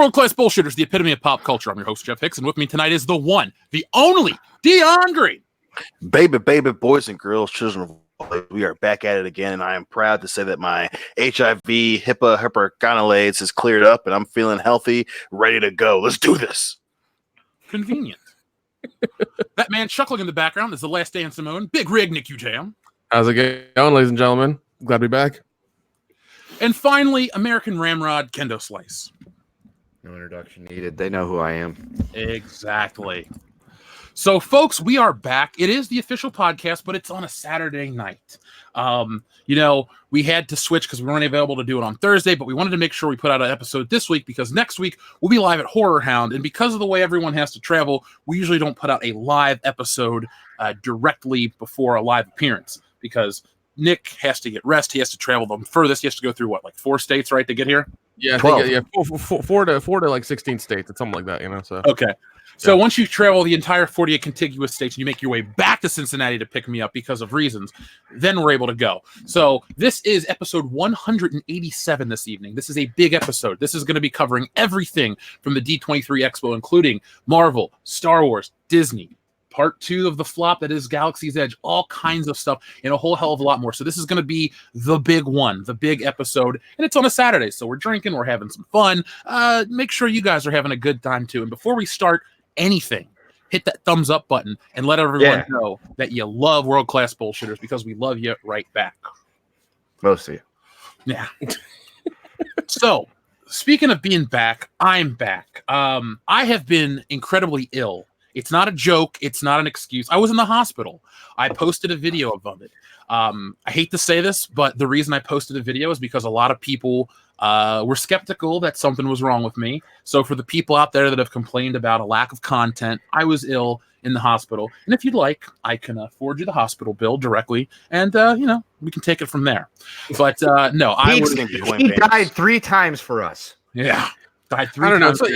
World-class bullshitters, the epitome of pop culture. I'm your host, Jeff Hicks, and with me tonight is the one, the only, Dion Green. Baby, boys and girls, children of all, we are back at it again, and I am proud to say that my HIV, HIPAA, gonades has cleared up, and I'm feeling healthy, ready to go. Let's do this. Convenient. That man chuckling in the background is the last Dan Simone, Big Rig Nick Utam. How's it going, ladies and gentlemen? Glad to be back. And finally, American Ramrod, Kendo Slice. No introduction needed. They know who I am. Exactly. So, folks, we are back. It is the official podcast, but it's on a Saturday night. We had to switch because we weren't available to do it on Thursday, but we wanted to make sure we put out an episode this week because next week we'll be live at Horror Hound. And because of the way everyone has to travel, we usually don't put out a live episode directly before a live appearance because Nick has to get rest. He has to travel the furthest. He has to go through 4 states, right, to get here? Yeah, I think, four to like 16 states. It's something like that, So okay. So once you travel the entire 40 contiguous states and you make your way back to Cincinnati to pick me up because of reasons, then we're able to go. So this is episode 187 this evening. This is a big episode. This is going to be covering everything from the D23 Expo, including Marvel, Star Wars, Disney, part 2 of the flop that is Galaxy's Edge, all kinds of stuff, and a whole hell of a lot more. So this is going to be the big one, the big episode, and it's on a Saturday. So we're drinking, we're having some fun. Make sure you guys are having a good time too. And before we start anything, hit that thumbs up button and let everyone know that you love world-class bullshitters because we love you right back. Most of you. Yeah. So, speaking of being back, I'm back. I have been incredibly ill. It's not a joke. It's not an excuse. I was in the hospital. I posted a video of it. I hate to say this, but the reason I posted a video is because a lot of people were skeptical that something was wrong with me. So for the people out there that have complained about a lack of content, I was ill in the hospital. And if you'd like, I can forward you the hospital bill directly, and we can take it from there. But no, he died 3 times for us. Yeah. I don't know. So,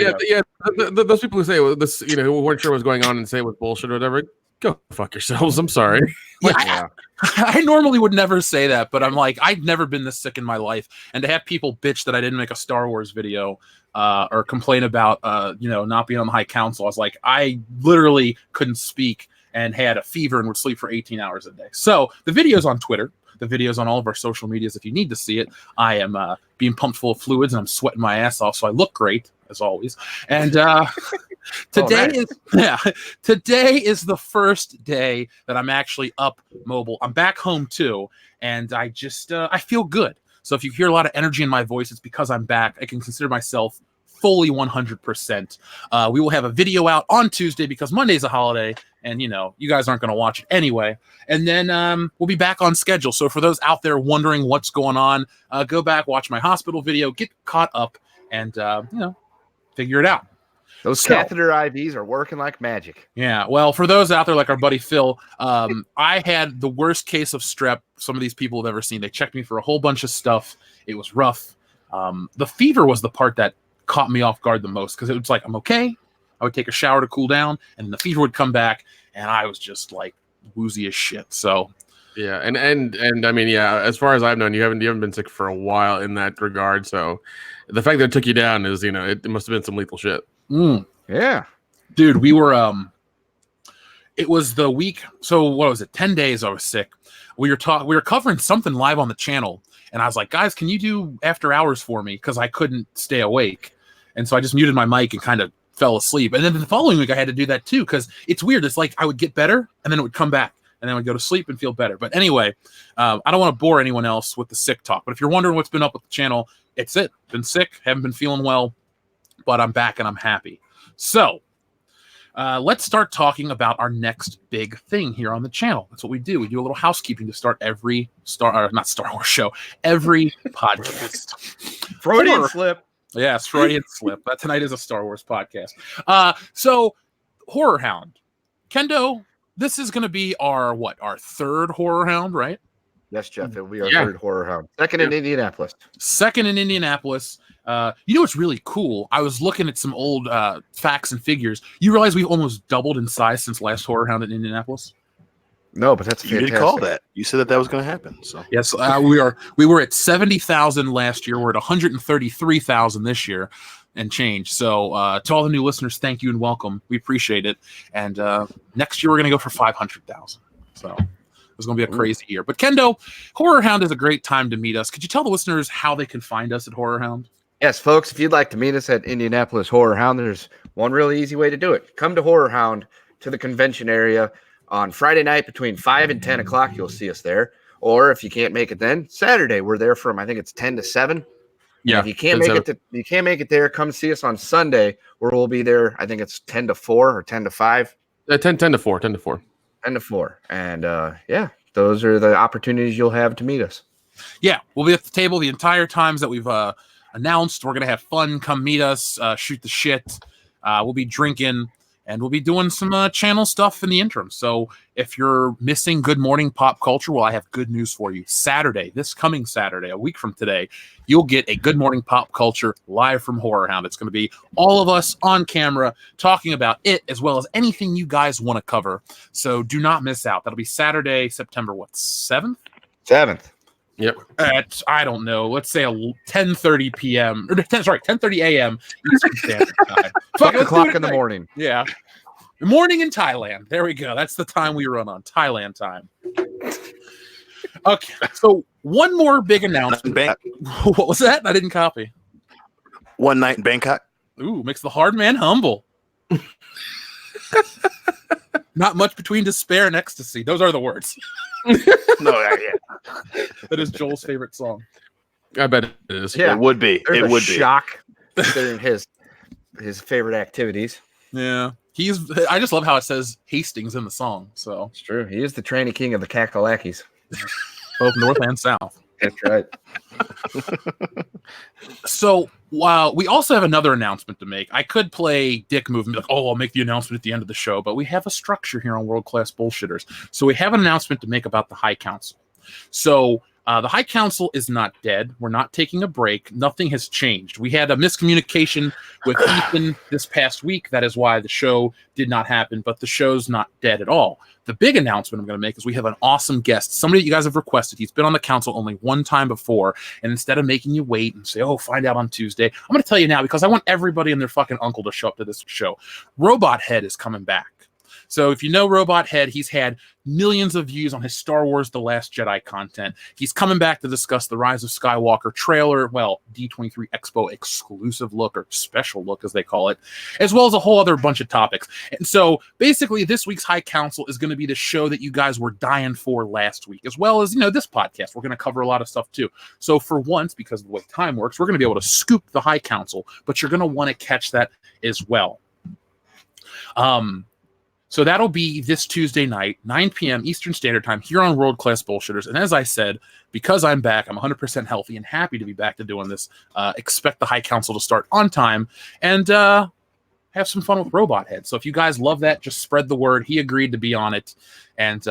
those people who say this, who weren't sure what's going on and say it was bullshit or whatever, go fuck yourselves. I'm sorry. I normally would never say that, but I'm like, I've never been this sick in my life, and to have people bitch that I didn't make a Star Wars video or complain about not being on the High Council, I was like, I literally couldn't speak and had a fever and would sleep for 18 hours a day. So the video's on Twitter. The video's on all of our social medias if you need to see it. I am being pumped full of fluids and I'm sweating my ass off, so I look great as always. And today is the first day that I'm actually up mobile. I'm back home too, and I just I feel good. So if you hear a lot of energy in my voice, it's because I'm back. I can consider myself fully 100%. We will have a video out on Tuesday because Monday's a holiday, and you guys aren't going to watch it anyway. And then we'll be back on schedule. So for those out there wondering what's going on, go back, watch my hospital video, get caught up, and figure it out. Those catheter IVs are working like magic. Yeah, well, for those out there like our buddy Phil, I had the worst case of strep some of these people have ever seen. They checked me for a whole bunch of stuff. It was rough. The fever was the part that caught me off guard the most because it was like, I'm okay. I would take a shower to cool down, and the fever would come back, and I was just like woozy as shit. So yeah, and I mean, yeah, as far as I've known, you haven't been sick for a while in that regard. So the fact that it took you down is, it must have been some lethal shit. Yeah, dude, we were it was the week. So what was it? 10 days I was sick. We were covering something live on the channel, and I was like, guys, can you do after hours for me? Because I couldn't stay awake, and so I just muted my mic and kind of fell asleep. And then the following week I had to do that too because it's weird. It's like I would get better and then it would come back and then I would go to sleep and feel better. But anyway, I don't want to bore anyone else with the sick talk, but if you're wondering what's been up with the channel, it's it. Been sick, haven't been feeling well, but I'm back and I'm happy. So let's start talking about our next big thing here on the channel. That's what we do. We do a little housekeeping to start every not Star Wars show, every podcast. Freudian slip. Yes, Freudian slip. That tonight is a Star Wars podcast. So Horror Hound. Kendo, this is going to be our 3rd Horror Hound, right? Yes, Jeff. It'll be our 3rd Horror Hound. Second in Indianapolis. What's really cool? I was looking at some old facts and figures. You realize we've almost doubled in size since last Horror Hound in Indianapolis? No, but that's fantastic. You did call that. You said that was going to happen. So yes, we were at 70,000 last year. We're at 133,000 this year. and change. So to all the new listeners, thank you and welcome. We appreciate it. And next year we're going to go for 500,000. So it's going to be a crazy year. But Kendo, Horror Hound is a great time to meet us. Could you tell the listeners how they can find us at Horror Hound? Yes, folks, if you'd like to meet us at Indianapolis Horror Hound, there's one really easy way to do it. Come to Horror Hound to the convention area on Friday night between 5 and 10 o'clock. You'll see us there. Or if you can't make it then, Saturday, we're there from, I think it's 10 to 7. Yeah. If you can't make it there, come see us on Sunday, where we'll be there. I think it's 10 to 4 or 10 to 5. 10 to 4. 10 to 4. 10 to 4. And yeah, those are the opportunities you'll have to meet us. Yeah, we'll be at the table the entire times that we've announced. We're going to have fun. Come meet us, shoot the shit. We'll be drinking, and we'll be doing some channel stuff in the interim. So if you're missing Good Morning Pop Culture, well, I have good news for you. Saturday, this coming Saturday, a week from today, you'll get a Good Morning Pop Culture live from Horror Hound. It's going to be all of us on camera talking about it, as well as anything you guys want to cover. So do not miss out. That'll be Saturday, September, 7th? 7th. Yep. At, I don't know, let's say 10:30 p.m. or 10:30 a.m. Eastern Standard Time. 5 o'clock in the morning. Yeah. Morning in Thailand. There we go. That's the time we run on. Thailand time. Okay. So one more big announcement. What was that? I didn't copy. One night in Bangkok. Ooh, makes the hard man humble. Not much between despair and ecstasy. Those are the words. No, yeah. That is Joel's favorite song. I bet it is. Yeah. It would be. There's It a would be. shock considering his favorite activities. Yeah. I just love how it says Hastings in the song. So It's true. He is the tranny king of the Kakalakis. both north and south. That's right. So while we also have another announcement to make, I could play dick move and be like, oh, I'll make the announcement at the end of the show, but we have a structure here on World Class Bullshitters. So we have an announcement to make about the High Council. So the High Council is not dead. We're not taking a break. Nothing has changed. We had a miscommunication with Ethan this past week. That is why the show did not happen, but the show's not dead at all. The big announcement I'm going to make is we have an awesome guest, somebody that you guys have requested. He's been on the council only one time before, and instead of making you wait and say, oh, find out on Tuesday, I'm going to tell you now because I want everybody and their fucking uncle to show up to this show. Robot Head is coming back. So if you know Robot Head, he's had millions of views on his Star Wars The Last Jedi content. He's coming back to discuss the Rise of Skywalker trailer, well, D23 Expo exclusive look or special look as they call it, as well as a whole other bunch of topics. And so basically this week's High Council is going to be the show that you guys were dying for last week, as well as, this podcast. We're going to cover a lot of stuff too. So for once, because of the way time works, we're going to be able to scoop the High Council, but you're going to want to catch that as well. So that'll be this Tuesday night, 9 p.m. Eastern Standard Time here on World Class Bullshitters. And as I said, because I'm back, I'm 100% healthy and happy to be back to doing this. Expect the High Council to start on time and have some fun with Robot Head. So if you guys love that, just spread the word. He agreed to be on it. And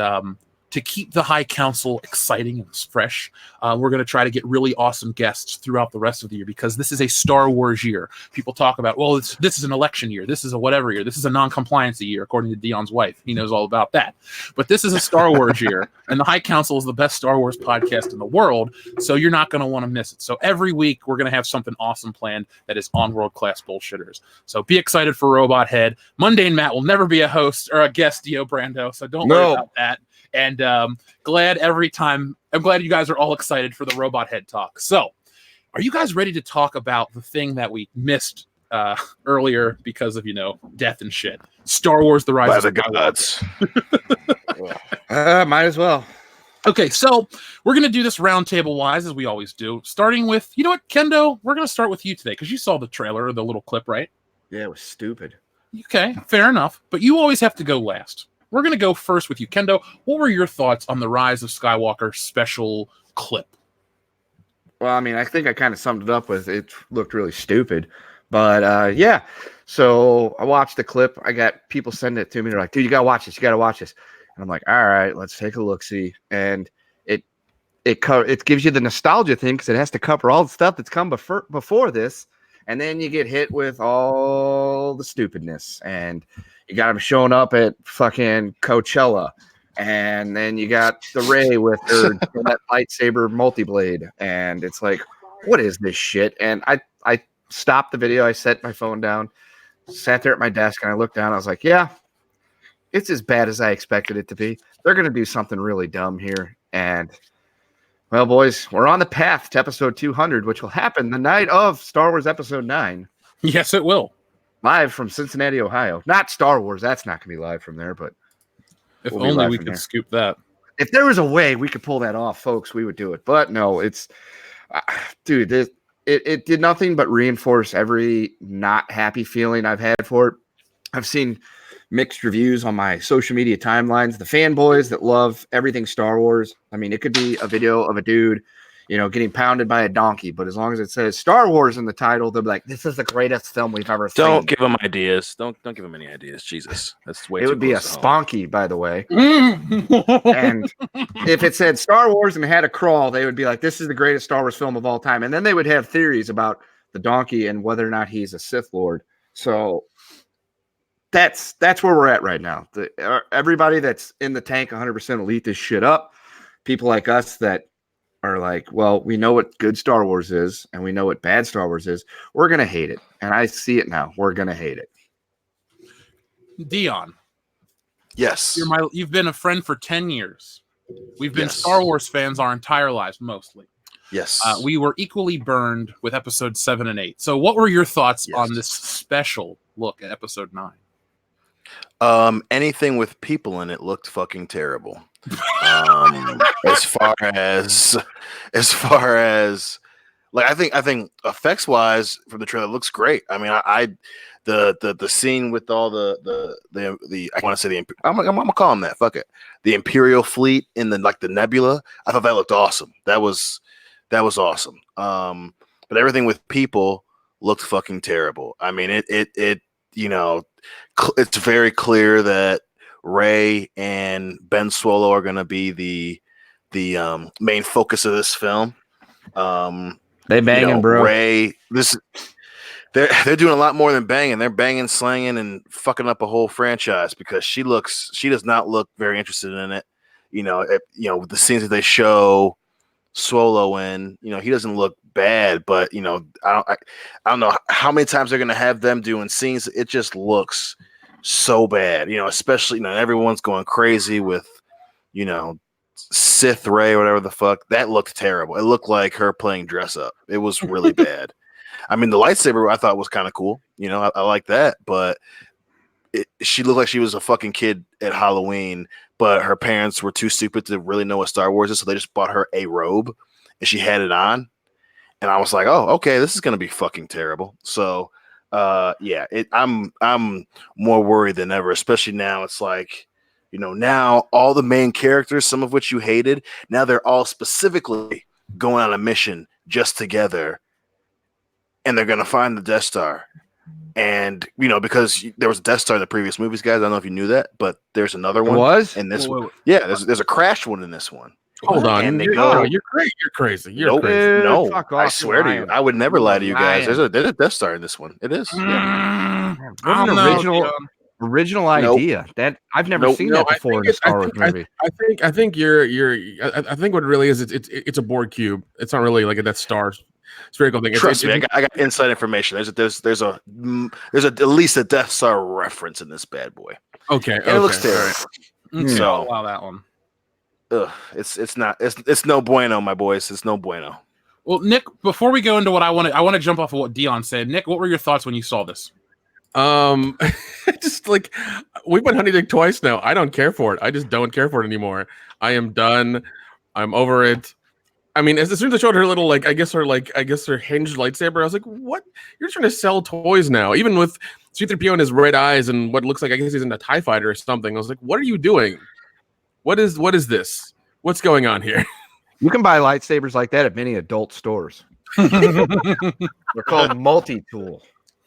to keep the High Council exciting and fresh, we're going to try to get really awesome guests throughout the rest of the year because this is a Star Wars year. People talk about, well, this is an election year. This is a whatever year. This is a non-compliancy year, according to Dion's wife. He knows all about that. But this is a Star Wars year, and the High Council is the best Star Wars podcast in the world, so you're not going to want to miss it. So every week, we're going to have something awesome planned that is on World Class Bullshitters. So be excited for Robot Head. Mundane Matt will never be a host or a guest, Dio Brando, so don't worry about that. And I'm glad you guys are all excited for the Robot Head talk. So are you guys ready to talk about the thing that we missed earlier because of, death and shit? Star Wars: The Rise of the Gods. Might as well. Okay, so we're going to do this roundtable wise, as we always do, starting with, you know what, Kendo? We're going to start with you today because you saw the trailer or the little clip, right? Yeah, it was stupid. Okay, fair enough. But you always have to go last. We're going to go first with you. Kendo, what were your thoughts on the Rise of Skywalker special clip? Well, I mean, I think I kind of summed it up with it looked really stupid. But, yeah. So I watched the clip. I got people sending it to me. They're like, dude, you got to watch this. You got to watch this. And I'm like, all right, let's take a look-see. And it gives you the nostalgia thing because it has to cover all the stuff that's come before this. And then you get hit with all the stupidness. And you got him showing up at fucking Coachella. And then you got the Rey with her that lightsaber multi-blade. And it's like, what is this shit? And I stopped the video. I set my phone down, sat there at my desk, and I looked down. I was like, yeah, it's as bad as I expected it to be. They're going to do something really dumb here. And, well, boys, we're on the path to episode 200, which will happen the night of Star Wars Episode 9. Yes, it will. Live from Cincinnati, Ohio. Not Star Wars. That's not going to be live from there, but If we'll be only live we from could there. scoop that. If there was a way we could pull that off, folks, we would do it. But no, it's dude, it did nothing but reinforce every not happy feeling I've had for it. I've seen mixed reviews on my social media timelines. The fanboys that love everything Star Wars. I mean, it could be a video of a dude, getting pounded by a donkey, but as long as it says Star Wars in the title, they'll be like, "This is the greatest film we've ever seen." Don't give them ideas. Don't give them any ideas. Jesus, that's way. It too would be a close to home. sponky, by the way. And if it said Star Wars and had a crawl, they would be like, "This is the greatest Star Wars film of all time." And then they would have theories about the donkey and whether or not he's a Sith Lord. So that's where we're at right now. Everybody that's in the tank 100% elite this shit up. People like us that are like, well, we know what good Star Wars is and we know what bad Star Wars is. We're going to hate it. And I see it now. We're going to hate it. Dion, Yes. you've been a friend for 10 years. We've been Yes. Star Wars fans our entire lives, mostly. Yes. We were equally burned with episode 7 and 8. So what were your thoughts Yes. on this special look at episode 9? Anything with people in it looked fucking terrible. As far as like, I think effects wise from the trailer looks great. I mean, the scene with all the I want to say I'm gonna call them that. Fuck it. The Imperial fleet in the nebula. I thought that looked awesome. That was awesome. But everything with people looked fucking terrible. I mean, it's very clear that Rey and Ben Solo are going to be the main focus of this film. They banging, bro. Rey, they're doing a lot more than banging. They're banging, slanging, and fucking up a whole franchise because she does not look very interested in it. The scenes that they show Solo in, he doesn't look bad, but I don't know how many times they're gonna have them doing scenes. It just looks so bad, especially everyone's going crazy with Sith Rey or whatever the fuck. That looked terrible. It looked like her playing dress up. It was really bad. I mean, the lightsaber I thought was kind of cool. I like that, but she looked like she was a fucking kid at Halloween, but her parents were too stupid to really know what Star Wars is, so they just bought her a robe and she had it on. And I was like, oh, okay, this is gonna be fucking terrible. So I'm more worried than ever, especially now. It's like, now all the main characters, some of which you hated, now they're all specifically going on a mission just together, and they're gonna find the Death Star. And because there was a Death Star in the previous movies, guys. I don't know if you knew that, but there's another one. Was in this one? Yeah, there's a crashed one in this one. Hold on, and they you're go. You're crazy. You're crazy. You're Nope. crazy. No, fuck I off, swear you're to you, lying. I would never lie to you guys. Lying. There's a Death Star in this one. It is. Yeah. Wasn't an original idea that I've never seen that before in a Star Wars movie. I think I think what it really is, it's a Borg cube. It's not really like a Death Star spherical thing. Trust me, I got inside information. There's at least a Death Star reference in this bad boy. Okay, And it looks terrible. Okay, So I'll allow that one. it's no bueno, my boys. It's no bueno. Well, Nick, before we go into what I want to jump off of what Dion said. Nick, what were your thoughts when you saw this? Just like, we've been hunting Dick twice now. I don't care for it. I just don't care for it anymore. I am done. I'm over it. I mean, as soon as I showed her little, I guess her hinged lightsaber, I was like, what? You're trying to sell toys now, even with C-3PO and his red eyes and what looks like, I guess he's in a TIE fighter or something. I was like, what are you doing? What is this? What's going on here? You can buy lightsabers like that at many adult stores. They're called multi-tool.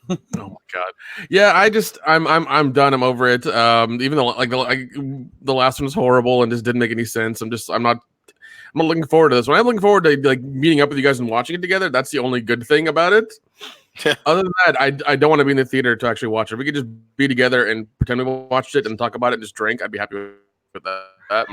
Oh my god! Yeah, I'm done. I'm over it. Even though the last one was horrible and just didn't make any sense. I'm not looking forward to this one. I'm looking forward to meeting up with you guys and watching it together. That's the only good thing about it. Other than that, I don't want to be in the theater to actually watch it. If we could just be together and pretend we watched it and talk about it and just drink, I'd be happy with that.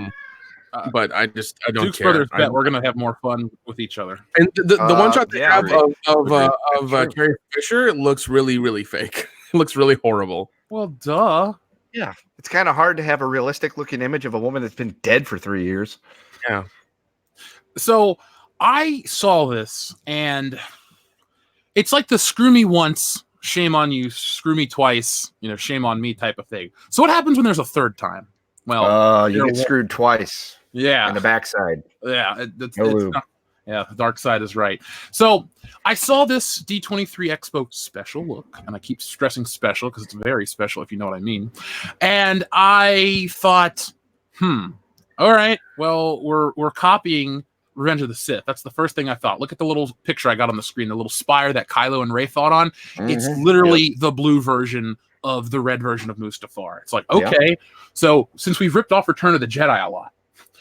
but I don't Duke's care. brothers bet we're gonna have more fun with each other. And the one shot they yeah, have of True. Carrie Fisher looks really, really fake. It looks really horrible. Well, duh. Yeah, it's kind of hard to have a realistic looking image of a woman that's been dead for 3 years. Yeah. So I saw this, and it's like the screw me once, shame on you, screw me twice, shame on me type of thing. So what happens when there's a third time? Well, You get screwed twice yeah, in the backside. yeah, No it's lube. not, yeah, the dark side is right. So I saw this D23 Expo special look, and I keep stressing special because it's very special, if you know what I mean. And I thought, all right, well, we're copying Revenge of the Sith. That's the first thing I thought. Look at the little picture I got on the screen, the little spire that Kylo and Rey fought on. It's literally the blue version of the red version of Mustafar. It's like, okay, so since we've ripped off Return of the Jedi a lot,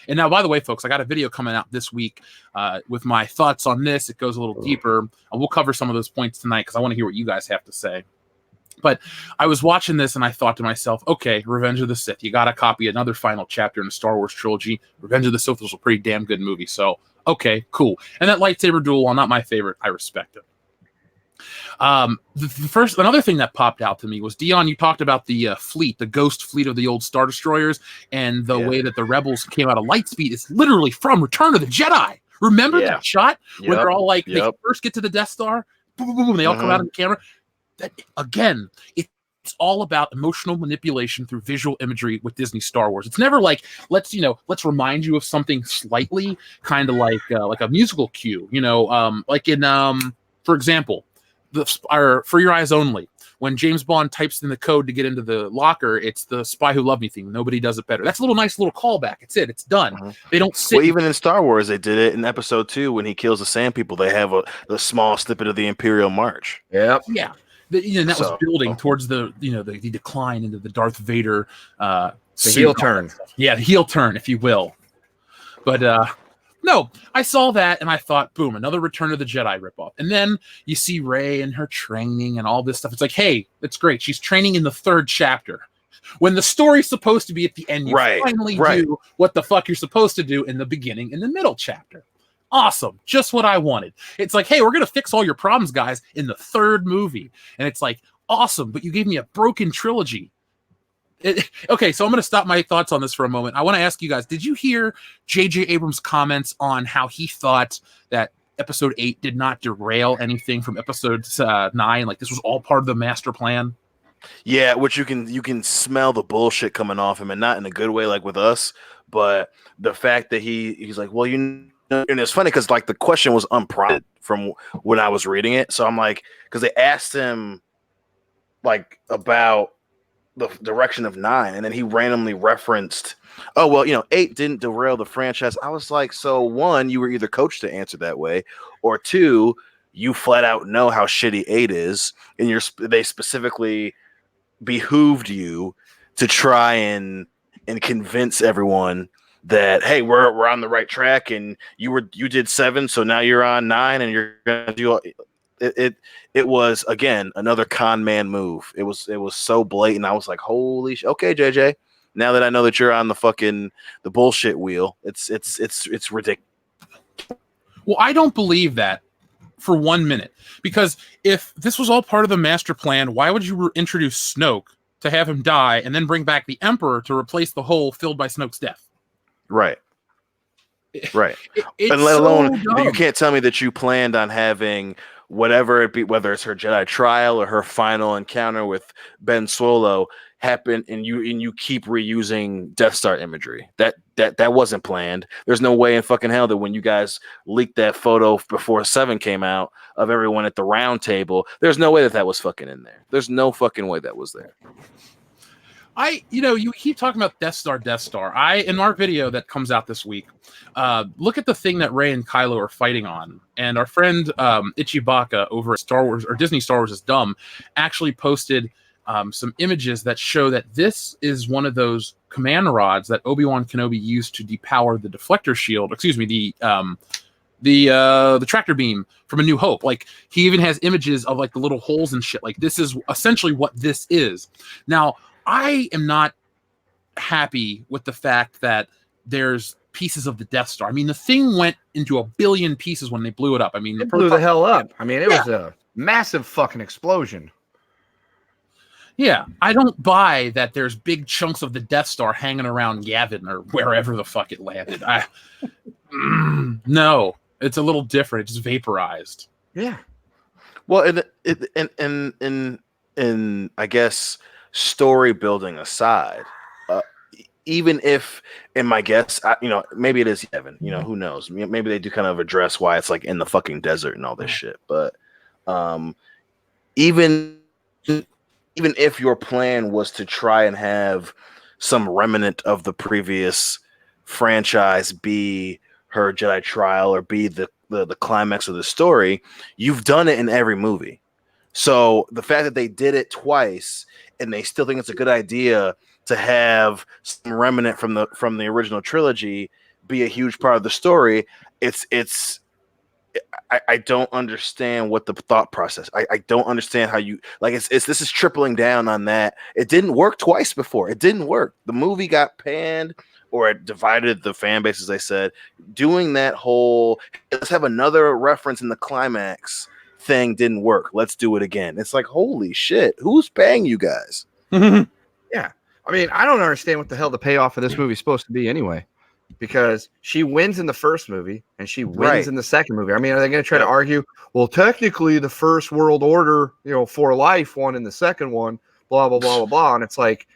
and now, by the way, folks, I got a video coming out this week with my thoughts on this. It goes a little deeper, and we'll cover some of those points tonight because I want to hear what you guys have to say. But I was watching this and I thought to myself, okay, Revenge of the Sith, you got to copy another final chapter in the Star Wars trilogy. Revenge of the Sith was a pretty damn good movie. So, okay, cool. And that lightsaber duel, while not my favorite, I respect it. Another thing that popped out to me was, Dion, you talked about the fleet, the ghost fleet of the old Star Destroyers, and the way that the rebels came out of Lightspeed is literally from Return of the Jedi. Remember that shot where they're all like, they first get to the Death Star, boom, boom, boom, and they all come out of the camera? That, again, it's all about emotional manipulation through visual imagery with Disney Star Wars. It's never like, let's remind you of something slightly, kind of like a musical cue, like in, for example, For Your Eyes Only. When James Bond types in the code to get into the locker, it's the Spy Who Loved Me theme. Nobody does it better. That's a nice little callback. It's it. It's done. They don't sit. Well, even in Star Wars, they did it in Episode 2 when he kills the Sand People. They have a small snippet of the Imperial March. Yep. Yeah. That was building towards the decline into the Darth Vader the heel turn. Yeah, the heel turn, if you will. But no, I saw that and I thought, boom, another Return of the Jedi ripoff. And then you see Rey and her training and all this stuff. It's like, hey, it's great. She's training in the 3rd chapter. When the story's supposed to be at the end, you finally do what the fuck you're supposed to do in the beginning, in the middle chapter. Awesome. Just what I wanted. It's like, hey, we're going to fix all your problems, guys, in the 3rd movie. And it's like, awesome, but you gave me a broken trilogy. Okay, so I'm going to stop my thoughts on this for a moment. I want to ask you guys, did you hear J.J. Abrams' comments on how he thought that Episode 8 did not derail anything from Episode 9? Like, this was all part of the master plan? Yeah, which you can smell the bullshit coming off him, and not in a good way like with us, but the fact that he's like, well, and it's funny because like the question was unprompted from when I was reading it. So I'm like, because they asked him like about the direction of 9, and then he randomly referenced, oh, well, 8 didn't derail the franchise. I was like, so 1, you were either coached to answer that way, or 2, you flat out know how shitty 8 is, and they specifically behooved you to try and convince everyone that, hey, we're on the right track, and you did 7, so now you're on 9, and you're gonna do it was, again, another con man move. It was so blatant. I was like, holy okay, JJ, now that I know that you're on the bullshit wheel, it's ridiculous. Well, I don't believe that for 1 minute, because if this was all part of the master plan, why would you introduce Snoke to have him die and then bring back the Emperor to replace the hole filled by Snoke's death? Right. And let alone, you can't tell me that you planned on having whatever it be, whether it's her Jedi trial or her final encounter with Ben Solo, happen, and you keep reusing Death Star imagery. That wasn't planned. There's no way in fucking hell that when you guys leaked that photo before 7 came out of everyone at the round table, there's no way that was fucking in there. There's no fucking way that was there. You keep talking about Death Star. In our video that comes out this week, look at the thing that Rey and Kylo are fighting on. And our friend Ichibaka over at Star Wars, or Disney Star Wars is Dumb, actually posted some images that show that this is one of those command rods that Obi-Wan Kenobi used to depower the deflector shield. Excuse me, the tractor beam from A New Hope. Like, he even has images of like the little holes and shit. Like, this is essentially what this is. Now, I am not happy with the fact that there's pieces of the Death Star. I mean, the thing went into a billion pieces when they blew it up. I mean, It blew the hell up. I mean, it was a massive fucking explosion. Yeah, I don't buy that there's big chunks of the Death Star hanging around Yavin or wherever the fuck it landed. No, it's a little different. It's vaporized. Yeah. Well, in I guess story building aside, even if, in my guess, maybe it is Yavin. Who knows? Maybe they do kind of address why it's like in the fucking desert and all this shit. But even if your plan was to try and have some remnant of the previous franchise be her Jedi trial or be the climax of the story, you've done it in every movie. So the fact that they did it twice and they still think it's a good idea to have some remnant from the original trilogy be a huge part of the story, I don't understand what the thought process. I don't understand how you like. This is tripling down on that. It didn't work twice before. It didn't work. The movie got panned or it divided the fan base, as I said. Doing that whole let's have another reference in the climax thing didn't work. Let's do it again. It's like, holy shit, who's paying you guys? Yeah. I mean, I don't understand what the hell the payoff of this movie is supposed to be anyway. Because she wins in the first movie and she wins in the second movie. I mean, are they going to try to argue, well, technically the first world order, for life won in the second one, blah, blah, blah, blah, blah. And it's like,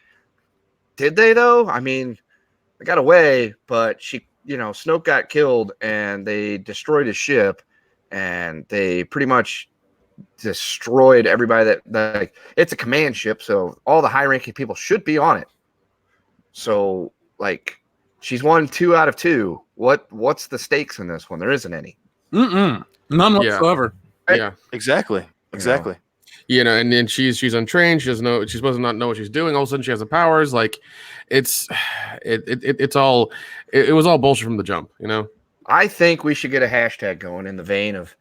did they though? I mean, they got away, but Snoke got killed and they destroyed his ship and they pretty much destroyed everybody that it's a command ship. So all the high ranking people should be on it. So she's won 2 out of 2. What's the stakes in this one? There isn't any. None whatsoever. Yeah, exactly. And then she's untrained. She's supposed to not know what she's doing. All of a sudden, she has the powers. Like, it was all bullshit from the jump. I think we should get a hashtag going in the vein of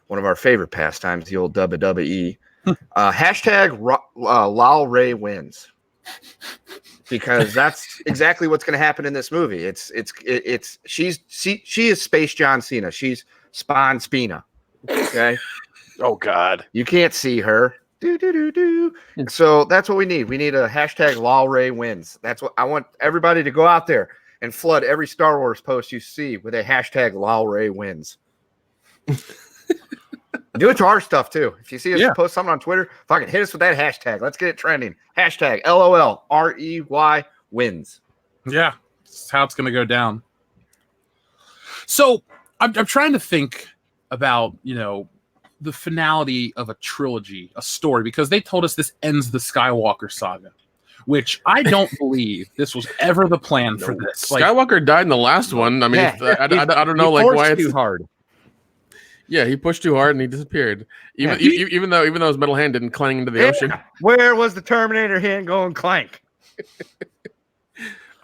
one of our favorite pastimes, the old WWE. Hashtag Lal Ray wins. Because that's exactly what's going to happen in this movie. She is Space John Cena. She's Spawn Spina. Okay. Oh God, you can't see her. So that's what we need. We need a hashtag Lal Ray wins. That's what I want everybody to go out there and flood every Star Wars post you see with a hashtag Lal Ray wins. Do it to our stuff too. If you see us post something on Twitter, fucking hit us with that hashtag. Let's get it trending. Hashtag LOLREY wins. Yeah, that's how it's going to go down. So I'm trying to think about, the finality of a trilogy, a story, because they told us this ends the Skywalker saga, which I don't believe this was ever the plan for this. Skywalker died in the last one. I mean, I don't know why it's too hard. Yeah, he pushed too hard and he disappeared. Even though his metal hand didn't clang into the ocean. Where was the Terminator hand going clank?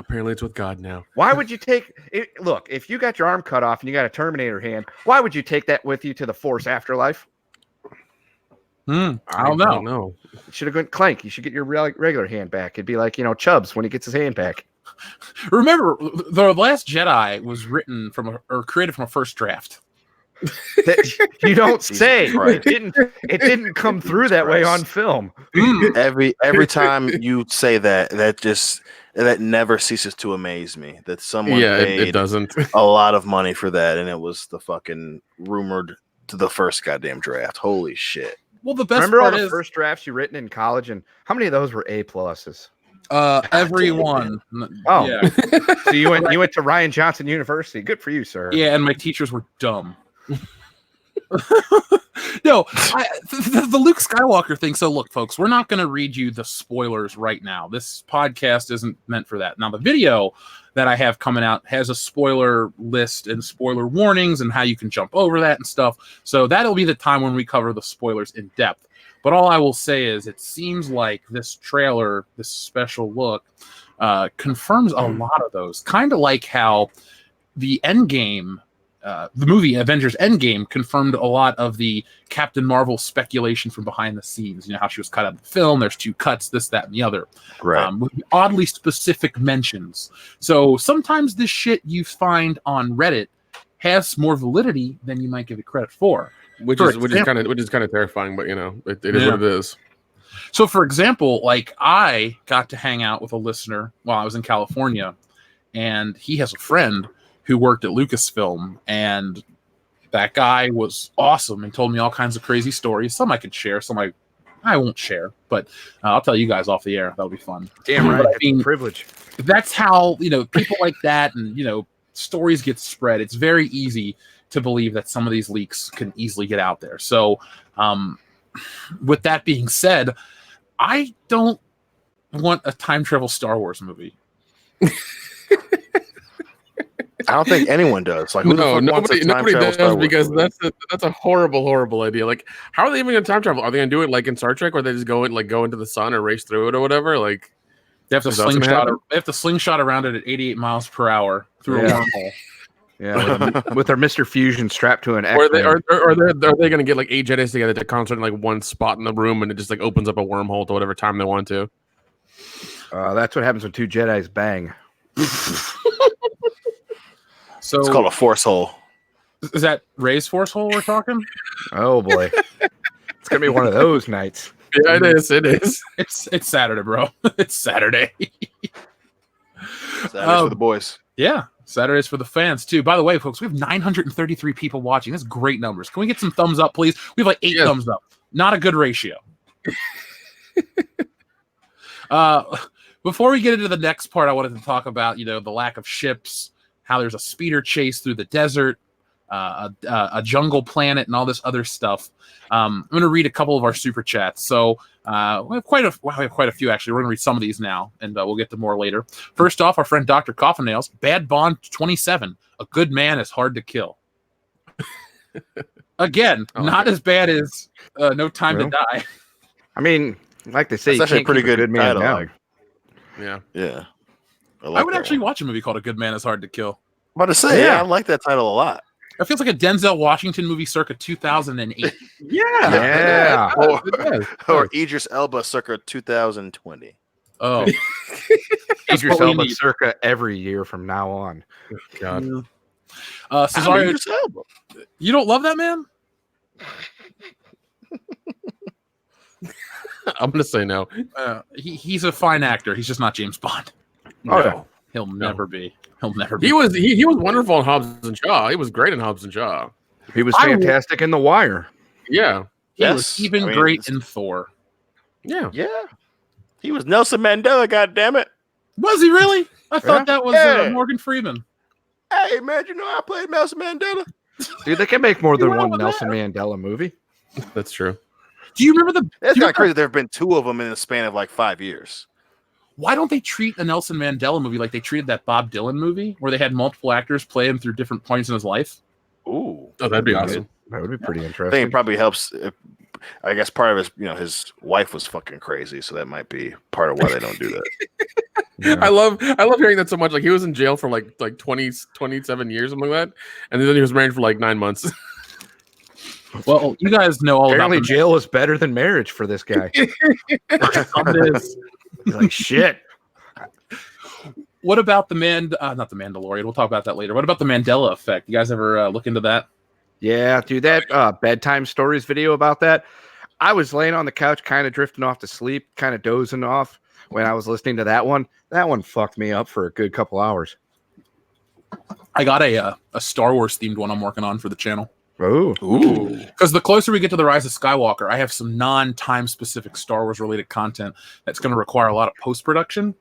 Apparently it's with God now. Why would you take it? Look, if you got your arm cut off and you got a Terminator hand, why would you take that with you to the Force afterlife? I don't know. It should have gone clank. You should get your regular hand back. It'd be like, Chubbs when he gets his hand back. Remember, The Last Jedi was written or created from a first draft. You don't say. It didn't come through that way on film. Every time you say that never ceases to amaze me that someone paid it doesn't a lot of money for that, and it was the fucking rumored to the first goddamn draft. Holy shit. Well, the best Remember part all the is first drafts you written in college, and how many of those were A pluses? Every one. Oh, yeah. So you went to Ryan Johnson University. Good for you, sir. Yeah, and my teachers were dumb. No, the Luke Skywalker thing. So look, folks, we're not going to read you the spoilers right now. This podcast isn't meant for that. Now, the video that I have coming out has a spoiler list and spoiler warnings and how you can jump over that and stuff. So that'll be the time when we cover the spoilers in depth. But all I will say is it seems like this trailer, this special look, confirms a lot of those. Kind of like how the Endgame the movie Avengers Endgame confirmed a lot of the Captain Marvel speculation from behind the scenes. You know, how she was cut out of the film. There's 2 cuts, this, that, and the other. Right. With oddly specific mentions. So sometimes this shit you find on Reddit has more validity than you might give it credit for. Which is kind of terrifying, but you know, it is what it is. So, for example, like I got to hang out with a listener while I was in California, and he has a friend who worked at Lucasfilm, and that guy was awesome and told me all kinds of crazy stories. Some I could share, some I won't share, but I'll tell you guys off the air. That'll be fun. Damn right. But, I mean, privilege. That's how, you know, people like that and, you know, stories get spread. It's very easy to believe that some of these leaks can easily get out there. So, with that being said, I don't want a time travel Star Wars movie. I don't think anyone does. Like, who the fuck wants a time nobody travel does Star Wars because movie? that's a horrible idea. Like, how are they even going to time travel? Are they going to do it like in Star Trek, where they just go into the sun or race through it or whatever? Like, they have to slingshot around it at 88 miles per hour through a wormhole. Yeah, with their Mr. Fusion strapped to an X. Or are they going to get like 8 Jedis together to concentrate in like one spot in the room, and it just like opens up a wormhole to whatever time they want to? That's what happens when 2 Jedis bang. So It's called a force hole. Is that Ray's force hole we're talking? Oh boy, it's gonna be one of those nights. Yeah, it is. It is. It's Saturday, bro. It's Saturday. Saturdays for the boys. Yeah, Saturdays for the fans too. By the way, folks, we have 933 people watching. That's great numbers. Can we get some thumbs up, please? We have like 8 thumbs up. Not a good ratio. Before we get into the next part, I wanted to talk about, you know, the lack of ships, how there's a speeder chase through the desert, a jungle planet, and all this other stuff. I'm going to read a couple of our super chats. So we have quite a few, actually. We're going to read some of these now, and we'll get to more later. First off, our friend Dr. Coffin Nails, Bad Bond 27. A good man is hard to kill. Again, not as bad as No Time to Die. I mean, like they say, That's actually a pretty good man title. down. Yeah. I would actually watch a movie called A Good Man is Hard to Kill. I'm about to say, yeah, I like that title a lot. It feels like a Denzel Washington movie circa 2008. Yeah. Or Idris Elba circa 2020. Oh. Idris Elba circa every year from now on. God. Cesario, you don't love that man? I'm gonna say no. He's a fine actor. He's just not James Bond. No. He'll never be. He'll never be. He was wonderful in Hobbs and Shaw. He was great in Hobbs and Shaw. He was fantastic in The Wire. Yeah. He was even great in Thor. Yeah. Yeah. He was Nelson Mandela, goddammit. Was he really? I thought that was Morgan Freeman. Hey, man, you know I played Nelson Mandela? Dude, they can make more than one Nelson Mandela movie. That's true. Do you remember That's not crazy. There have been 2 of them in the span of like 5 years. Why don't they treat a Nelson Mandela movie like they treated that Bob Dylan movie, where they had multiple actors play him through different points in his life? Ooh. Oh, that'd be awesome. That would be pretty I interesting. think it probably helps. I guess part of his wife was fucking crazy, so that might be part of why they don't do that. Yeah. I love hearing that so much. Like, he was in jail for like 27 years, something like that, and then he was married for like 9 months. Well, you guys know all Apparently, about jail is better than marriage for this guy. the He's like, shit. What about not the Mandalorian? We'll talk about that later. What about the Mandela effect? You guys ever look into that? Yeah, dude, that bedtime stories video about that. I was laying on the couch, kind of drifting off to sleep, kind of dozing off when I was listening to that one. That one fucked me up for a good couple hours. I got a Star Wars themed one I'm working on for the channel. Oh, Ooh. Because the closer we get to the Rise of Skywalker, I have some non-time specific Star Wars related content that's going to require a lot of post-production,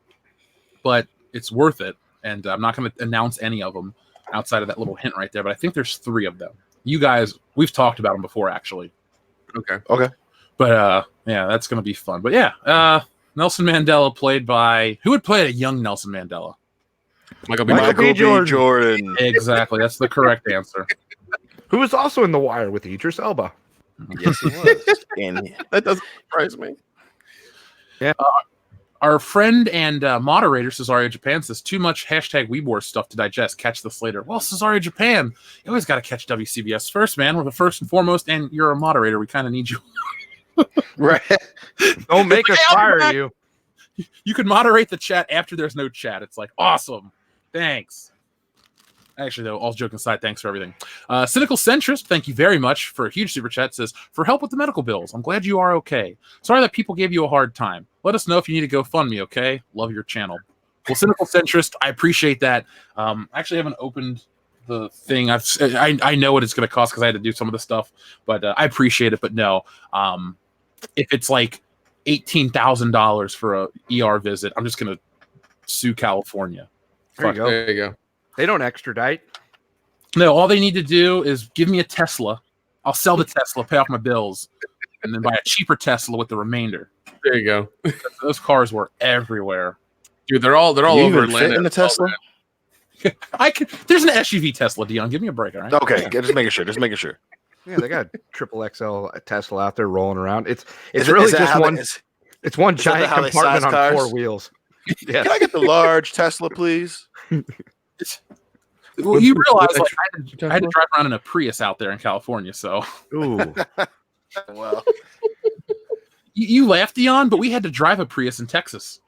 but it's worth it. And I'm not going to announce any of them outside of that little hint right there, but I think there's 3 of them. You guys, we've talked about them before, actually. Okay. But yeah, that's going to be fun. But yeah, Nelson Mandela played by... Who would play a young Nelson Mandela? Michael B. Michael B. Jordan. Exactly. That's the correct answer. who was also in The Wire with Idris Elba. Yes, he was. And That doesn't surprise me. Our friend and moderator Cesario Japan says too much hashtag Weebor stuff to digest. Catch this later. Well, Cesario Japan, you always got to catch WCBS first, man. We're the first and foremost, and you're a moderator. We kind of need you. Right. Don't make us fire you. You can moderate the chat after there's no chat. It's like awesome. Thanks. Actually, though, all joking aside, thanks for everything. Cynical Centrist, thank you very much for a huge super chat. Says, for help with the medical bills. I'm glad you are okay. Sorry that people gave you a hard time. Let us know if you need to go fund me, okay? Love your channel. Well, Cynical Centrist, I appreciate that. I actually haven't opened the thing. I know what it's going to cost because I had to do some of the stuff, but I appreciate it. But no, if it's like $18,000 for a ER visit, I'm just going to sue California. There you go. There you go. They don't extradite. No, all they need to do is give me a Tesla. I'll sell the Tesla, pay off my bills, and then buy a cheaper Tesla with the remainder. There you go. Those cars were everywhere. Dude, they're all You over even fit Atlanta. in the Tesla? There's an SUV Tesla, Dion. Give me a break, all right? Okay, just making sure. Just making sure. Yeah, they got a triple XL Tesla out there rolling around. It's Is really that just how one. they- It's one that giant how they compartment size on cars? 4 wheels. Yeah. Can I get the large Tesla, please? Well, you realize What I had to drive around in a Prius out there in California, so Ooh. Well, you laughed, Dion, but we had to drive a Prius in Texas.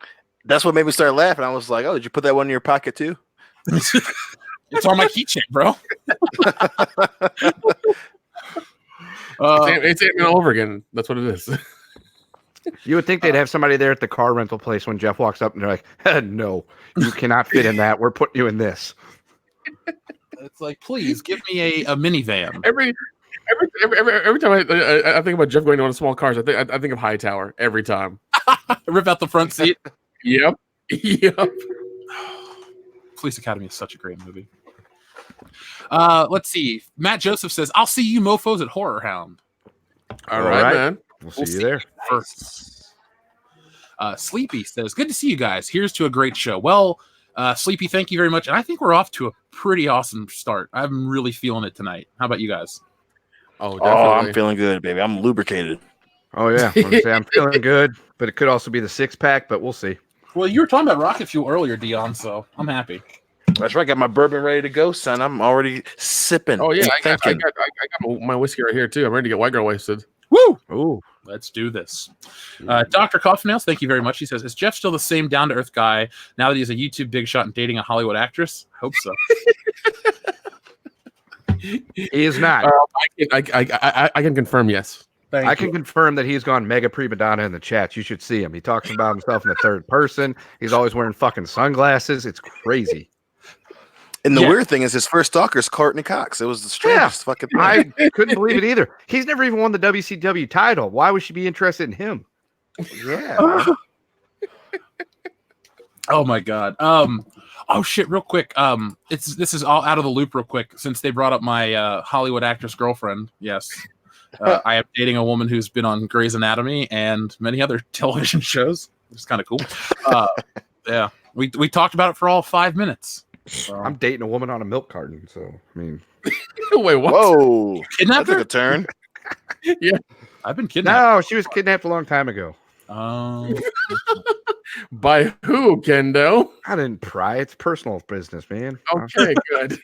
that's what made me start laughing. I was like, "Oh, did you put that one in your pocket too?" It's on my keychain, bro. It's it all over again. That's what it is. You would think they'd have somebody there at the car rental place when Jeff walks up and they're like, no, you cannot fit in that. We're putting you in this. It's like, please give me a minivan. Every time I think about Jeff going on small cars, I think of Hightower every time. Rip out the front seat. Yep. Police Academy is such a great movie. Let's see. Matt Joseph says, I'll see you mofos at Horror Hound. All right, man. We'll see you there. First. Sleepy says, good to see you guys. Here's to a great show. Well, Sleepy, thank you very much. And I think we're off to a pretty awesome start. I'm really feeling it tonight. How about you guys? Oh, Oh, definitely. I'm feeling good, baby. I'm lubricated. Oh, yeah. I'm feeling good, but it could also be the 6-pack, but we'll see. Well, you were talking about rocket fuel earlier, Dion, so I'm happy. That's right. I got my bourbon ready to go, son. I'm already sipping. Oh yeah, and I got thinking. my whiskey right here too. I'm ready to get white girl wasted. Woo! Ooh. Let's do this. Dr. Coffinails, thank you very much. He says, is Jeff still the same down-to-earth guy now that he's a YouTube big shot and dating a Hollywood actress? Hope so. He is not. I can confirm yes. I can confirm that he's gone mega prima donna in the chats. You should see him. He talks about himself in the third person. He's always wearing fucking sunglasses. It's crazy. And the weird thing is, his first stalker is Courtney Cox. It was the strangest fucking thing. I couldn't believe it either. He's never even won the WCW title. Why would she be interested in him? Yeah. Oh my god. Oh shit, real quick. This is all out of the loop real quick since they brought up my Hollywood actress girlfriend. Yes. I am dating a woman who's been on Grey's Anatomy and many other television shows. It's kind of cool. Yeah. We talked about it for all 5 minutes. So. I'm dating a woman on a milk carton, so I mean Wait, what? Whoa. Kidnapped That took her? a turn. Yeah. I've been kidnapped. no, she was kidnapped a long time ago. Oh. By who, Kendo? I didn't pry. It's personal business, man. Okay, good.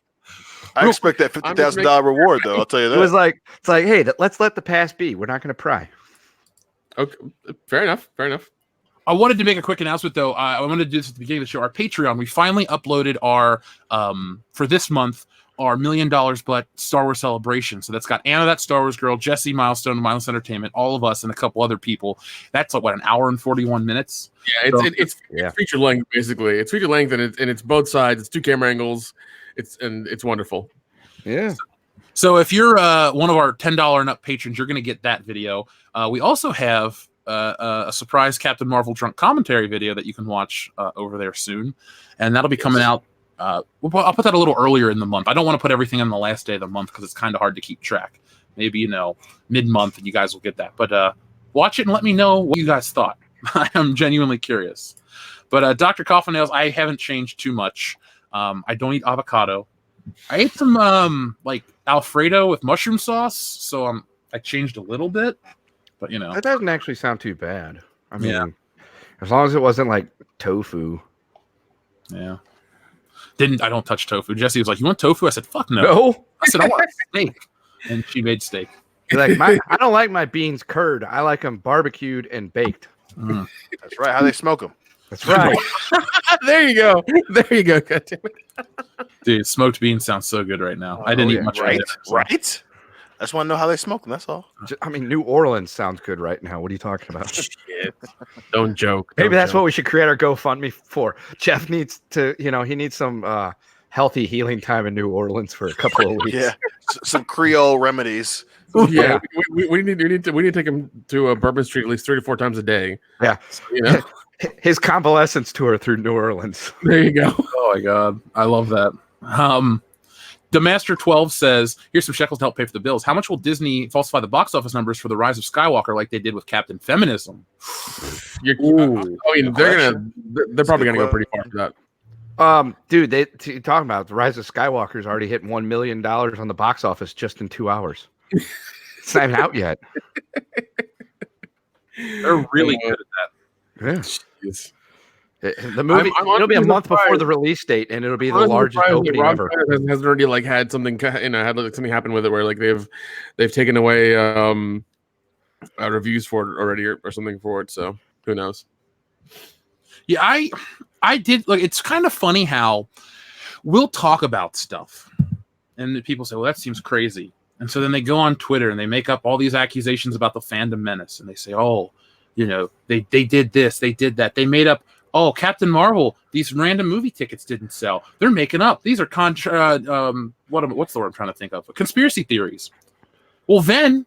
I expect that $50,000 reward, though. I'll tell you It was that. like it's like, hey, let's let the past be. We're not going to pry. Okay, fair enough. I wanted to make a quick announcement, though. I wanted to do this at the beginning of the show. Our Patreon, we finally uploaded our, for this month, our $1 Million But Star Wars celebration. So that's got Anna, that Star Wars girl, Jesse, Milestone, Mindless Entertainment, all of us, and a couple other people. That's like, what, an hour and 41 minutes? Yeah, So- it's feature length basically. It's feature length and it's both sides. It's 2 camera angles. It's wonderful. Yeah. So if you're one of our $10 and up patrons, you're going to get that video. We also have a surprise Captain Marvel drunk commentary video that you can watch over there soon, and that'll be coming out. I'll put that a little earlier in the month. I don't want to put everything on the last day of the month because it's kind of hard to keep track. Maybe mid-month, and you guys will get that. But watch it and let me know what you guys thought. I am genuinely curious. But Dr. Coffinails, I haven't changed too much. I don't eat avocado. I ate some like Alfredo with mushroom sauce, so I changed a little bit. But That doesn't actually sound too bad. I mean, Yeah. As long as it wasn't like tofu. Yeah. I don't touch tofu. Jesse was like, "You want tofu?" I said, "Fuck no." No. I said, "I want steak," and she made steak. Like I don't like my beans curd. I like them barbecued and baked. Mm. That's right. How they smoke them. That's right. There you go. There you go. God damn it. Dude, smoked beans sounds so good right now. I didn't eat much. Right. Dinner, so. Right. I just want to know how they smoke them. That's all. I mean, New Orleans sounds good right now. What are you talking about? Shit. Don't joke. Maybe Don't that's joke. what we should create our GoFundMe for. Jeff needs to, he needs some healthy healing time in New Orleans for a couple of weeks. Yeah. Some Creole remedies. Yeah, we need to take him to a Bourbon Street at least 3 to 4 times a day. Yeah. So, you know. His convalescence tour through New Orleans. There you go. Oh my god, I love that. The Master 12 says, "Here's some shekels to help pay for the bills. How much will Disney falsify the box office numbers for the Rise of Skywalker like they did with Captain Feminism?" They're probably gonna go pretty far for that. Dude, you're talking about the Rise of Skywalker's already hit $1 million on the box office just in 2 hours. It's not even out yet. They're really good at that. Yeah. Jeez. The movie it'll be a month before the release date, and it'll be the largest opening ever. Has already like had something, had like something happen with it where like they've taken away reviews for it already or something for it. So who knows? Yeah, I did. Like, it's kind of funny how we'll talk about stuff, and people say, "Well, that seems crazy," and so then they go on Twitter and they make up all these accusations about the fandom menace, and they say, "Oh, they did this, they did that, they made up." Oh, Captain Marvel, these random movie tickets didn't sell. They're making up. These are what's the word I'm trying to think of? Conspiracy theories. Well, then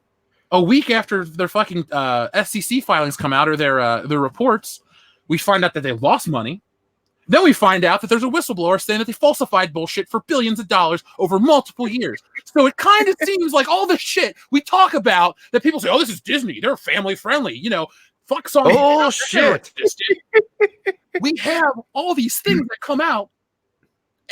a week after their fucking SEC filings come out or their reports, we find out that they lost money. Then we find out that there's a whistleblower saying that they falsified bullshit for billions of dollars over multiple years. So it kind of seems like all the shit we talk about that people say, "Oh, this is Disney. They're family friendly." Fuck Sony. Oh, shit. We have all these things that come out,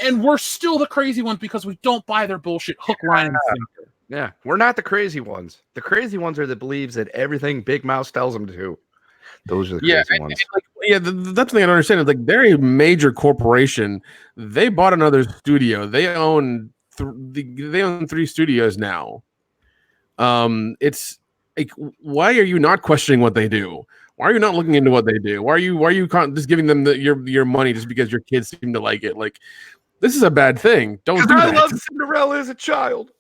and we're still the crazy ones because we don't buy their bullshit hook, line, and sinker. Yeah, we're not the crazy ones. The crazy ones are that believes that everything Big Mouse tells them to do. Those are the crazy ones. That's the thing I don't understand. Is like they're a major corporation. They bought another studio. They own 3 studios now. It's like, why are you not questioning what they do? Why are you not looking into what they do? Why are you just giving them your money just because your kids seem to like it? Like, this is a bad thing. Don't do that. I love Cinderella as a child.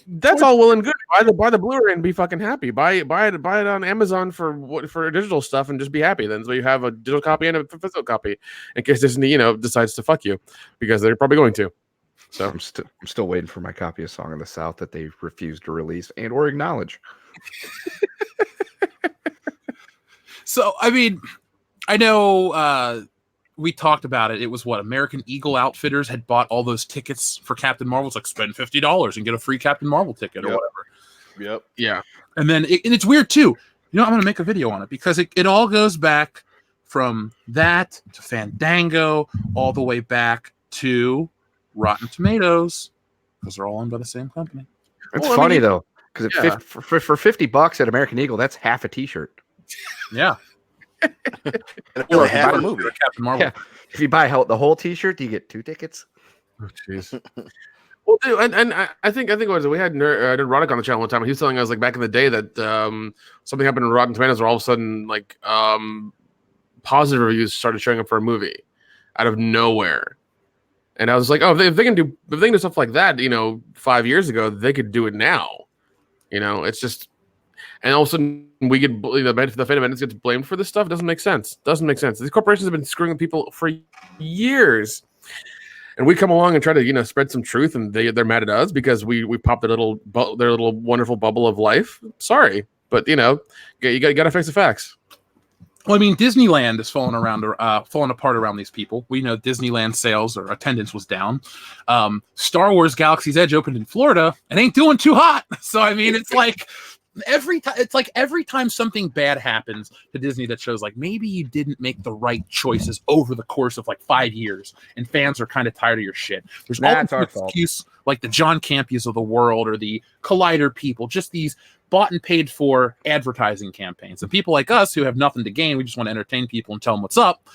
That's all well and good. Buy the Blu-ray and be fucking happy. Buy it on Amazon for digital stuff and just be happy. Then so you have a digital copy and a physical copy in case Disney decides to fuck you, because they're probably going to. So I'm still waiting for my copy of Song of the South that they refused to release and or acknowledge. So, I mean, I know we talked about it. It was what American Eagle Outfitters had bought all those tickets for Captain Marvel. It's like, spend $50 and get a free Captain Marvel ticket or whatever. Yep. yeah. And then and it's weird too. I'm going to make a video on it because it all goes back from that to Fandango all the way back to Rotten Tomatoes, because they're all owned by the same company. It's funny though, because for $50 at American Eagle, that's half a T-shirt. Yeah. Or half a movie. Captain Marvel. Yeah. If you buy the whole T-shirt, do you get 2 tickets? Oh, jeez. Well, dude, and I think it was we had Roddick on the channel one time. And he was telling us like back in the day that something happened in Rotten Tomatoes where all of a sudden like positive reviews started showing up for a movie out of nowhere. And I was like, oh, if they can do stuff like that, 5 years ago, they could do it now. It's just. And all of a sudden, we get the fandom events gets blamed for this stuff. It doesn't make sense. These corporations have been screwing with people for years, and we come along and try to spread some truth, and they're mad at us because we popped their little wonderful bubble of life. Sorry, but you got to face the facts. Well, I mean, Disneyland is falling apart around these people. We know Disneyland sales or attendance was down. Star Wars Galaxy's Edge opened in Florida and ain't doing too hot. So I mean, it's like. Every time something bad happens to Disney that shows like maybe you didn't make the right choices over the course of like 5 years and fans are kind of tired of your shit. There's always an excuse like the John Campions of the world or the Collider people, just these bought and paid for advertising campaigns. And people like us who have nothing to gain, we just want to entertain people and tell them what's up.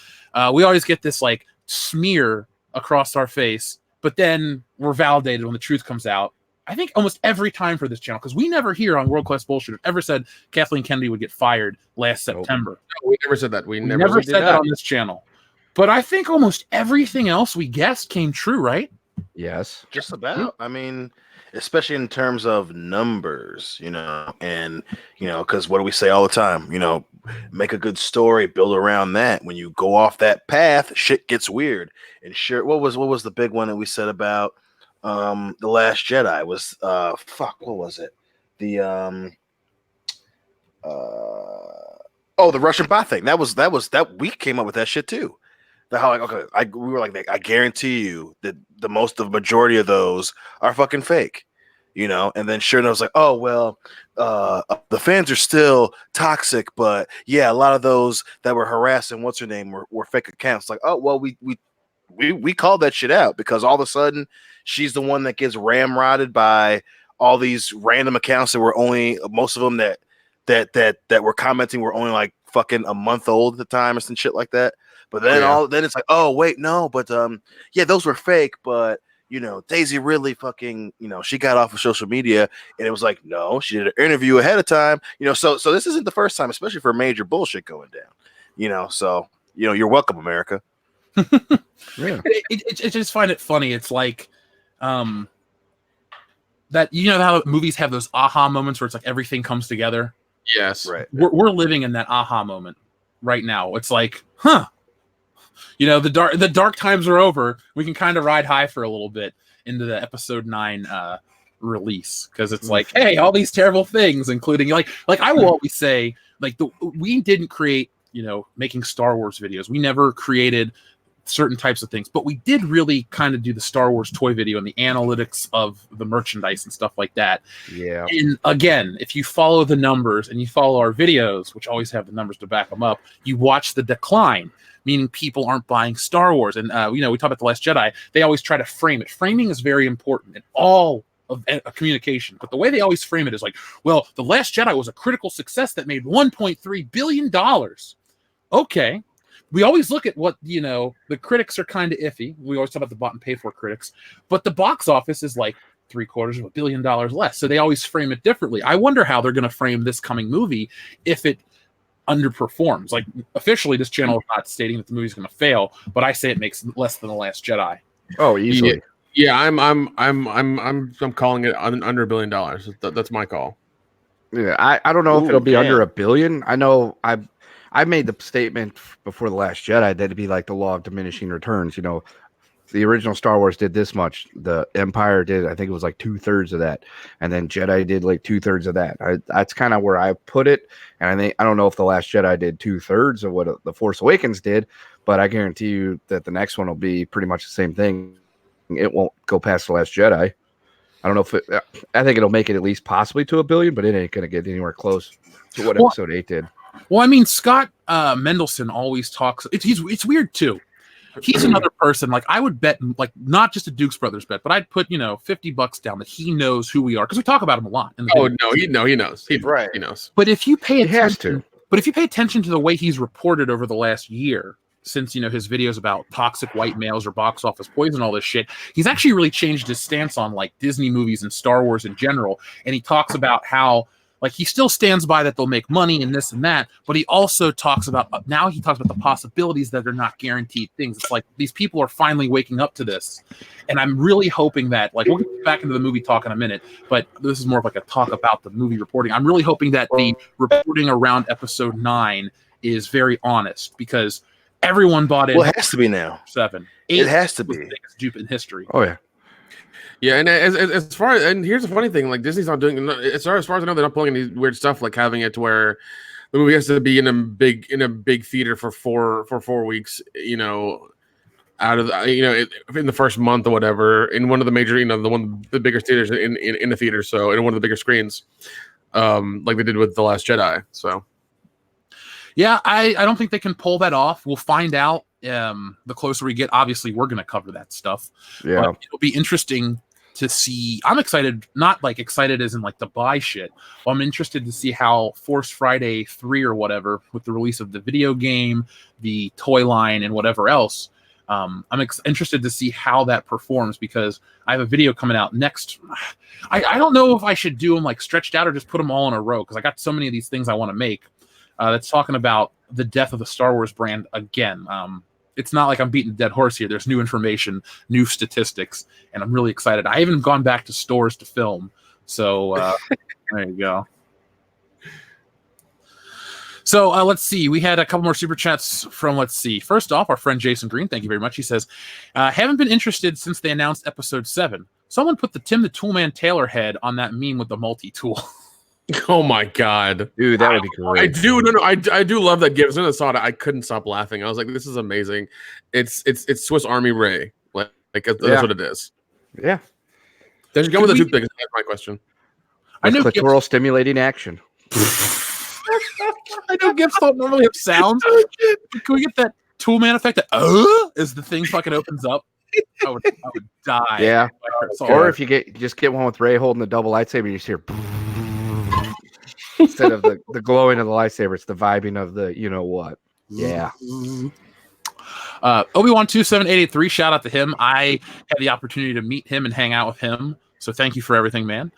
We always get this like smear across our face, but then we're validated when the truth comes out. I think almost every time for this channel, because we never here on World Class Bullshit ever said Kathleen Kennedy would get fired last September. No, we never said that. We never said that on this channel. But I think almost everything else we guessed came true, right? Yes. Just about. I mean, especially in terms of numbers, you know, and, you know, because what do we say all the time? You know, make a good story, build around that. When you go off that path, shit gets weird. And sure, what was the big one that we said about The Last Jedi? Was what was it? The the Russian bot thing. That we came up with that shit too. We were like, I guarantee you that the majority of those are fucking fake, you know. And then sure enough, I was like, oh well, the fans are still toxic, but yeah, a lot of those that were harassing what's her name were fake accounts. Like, oh well, we called that shit out because all of a sudden she's the one that gets ramrodded by all these random accounts that were only, most of them that were commenting were only like fucking a month old at the time or some shit like that. But then then it's like, oh wait, no, but yeah, those were fake. But you know, Daisy really fucking, you know, she got off of social media, and it was like, no, she did an interview ahead of time, you know. So this isn't the first time, especially for major bullshit going down, you know. So you know, you're welcome, America. Yeah. I just find it funny. It's like that, you know how movies have those aha moments where it's like everything comes together. Yes, right. We're living in that aha moment right now. It's like, huh. You know, the dark times are over. We can kind of ride high for a little bit into the episode 9 release, because it's like, hey, all these terrible things, including like I will always say, like, we didn't create, you know, making Star Wars videos. We never created certain types of things, but we did really kind of do the Star Wars toy video and the analytics of the merchandise and stuff like that. Yeah. And again, if you follow the numbers and you follow our videos, which always have the numbers to back them up, you watch the decline, meaning people aren't buying Star Wars. And, you know, we talk about The Last Jedi. They always try to frame it. Framing is very important in all of communication. But the way they always frame it is like, well, The Last Jedi was a critical success that made $1.3 billion. Okay. We always look at what, you know, the critics are kind of iffy. We always talk about the bought and pay for critics. But the box office is like $750 million less. So they always frame it differently. I wonder how they're going to frame this coming movie if it underperforms. Like, officially this channel is not stating that the movie's going to fail, but I say it makes less than The Last Jedi. Oh, easily. Yeah, I'm calling it under $1 billion. That's my call. Yeah, I don't know if it'll be under $1 billion. I know I made the statement before The Last Jedi that it'd be like the law of diminishing returns. You know, the original Star Wars did this much. The Empire did, I think it was like 2/3 of that, and then Jedi did like 2/3 of that. That's kind of where I put it. And I don't know if The Last Jedi did 2/3 of what The Force Awakens did, but I guarantee you that the next one will be pretty much the same thing. It won't go past The Last Jedi. I don't know if I think it'll make it at least possibly to $1 billion, but it ain't gonna get anywhere close to what Episode 8 did. Well, I mean, Scott Mendelson always talks. It's weird too. He's another person. Like, I would bet, like, not just a Dukes Brothers bet, but I'd put, you know, $50 down that he knows who we are, because we talk about him a lot. In the video. He knows. He knows. But if you pay attention, he has to. But if you pay attention to the way he's reported over the last year, since, you know, his videos about toxic white males or box office poison, all this shit, he's actually really changed his stance on like Disney movies and Star Wars in general. And he talks about how, like, he still stands by that they'll make money and this and that, but he also talks about, now he talks about the possibilities that are not guaranteed things. It's like these people are finally waking up to this. And I'm really hoping that, like, we'll get back into the movie talk in a minute, but this is more of like a talk about the movie reporting. I'm really hoping that the reporting around Episode 9 is very honest, because everyone bought in. Well, it has to be now. 7. 8 it has to be. The biggest dupe in history. Oh, yeah. Yeah, and as far and here's the funny thing, like, Disney's not doing, as far as I know, they're not pulling any weird stuff, like having it to where the movie has to be in a big theater for 4 weeks, you know, out of the, you know, in the first month or whatever, in one of the major, you know, the bigger theaters in the theater, so in one of the bigger screens, like they did with The Last Jedi. So yeah, I don't think they can pull that off. We'll find out the closer we get. Obviously, we're going to cover that stuff. Yeah, but it'll be interesting to see. I'm excited, not like excited as in like to buy shit. Well, I'm interested to see how Force Friday 3 or whatever, with the release of the video game, the toy line, and whatever else. I'm interested to see how that performs, because I have a video coming out next. I don't know if I should do them like stretched out or just put them all in a row, because I got so many of these things I want to make. That's talking about the death of the Star Wars brand again. It's not like I'm beating a dead horse here. There's new information, new statistics, and I'm really excited. I haven't gone back to stores to film, so there you go. So let's see. We had a couple more super chats from, let's see. First off, our friend Jason Green, thank you very much. He says, haven't been interested since they announced episode 7. Someone put the Tim the Toolman Taylor head on that meme with the multi-tool. Oh my god, dude, that would be great. I do I do love that gif. As soon as I saw it, I couldn't stop laughing. I was like, this is amazing. It's Swiss Army Ray. Like that's what it is. Yeah. There's go with the toothpick. That's my question. I know clitoral stimulating action. I know gifs don't normally have sounds. Can we get that Toolman effect that as the thing fucking opens up? I would die. Yeah. Or if you just get one with Ray holding the double lightsaber, you just hear instead of the glowing of the lightsaber, it's the vibing of the you know what. Yeah. Obi-Wan 27883, shout out to him. I had the opportunity to meet him and hang out with him. So thank you for everything, man.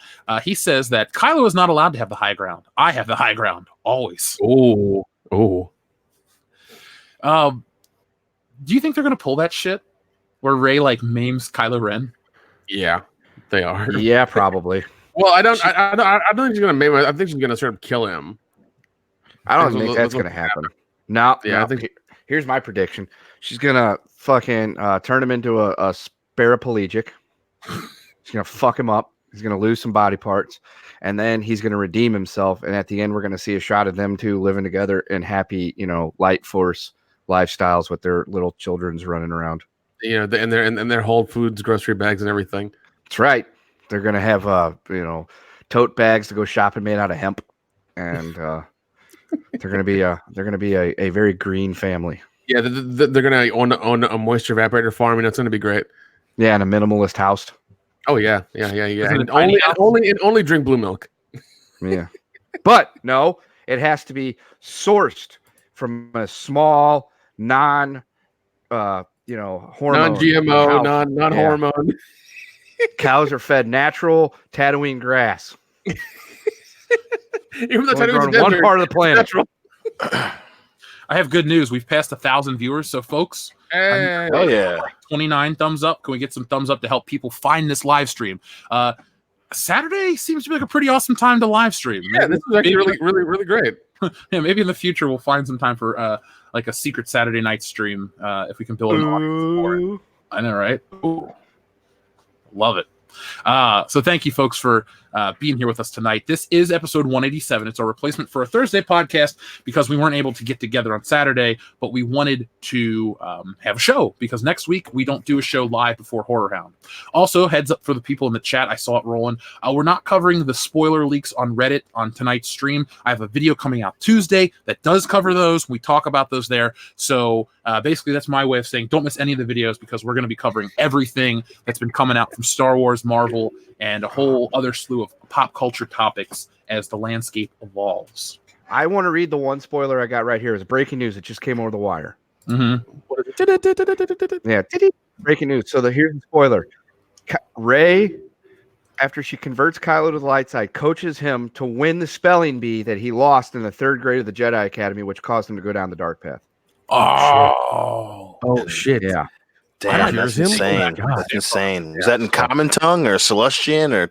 He says that Kylo is not allowed to have the high ground. I have the high ground always. Oh. Do you think they're gonna pull that shit where Rey like maims Kylo Ren? Yeah, they are. Yeah, probably. Well, I don't think she's gonna maim him. I think she's gonna sort of kill him. I don't think that's gonna happen. No, yeah, no. I think. Here's my prediction. She's gonna fucking turn him into a paraplegic. She's gonna fuck him up. He's gonna lose some body parts, and then he's gonna redeem himself. And at the end, we're gonna see a shot of them two living together in happy, light force lifestyles with their little children's running around. And their Whole Foods grocery bags and everything. That's right. They're gonna have tote bags to go shopping made out of hemp, and they're gonna be a very green family. Yeah, they're gonna own a moisture evaporator farm, and it's gonna be great. Yeah, and a minimalist house. Oh yeah. And only drink blue milk. Yeah, but no, it has to be sourced from a small hormone, non-GMO, non-hormone. Cows are fed natural Tatooine grass. Even though Tatooine's one part of the planet. I have good news. We've passed 1,000 viewers, so folks. Hey. Oh yeah. 29 thumbs up. Can we get some thumbs up to help people find this live stream? Saturday seems to be like a pretty awesome time to live stream. Yeah, this is actually really great. Yeah, maybe in the future we'll find some time for like a secret Saturday night stream if we can build an audience for it. I know, right? Ooh. Love it. So thank you, folks, for being here with us tonight. This is episode 187. It's our replacement for a Thursday podcast because we weren't able to get together on Saturday, but we wanted to have a show because next week we don't do a show live before Horror Hound. Also, heads up for the people in the chat. I saw it rolling. We're not covering the spoiler leaks on Reddit on tonight's stream. I have a video coming out Tuesday that does cover those. We talk about those there. So basically, that's my way of saying don't miss any of the videos because we're going to be covering everything that's been coming out from Star Wars, Marvel, and a whole other slew of pop culture topics as the landscape evolves. I want to read the one spoiler I got right here. It's breaking news. It just came over the wire. Mm-hmm. Yeah, breaking news. So here's the spoiler. Rey, after she converts Kylo to the light side, coaches him to win the spelling bee that he lost in the 3rd grade of the Jedi Academy, which caused him to go down the dark path. Oh shit. Yeah. Damn, that's insane. That's insane. Was that in Common Tongue or Celestian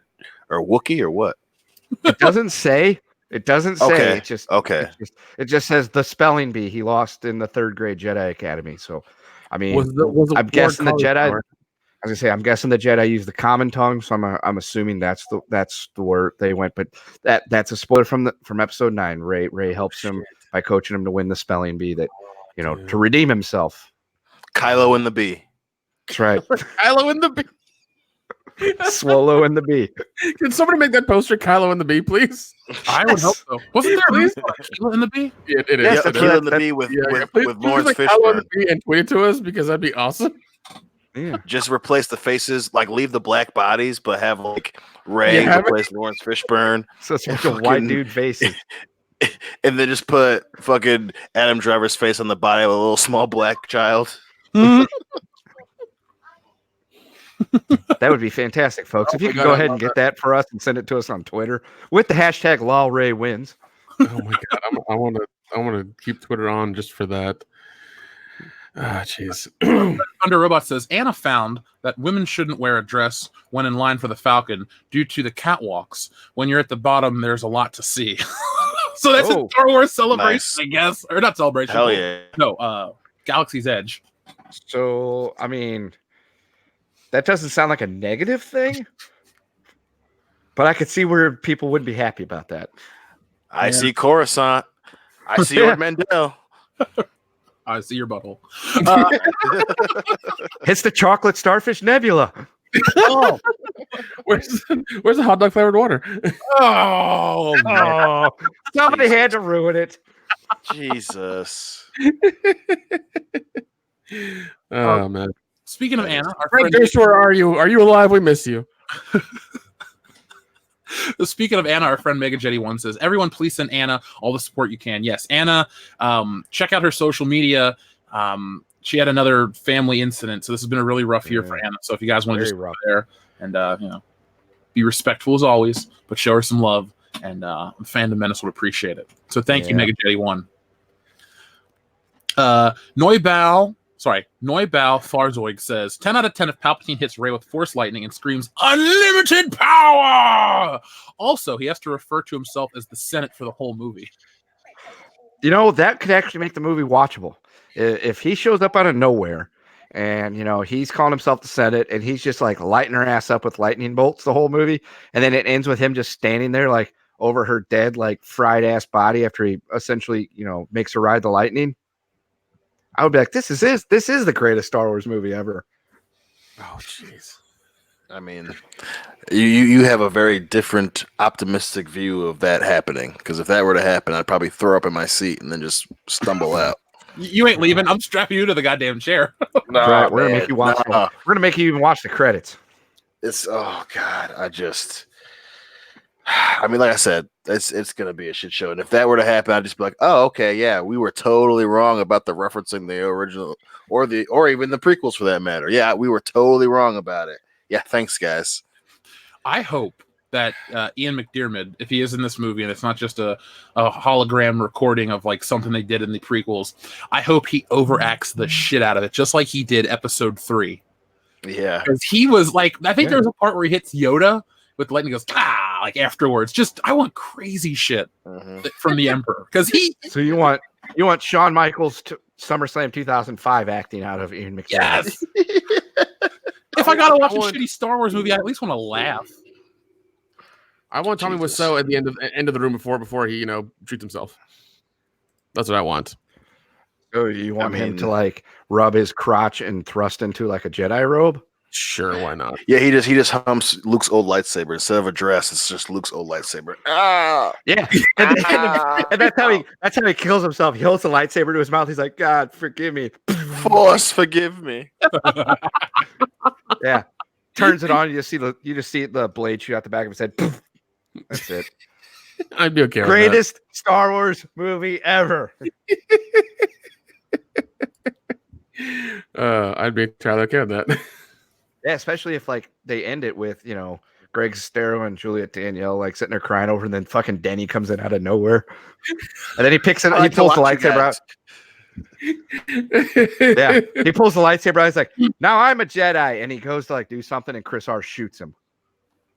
or Wookiee or what? It doesn't say. It doesn't say. Okay. It just says the spelling bee he lost in the 3rd grade Jedi Academy. So, I mean, I'm guessing the Jedi. I was gonna say, I'm guessing the Jedi use the Common Tongue, so I'm assuming that's the word they went. But that's a spoiler from episode 9. Rey helps him by coaching him to win the spelling bee that to redeem himself. Kylo and the bee. That's right. Kylo and the bee. Swallow and the bee. Can somebody make that poster Kylo and the bee, please? I would hope so. Wasn't there a movie called Aquila and the Bee? It is. Yes, Aquila and the Bee with Lawrence Kylo and Fishburne. the bee and tweet it to us because that'd be awesome. Yeah. Just replace the faces, like leave the black bodies, but have like Ray Yeah, replace Lawrence Fishburne, So it's a bunch of white dude faces. and then just put fucking Adam Driver's face on the body of a little small black child. That would be fantastic, folks. If you my could God, go I ahead love and get that for us and send it to us on Twitter with the hashtag LawRayWins. Oh my god, I want to keep Twitter on just for that. Ah, jeez. Under Robot says Anna found that women shouldn't wear a dress when in line for the Falcon due to the catwalks. When you're at the bottom, there's a lot to see. So that's a Star Wars celebration, nice. I guess, or not celebration. Hell yeah! No, Galaxy's Edge. So, I mean, that doesn't sound like a negative thing, but I could see where people wouldn't be happy about that. I see Coruscant. I see Lord Mandel. I see your butthole. It's the chocolate starfish nebula. Oh, Where's the hot dog flavored water? oh, man. Oh, somebody had to ruin it. Jesus. Oh man. Speaking of Anna, our Fred friend, Durst, where are you? Are you alive? We miss you. speaking of Anna, our friend Mega Jetty One says, "Everyone, please send Anna all the support you can." Yes, Anna. Check out her social media. She had another family incident, so this has been a really rough year for Anna. So if you guys want to just go there and be respectful as always, but show her some love, and Fandom Menace would appreciate it. So thank you, Mega Jetty One. Neubau Farzoig says 10 out of 10 if Palpatine hits Rey with Force Lightning and screams unlimited power. Also, he has to refer to himself as the Senate for the whole movie. You know, that could actually make the movie watchable. If he shows up out of nowhere and, he's calling himself the Senate and he's just like lighting her ass up with lightning bolts the whole movie. And then it ends with him just standing there like over her dead, like fried ass body after he essentially, makes her ride the lightning. I would be like, this is the greatest Star Wars movie ever. Oh jeez. I mean, you have a very different, optimistic view of that happening. Because if that were to happen, I'd probably throw up in my seat and then just stumble out. You ain't leaving. I'm strapping you to the goddamn chair. No, Right, we're gonna make you watch. no. We're gonna make you even watch the credits. It's oh god, I mean, like I said, it's gonna be a shit show. And if that were to happen, I'd just be like, oh, okay, yeah, we were totally wrong about the referencing the original or even the prequels for that matter. Yeah, we were totally wrong about it. Yeah, thanks, guys. I hope that Ian McDiarmid, if he is in this movie and it's not just a hologram recording of like something they did in the prequels, I hope he overacts the shit out of it, just like he did Episode 3. Yeah, because he was like, I think there was a part where he hits Yoda with lightning, goes like afterwards. Just I want crazy shit from the Emperor because he. So you want Shawn Michaels to SummerSlam 2005 acting out of Ian McDiarmid? Yes. If I gotta watch a shitty Star Wars movie, I at least want to laugh. I want Tommy Wiseau at the end of the room before he treats himself. That's what I want. So you want him to like rub his crotch and thrust into like a Jedi robe? Sure, why not? Yeah, he just humps Luke's old lightsaber instead of a dress. It's just Luke's old lightsaber. Ah, yeah, and that's how he kills himself. He holds the lightsaber to his mouth. He's like, God, forgive me. Force, forgive me. Yeah, turns it on. You just see the blade shoot out the back of his head. That's it. I'd be okay. Greatest Star Wars movie ever. I'd be entirely okay with that. Yeah, especially if like they end it with Greg Sestero and Juliet Danielle like sitting there crying over, and then fucking Denny comes in out of nowhere, and then he picks it. He pulls the lightsaber out. Yeah, he pulls the lightsaber out. He's like, "Now I'm a Jedi," and he goes to like do something, and Chris R shoots him.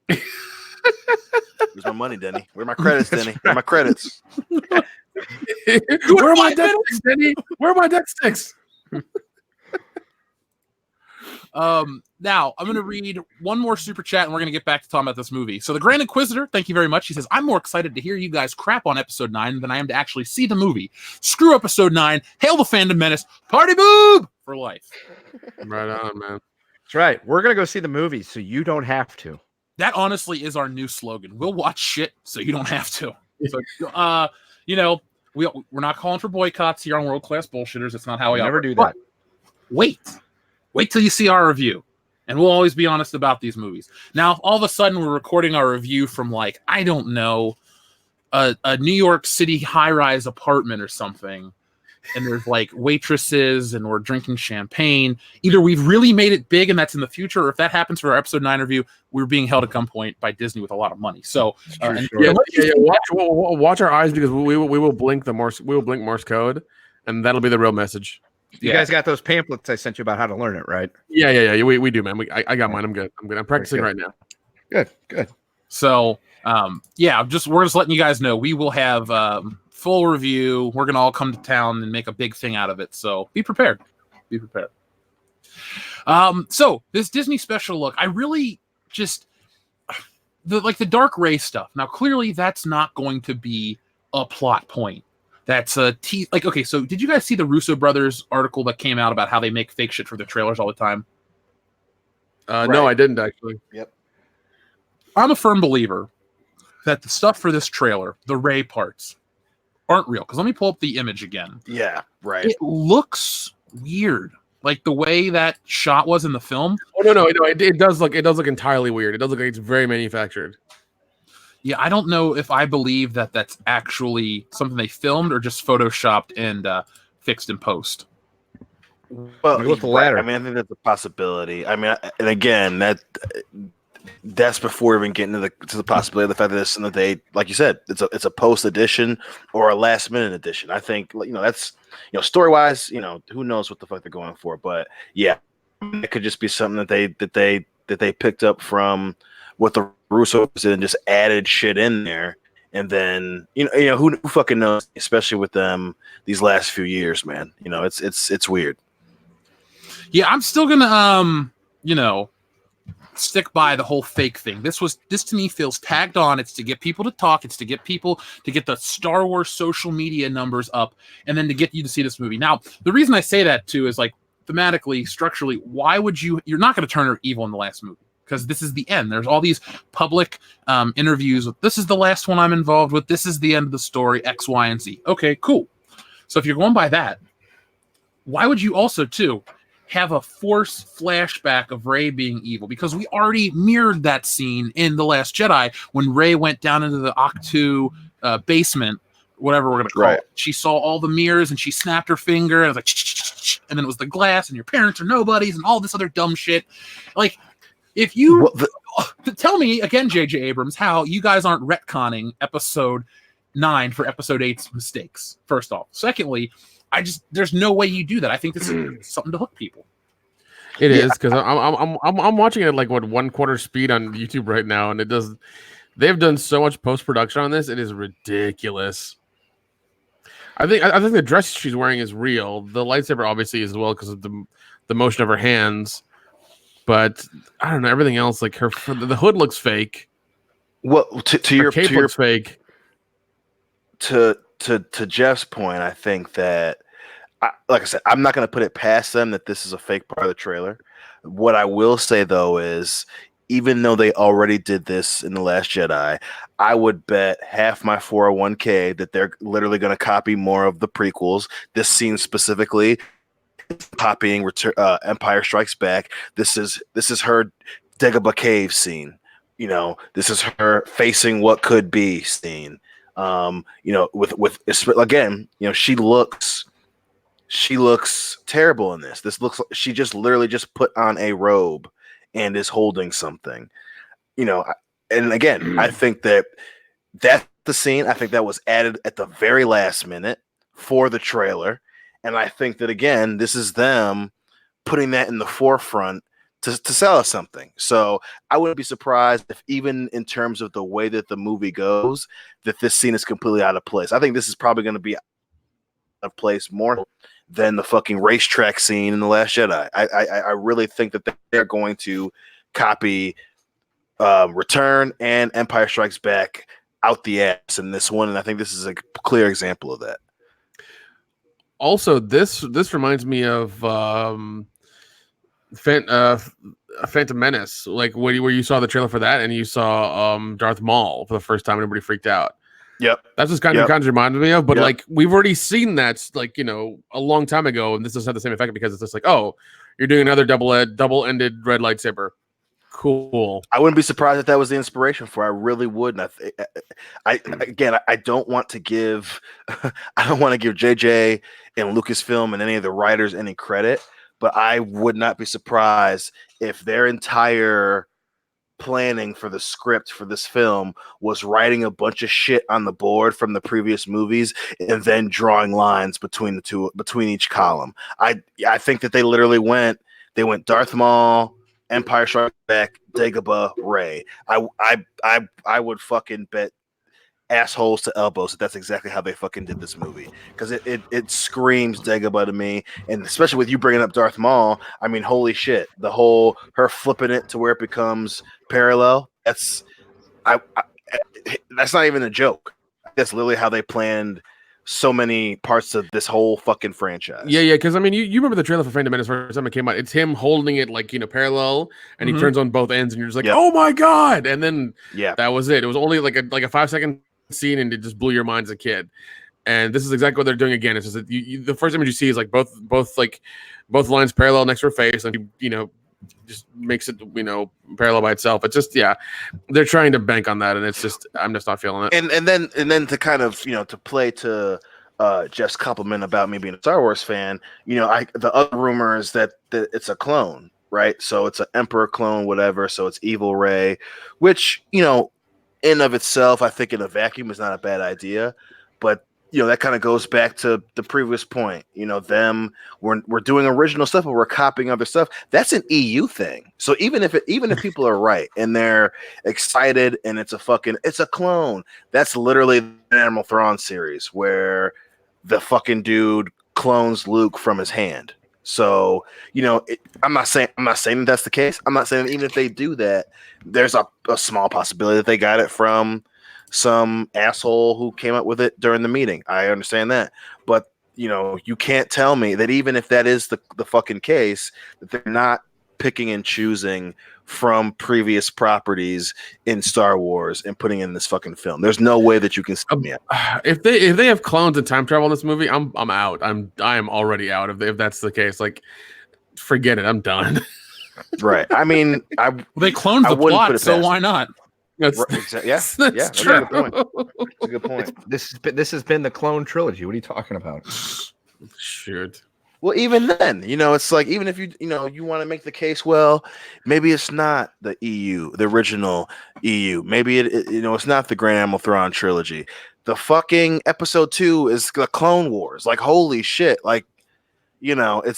Where's my money, Denny? Where are my credits, Denny? Where are my credits? Where are my deck sticks, Denny? Where are my deck sticks? Now I'm going to read one more super chat and we're going to get back to talking about this movie. So the Grand Inquisitor, thank you very much. He says, I'm more excited to hear you guys crap on episode 9 than I am to actually see the movie. Screw episode 9. Hail the Fandom Menace. Party boob for life. Right on, man. That's right. We're going to go see the movie so you don't have to. That honestly is our new slogan. We'll watch shit so you don't have to. So, we're not calling for boycotts here on World Class Bullshitters. It's not how we never operate. do that. Wait. Wait till you see our review. And we'll always be honest about these movies. Now, if all of a sudden we're recording our review from, like, I don't know, a New York City high-rise apartment or something, and there's, like, waitresses and we're drinking champagne, either we've really made it big and that's in the future, or if that happens for our episode 9 review, we're being held at gunpoint by Disney with a lot of money. So, watch our eyes, because we will blink Morse code, and that'll be the real message. You guys got those pamphlets I sent you about how to learn it, right? Yeah. We do, man. I got mine. I'm good. I'm practicing right now. Good. So, we're just letting you guys know we will have full review. We're gonna all come to town and make a big thing out of it. So be prepared. So this Disney special look, I really just the Dark Ray stuff. Now, clearly, that's not going to be a plot point. That's okay, so did you guys see the Russo brothers article that came out about how they make fake shit for their trailers all the time? Right. No, I didn't actually. Yep. I'm a firm believer that the stuff for this trailer, the Ray parts, aren't real. Because let me pull up the image again. Yeah, right. It looks weird. Like the way that shot was in the film. Oh no, it does look entirely weird. It does look like it's very manufactured. Yeah, I don't know if I believe that that's actually something they filmed or just photoshopped and fixed in post. Well, with the latter. I mean, I think that's a possibility. I mean, and again, that's before even getting to the possibility of the fact that it's something that they, like you said, it's a post edition or a last minute edition. I think that's story wise, who knows what the fuck they're going for, but yeah, it could just be something that they picked up from what the Russos did and just added shit in there, and then who fucking knows, especially with them these last few years, man. It's weird. Yeah, I'm still gonna stick by the whole fake thing. This to me feels tagged on. It's to get people to talk. It's to get people to get the Star Wars social media numbers up, and then to get you to see this movie. Now, the reason I say that too is, like, thematically, structurally, why would you're not going to turn her evil in the last movie, because this is the end. There's all these public interviews with, this is the last one I'm involved with, this is the end of the story, X, Y, and Z. Okay, cool. So if you're going by that, why would you also too have a force flashback of Rey being evil? Because we already mirrored that scene in The Last Jedi when Rey went down into the Octu basement, whatever we're going to call it. She saw all the mirrors and she snapped her finger and it was like, and then it was the glass and your parents are nobodies and all this other dumb shit. Like, if you tell me again, J.J. Abrams, how you guys aren't retconning episode 9 for episode 8's mistakes, first off. Secondly, there's no way you do that. I think this is something to hook people. It is, because I'm watching it at like 1/4 speed on YouTube right now, and they've done so much post-production on this, it is ridiculous. I think the dress she's wearing is real. The lightsaber obviously is as well because of the motion of her hands. But I don't know, everything else, like the hood looks fake. Well, to your fake. To Jeff's point, I think that, like I said, I'm not going to put it past them that this is a fake part of the trailer. What I will say though is, even though they already did this in The Last Jedi, I would bet half my 401k that they're literally going to copy more of the prequels. This scene specifically, copying Empire Strikes Back. This is her Dagobah cave scene. This is her facing what could be scene. With again, she looks terrible in this. This looks like she just literally just put on a robe and is holding something. And again, I think that's the scene. I think that was added at the very last minute for the trailer. And I think that, again, this is them putting that in the forefront to sell us something. So I wouldn't be surprised if, even in terms of the way that the movie goes, that this scene is completely out of place. I think this is probably going to be out of place more than the fucking racetrack scene in The Last Jedi. I really think that they're going to copy Return and Empire Strikes Back out the ass in this one, and I think this is a clear example of that. Also, this reminds me of Phantom Menace, like where you saw the trailer for that, and you saw Darth Maul for the first time, and everybody freaked out. Yep, that's just kind of reminded me of. But like, we've already seen that, like, a long time ago, and this doesn't have the same effect because it's just like, oh, You're doing another double-ended red lightsaber. Cool. I wouldn't be surprised if that was the inspiration for it. I really wouldn't. I don't want to give JJ and Lucasfilm and any of the writers any credit, but I would not be surprised if their entire planning for the script for this film was writing a bunch of shit on the board from the previous movies and then drawing lines between each column. I think that they literally went Darth Maul, Empire Strikes Back, Dagobah, Rey. I would fucking bet assholes to elbows that that's exactly how they fucking did this movie, because it screams Dagobah to me, and especially with you bringing up Darth Maul. I mean, holy shit, the whole her flipping it to where it becomes parallel. That's not even a joke. That's literally how they planned so many parts of this whole fucking franchise. Yeah, because I mean, you remember the trailer for Phantom Menace first time it came out. It's him holding it like, parallel, and he turns on both ends, and you're just like, oh my god! And then that was it. It was only like a 5-second scene, and it just blew your mind as a kid. And this is exactly what they're doing again. It's just that the first image you see is like both lines parallel next to her face, and just makes it parallel by itself. It's just they're trying to bank on that, and it's just I'm just not feeling it. And then to kind of to play to Jeff's compliment about me being a Star Wars fan, the other rumor is that it's a clone, right? So it's an Emperor clone, whatever. So it's Evil Rey, which in of itself, I think in a vacuum is not a bad idea, but that kind of goes back to the previous point. We're doing original stuff, but we're copying other stuff. That's an EU thing. So even if people are right and they're excited and it's a clone, that's literally the Animal Thrawn series where the fucking dude clones Luke from his hand. So I'm not saying that's the case. I'm not saying even if they do that, there's a small possibility that they got it from some asshole who came up with it during the meeting. I understand that, but you can't tell me that even if that is the fucking case, that they're not picking and choosing from previous properties in Star Wars and putting in this fucking film. There's no way that you can see me. If they have clones and time travel in this movie, I'm out. I am already out if that's the case. Like, forget it. I'm done. Right. I mean, they cloned the plot, so why not? That's That's true. a good point. That's a good point. This has been the clone trilogy. What are you talking about? Shoot. Well, even then, it's like, even if you want to make the case, well, maybe it's not the EU, the original EU. Maybe it's not the Grand Animal Thrawn trilogy. The fucking episode 2 is the Clone Wars. Like, holy shit! Like, it's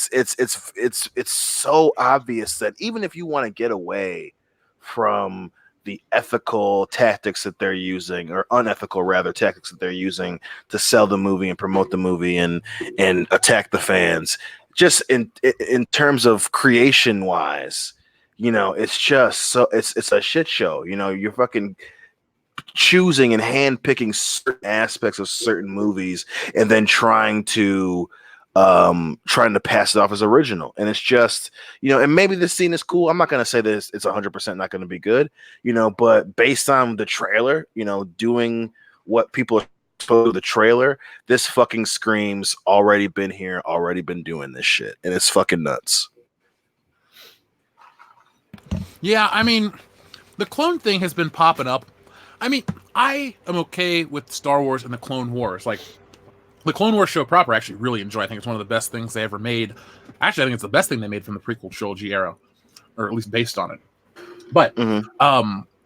so obvious that even if you want to get away from the ethical tactics that they're using, or unethical rather tactics that they're using to sell the movie and promote the movie and attack the fans, just in terms of creation wise, it's just so it's a shit show. You're fucking choosing and handpicking certain aspects of certain movies and then trying to pass it off as original, and it's just and maybe this scene is cool. I'm not gonna say this it's 100% not gonna be good, but based on the trailer, doing what people are supposed to, the trailer, this fucking screams already been here, already been doing this shit, and it's fucking nuts. Yeah, I mean, the clone thing has been popping up. I mean, I am okay with Star Wars and the Clone Wars. Like, the Clone Wars show proper, I actually really enjoy. I think it's one of the best things they ever made. Actually, I think it's the best thing they made from the prequel trilogy era, or at least based on it. But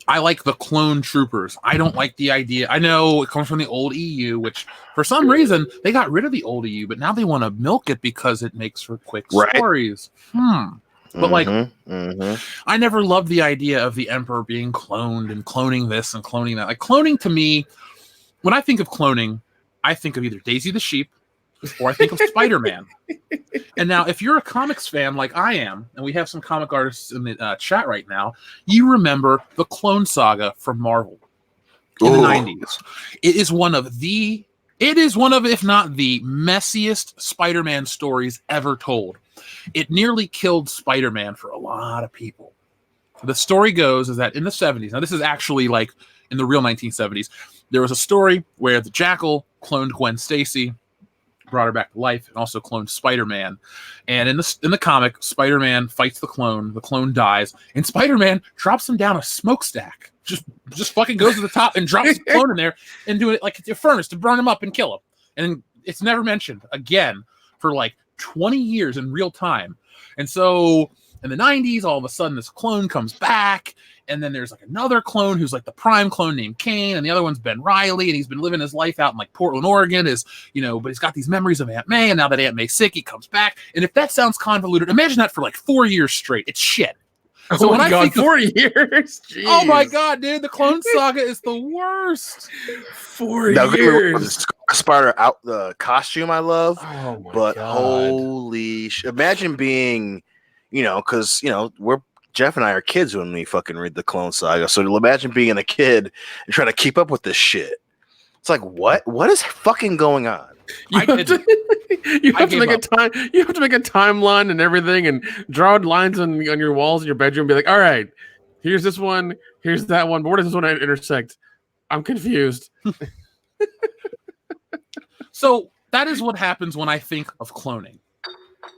I like the clone troopers. I don't like the idea. I know it comes from the old EU, which for some reason they got rid of the old EU, but now they want to milk it because it makes for quick stories. But I never loved the idea of the Emperor being cloned and cloning this and cloning that. Like, cloning to me, when I think of cloning, I think of either Daisy the Sheep or I think of Spider-Man. And now, if you're a comics fan like I am, and we have some comic artists in the chat right now, you remember the Clone Saga from Marvel in the 90s. It is one of, if not the messiest Spider-Man stories ever told. It nearly killed Spider-Man for a lot of people. The story goes is that in the 70s, now this is actually like in the real 1970s, there was a story where the Jackal cloned Gwen Stacy, brought her back to life, and also cloned Spider-Man. And in the comic, Spider-Man fights the clone dies, and Spider-Man drops him down a smokestack. Just fucking goes to the top and drops the clone in there and doing it like a furnace to burn him up and kill him. And it's never mentioned again for like 20 years in real time. And so in the 90s, all of a sudden this clone comes back, and then there's like another clone who's like the prime clone named Kane, and the other one's Ben Reilly, and he's been living his life out in like Portland, Oregon, but he's got these memories of Aunt May, and now that Aunt May's sick, he comes back. And if that sounds convoluted, imagine that for like 4 years straight. It's shit. So when I think 4 years, jeez. Oh my god, dude, the Clone Saga is the worst. 4 years. The Spider out the costume I love, oh my but god. holy shit! Imagine being, because we're Jeff and I are kids when we fucking read the Clone Saga. So imagine being a kid and trying to keep up with this shit. It's like what is fucking going on? You have to make a timeline and everything, and draw lines on your walls in your bedroom. And be like, all right, here's this one, here's that one. But where does this one intersect? I'm confused. So that is what happens when I think of cloning.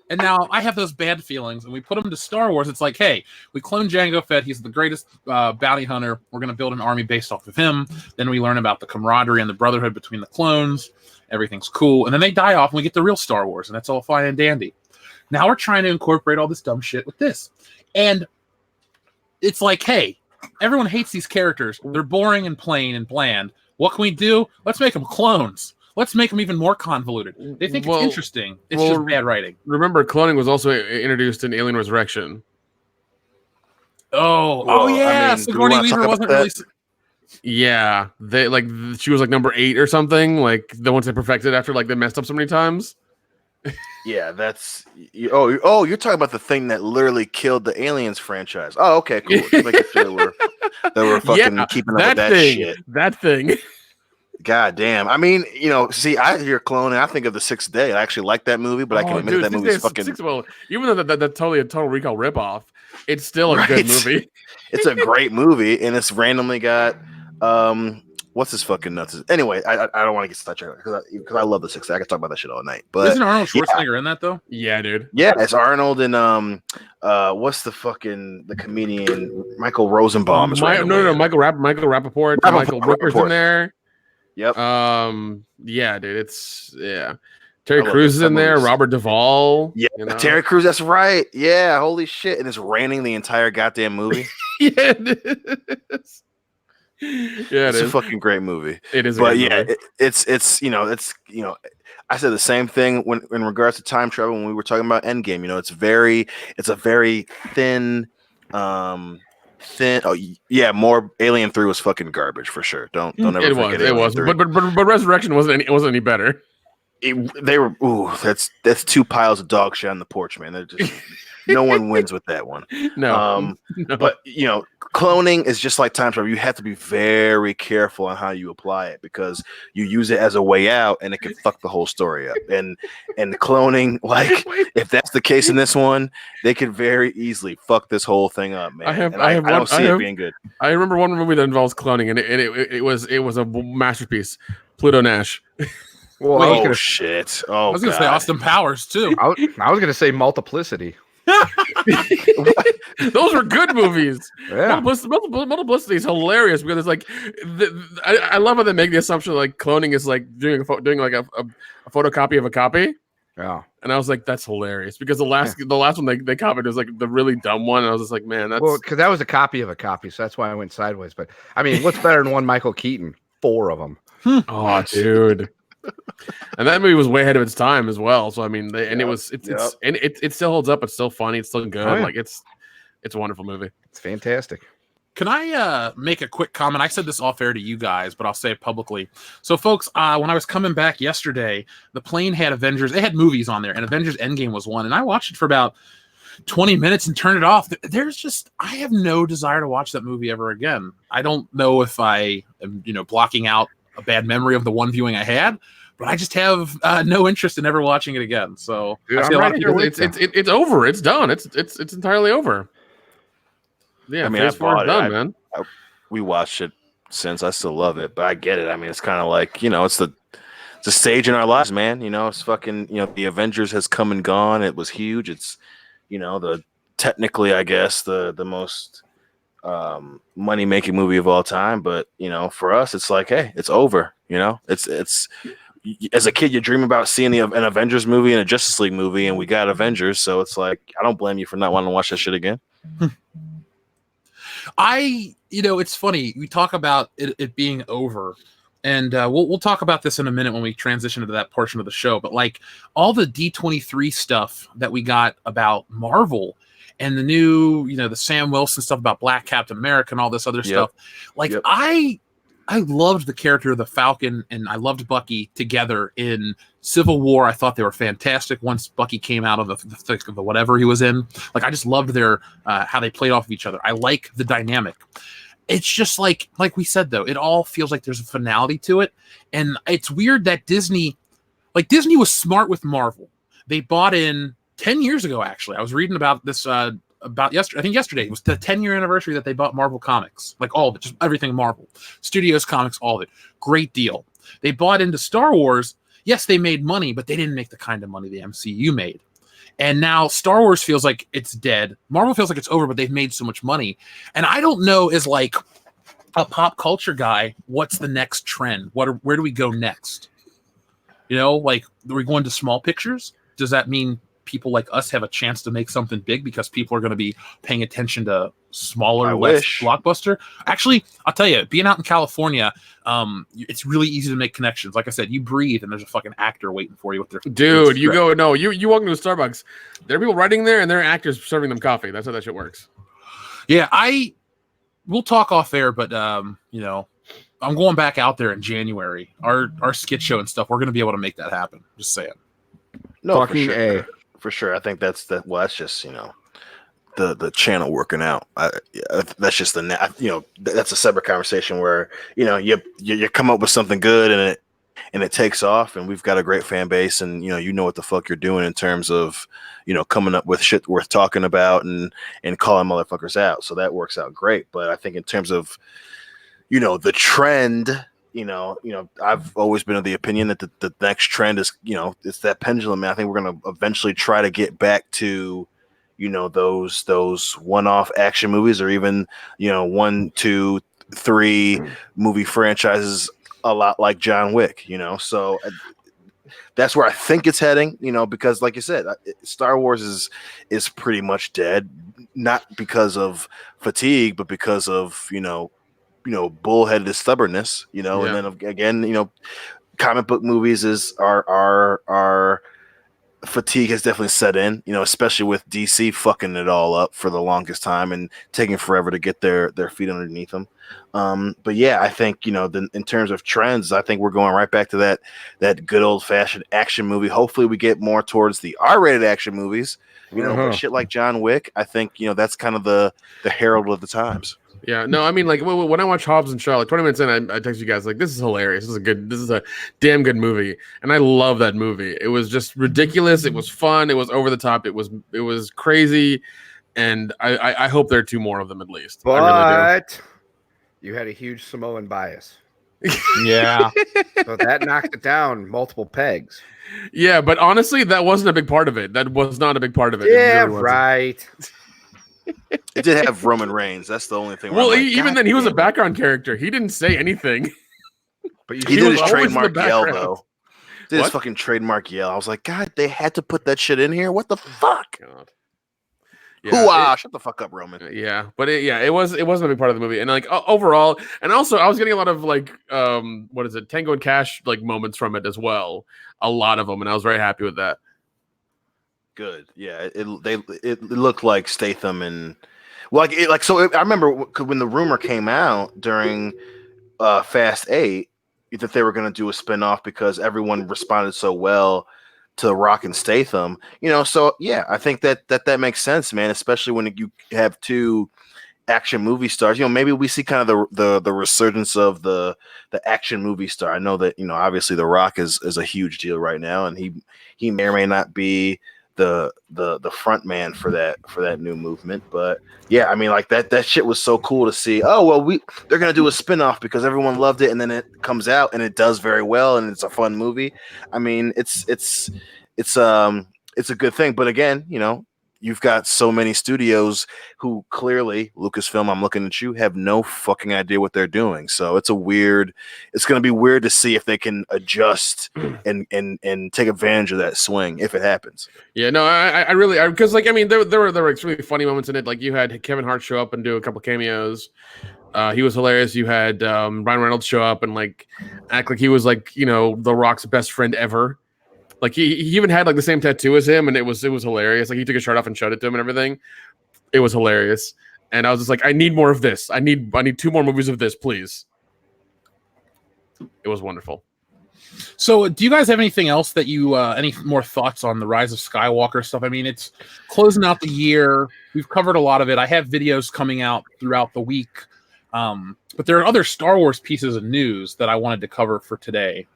And now I have those bad feelings, and we put them to Star Wars. It's like, hey, we clone Jango Fett. He's the greatest bounty hunter. We're going to build an army based off of him. Then we learn about the camaraderie and the brotherhood between the clones. Everything's cool. And then they die off, and we get the real Star Wars, and that's all fine and dandy. Now we're trying to incorporate all this dumb shit with this. And it's like, hey, everyone hates these characters. They're boring and plain and bland. What can we do? Let's make them clones. Let's make them even more convoluted. They think it's interesting. It's just bad writing. Remember, cloning was also introduced in Alien Resurrection. Oh yeah. Sigourney Weaver wasn't really. Yeah, she was like number 8 or something. Like the ones they perfected after like they messed up so many times. Yeah, that's you're talking about the thing that literally killed the Aliens franchise. Oh, okay, cool. Just making sure that we're fucking keeping up with that shit. That thing. God damn. I mean, see, I hear cloning. I think of The Sixth Day. I actually like that movie, but I can admit that movie's fucking. Even though that's totally a Total Recall ripoff, it's still a good movie. It's a great movie, and it's randomly got what's his fucking nuts? Anyway, I don't want to get sidetracked because I love The Sixth Day. I can talk about that shit all night. But isn't Arnold Schwarzenegger in that though? Yeah, dude. Yeah, it's Arnold and what's the comedian Michael Rosenbaum? No, Michael Rappaport. Michael Rooker's in there. Yep. Yeah, dude. Terry Crews is in there. Robert Duvall. Yeah, Terry Crews. That's right. Yeah. Holy shit! And it's raining the entire goddamn movie. Yeah, it is. Yeah, it's a fucking great movie. It is. But yeah, it's I said the same thing in regards to time travel when we were talking about Endgame. It's a very thin. More Alien 3 was fucking garbage for sure. Don't ever forget it was. But Resurrection wasn't any better. That's 2 piles of dog shit on the porch, man. They're just no one wins with that one. No. But cloning is just like time travel. You have to be very careful on how you apply it because you use it as a way out and it can fuck the whole story up. And cloning, like if that's the case in this one, they could very easily fuck this whole thing up, man. I don't see it being good. I remember one movie that involves cloning, and it was a masterpiece. Pluto Nash. Well, shit! I was gonna say Austin Powers too. I was gonna say Multiplicity. Those were good movies. Yeah. Multiplicity is hilarious because it's like I love how they make the assumption like cloning is like doing like a photocopy of a copy. Yeah, and I was like, that's hilarious because the last one they copied was like the really dumb one. And I was just like, man, that's because that was a copy of a copy, so that's why I went sideways. But I mean, what's better than one Michael Keaton? 4 of them. Oh, dude. And that movie was way ahead of its time as well. So I mean, it still holds up. It's still funny. It's still good. Oh, yeah. Like it's a wonderful movie. It's fantastic. Can I make a quick comment? I said this off air to you guys, but I'll say it publicly. So, folks, when I was coming back yesterday, the plane had Avengers. It had movies on there, and Avengers Endgame was one. And I watched it for about 20 minutes and turned it off. I have no desire to watch that movie ever again. I don't know if I am, blocking out a bad memory of the one viewing I had, but I just have no interest in ever watching it again. So dude, I see a lot of people. It's over. It's done. It's entirely over. Yeah, I mean, Phase 4 is done, man. We watched it since. I still love it, but I get it. I mean, it's kind of like it's a stage in our lives, man. You know, it's fucking, you know, the Avengers has come and gone. It was huge. It's, you know, the technically, I guess, the most money making movie of all time. But, you know, for us, it's like, hey, it's over. You know, it's as a kid, you dream about seeing an Avengers movie and a Justice League movie, and we got Avengers. So it's like, I don't blame you for not wanting to watch that shit again. You know, it's funny. We talk about it being over, and we'll talk about this in a minute when we transition to that portion of the show. But like all the D23 stuff that we got about Marvel and the new, you know, the Sam Wilson stuff about Black Captain America and all this other stuff. Like I loved the character of the Falcon and I loved Bucky together in Civil War. I thought they were fantastic once Bucky came out of the thick of the whatever he was in. Like, I just loved their how they played off of each other. I like the dynamic. It's just like we said, though, it all feels like there's a finality to it. And it's weird that Disney was smart with Marvel. They bought in 10 years ago, actually. I was reading about this about yesterday. I think yesterday was the 10-year anniversary that they bought Marvel Comics, like all of it, just everything Marvel, Studios Comics, all of it. Great deal. They bought into Star Wars. Yes, they made money, but they didn't make the kind of money the MCU made. And now Star Wars feels like it's dead. Marvel feels like it's over, but they've made so much money. And I don't know, as like a pop culture guy, what's the next trend? Where do we go next? You know, like, are we going to small pictures? Does that mean people like us have a chance to make something big because people are going to be paying attention to smaller, less blockbuster? Actually, I'll tell you, being out in California, it's really easy to make connections. Like I said, you breathe and there's a fucking actor waiting for you with their dude. You go, no, you walk into a Starbucks, there are people writing there and there are actors serving them coffee. That's how that shit works. Yeah, we'll talk off air, but you know, I'm going back out there in January. Our skit show and stuff, we're going to be able to make that happen. Just saying. No, for sure. I think that's just, you know, the channel working out. That's just you know, that's a separate conversation where, you know, you come up with something good and it takes off, and we've got a great fan base, and you know what the fuck you're doing in terms of, you know, coming up with shit worth talking about and calling motherfuckers out. So that works out great. But I think in terms of, you know, the trend, you know, I've always been of the opinion that the next trend is, you know, it's that pendulum. And I think we're going to eventually try to get back to, you know, those one-off action movies, or even, you know, 1, 2, 3 movie franchises, a lot like John Wick, you know. So that's where I think it's heading, you know, because like you said, Star Wars is pretty much dead, not because of fatigue, but because of, you know, bullheaded stubbornness, you know. And then again, you know, comic book movies are fatigue has definitely set in, you know, especially with DC fucking it all up for the longest time and taking forever to get their feet underneath them. But yeah, I think, you know, in terms of trends, I think we're going right back to that good old fashioned action movie. Hopefully we get more towards the R-rated action movies, you know, but shit like John Wick, I think, you know, that's kind of the herald of the times. Yeah, no, I mean, like when I watch Hobbs and Shaw, like 20 minutes in, I text you guys like, this is hilarious. This is a damn good movie, and I love that movie. It was just ridiculous. It was fun. It was over the top. It was crazy, and I hope there are 2 more of them at least. But I really do. You had a huge Samoan bias. Yeah. So that knocked it down multiple pegs. Yeah, but honestly, that wasn't a big part of it. That was not a big part of it. Yeah, it really right. It did have Roman Reigns. That's the only thing. Well, even then, he was a background character. He didn't say anything. But he did his trademark yell, though. Did his fucking trademark yell. I was like, God, they had to put that shit in here. What the fuck? God. Yeah, shut the fuck up, Roman. Yeah, but it wasn't a big part of the movie, and like overall, and also I was getting a lot of like what is it, Tango and Cash like moments from it as well, a lot of them, and I was very happy with that. Good, yeah. It looked like Statham and I remember when the rumor came out during Fast 8 that they were going to do a spinoff because everyone responded so well to Rock and Statham, you know. So yeah, I think that makes sense, man. Especially when you have 2 action movie stars. You know, maybe we see kind of the resurgence of the action movie star. I know that, you know, obviously The Rock is a huge deal right now, and he may or may not be the front man for that new movement. But yeah, I mean, like that shit was so cool to see. Oh well, they're gonna do a spinoff because everyone loved it, and then it comes out and it does very well, and it's a fun movie. I mean, it's a good thing. But again, you know, you've got so many studios who clearly, Lucasfilm, I'm looking at you, have no fucking idea what they're doing. So it's going to be weird to see if they can adjust and take advantage of that swing if it happens. Yeah, no, I really, because like, I mean, there were really funny moments in it. Like you had Kevin Hart show up and do a couple cameos. He was hilarious. You had Ryan Reynolds show up and like act like he was like, you know, The Rock's best friend ever. Like he even had like the same tattoo as him, and it was hilarious. Like he took his shirt off and showed it to him and everything. It was hilarious, and I was just like, I need more of this. I need 2 more movies of this, please. It was wonderful. So, do you guys have anything else that you any more thoughts on the Rise of Skywalker stuff? I mean, it's closing out the year. We've covered a lot of it. I have videos coming out throughout the week, but there are other Star Wars pieces of news that I wanted to cover for today.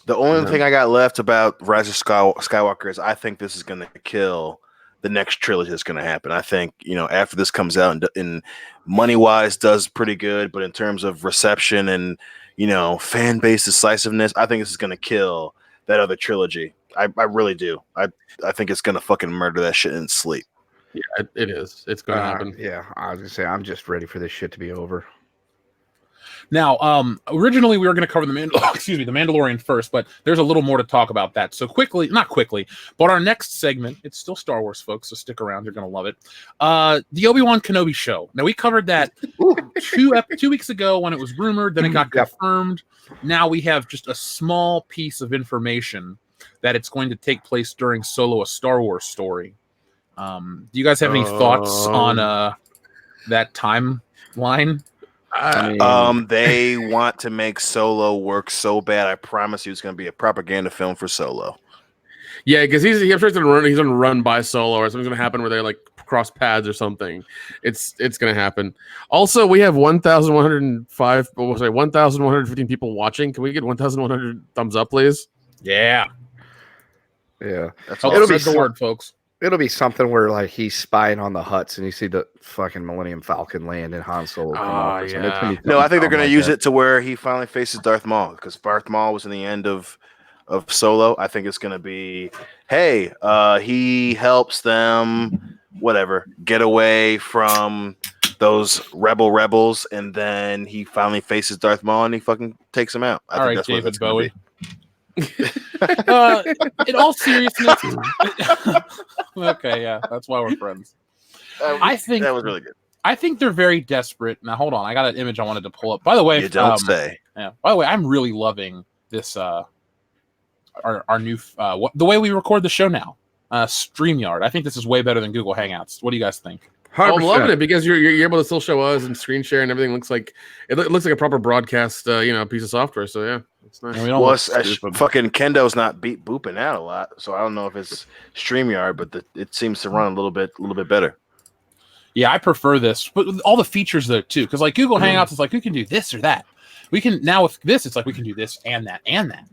The only thing I got left about Rise of Skywalker is I think this is going to kill the next trilogy that's going to happen. I think, you know, after this comes out and money-wise does pretty good, but in terms of reception and, you know, fan base decisiveness, I think this is going to kill that other trilogy. I really do. I think it's going to fucking murder that shit in sleep. Yeah, it is. It's going to happen. Yeah, I was going to say, I'm just ready for this shit to be over. Now, originally we were going to cover the Mandalorian first, but there's a little more to talk about that. So not quickly, but our next segment, it's still Star Wars, folks, so stick around. You're going to love it. The Obi-Wan Kenobi show. Now, we covered that 2 weeks ago when it was rumored, then it got confirmed. Now we have just a small piece of information that it's going to take place during Solo, a Star Wars story. Do you guys have any thoughts on that timeline? They want to make Solo work so bad. I promise you, it's going to be a propaganda film for Solo. Yeah, because he's going to run by Solo, or something's going to happen where they like cross paths or something. It's going to happen. Also, we have 1,115 people watching. Can we get 1,100 thumbs up, please? Yeah. That's It'll be the word, folks. It'll be something where like he's spying on the huts and you see the fucking Millennium Falcon land and Han Solo come off. Yeah. No, I think they're going to use it to where he finally faces Darth Maul, because Darth Maul was in the end of Solo. I think it's going to be, hey, he helps them, whatever, get away from those rebels, and then he finally faces Darth Maul and he fucking takes him out. All right, David Bowie. In all seriousness, okay, yeah, that's why we're friends. I think that was really good. I think they're very desperate. Now, hold on, I got an image I wanted to pull up. By the way, You don't say. Yeah. By the way, I'm really loving this. Our new the way we record the show now, StreamYard. I think this is way better than Google Hangouts. What do you guys think? Oh, I'm loving it because you're able to still show us and screen share and everything. Looks like looks like a proper broadcast, piece of software. So yeah, it's nice. Well, fucking Kendo's not booping out a lot, so I don't know if it's StreamYard, but it seems to run a little bit better. Yeah, I prefer this, but with all the features though too, because like Google Hangouts is like we can do this or that. We can now with this, it's like we can do this and that and that.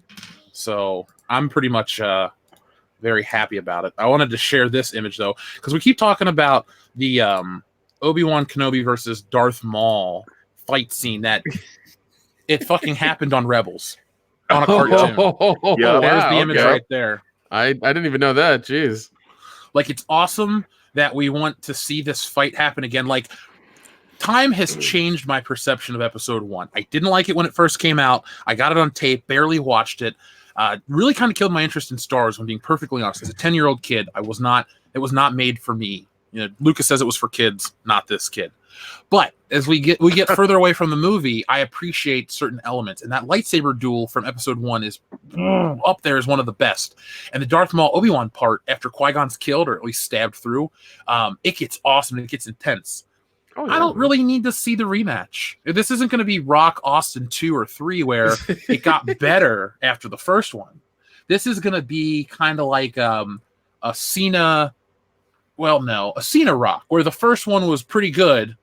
So I'm pretty much very happy about it. I wanted to share this image though, because we keep talking about the Obi-Wan Kenobi versus Darth Maul fight scene that it fucking happened on Rebels on a cartoon. Yeah, there's the image right there. I didn't even know that. Jeez. Like, it's awesome that we want to see this fight happen again. Like, time has changed my perception of Episode 1. I didn't like it when it first came out. I got it on tape, barely watched it. Really kind of killed my interest in Star Wars, when being perfectly honest. As a 10-year-old kid, it was not made for me. You know, Lucas says it was for kids, not this kid. But as we get further away from the movie, I appreciate certain elements. And that lightsaber duel from Episode 1 is up there as one of the best. And the Darth Maul Obi-Wan part, after Qui-Gon's killed, or at least stabbed through, it gets awesome and it gets intense. Oh, yeah. I don't really need to see the rematch. This isn't going to be Rock Austin 2 or 3 where it got better after the first one. This is going to be kind of like a Cena... Well, no, a Cena Rock, where the first one was pretty good,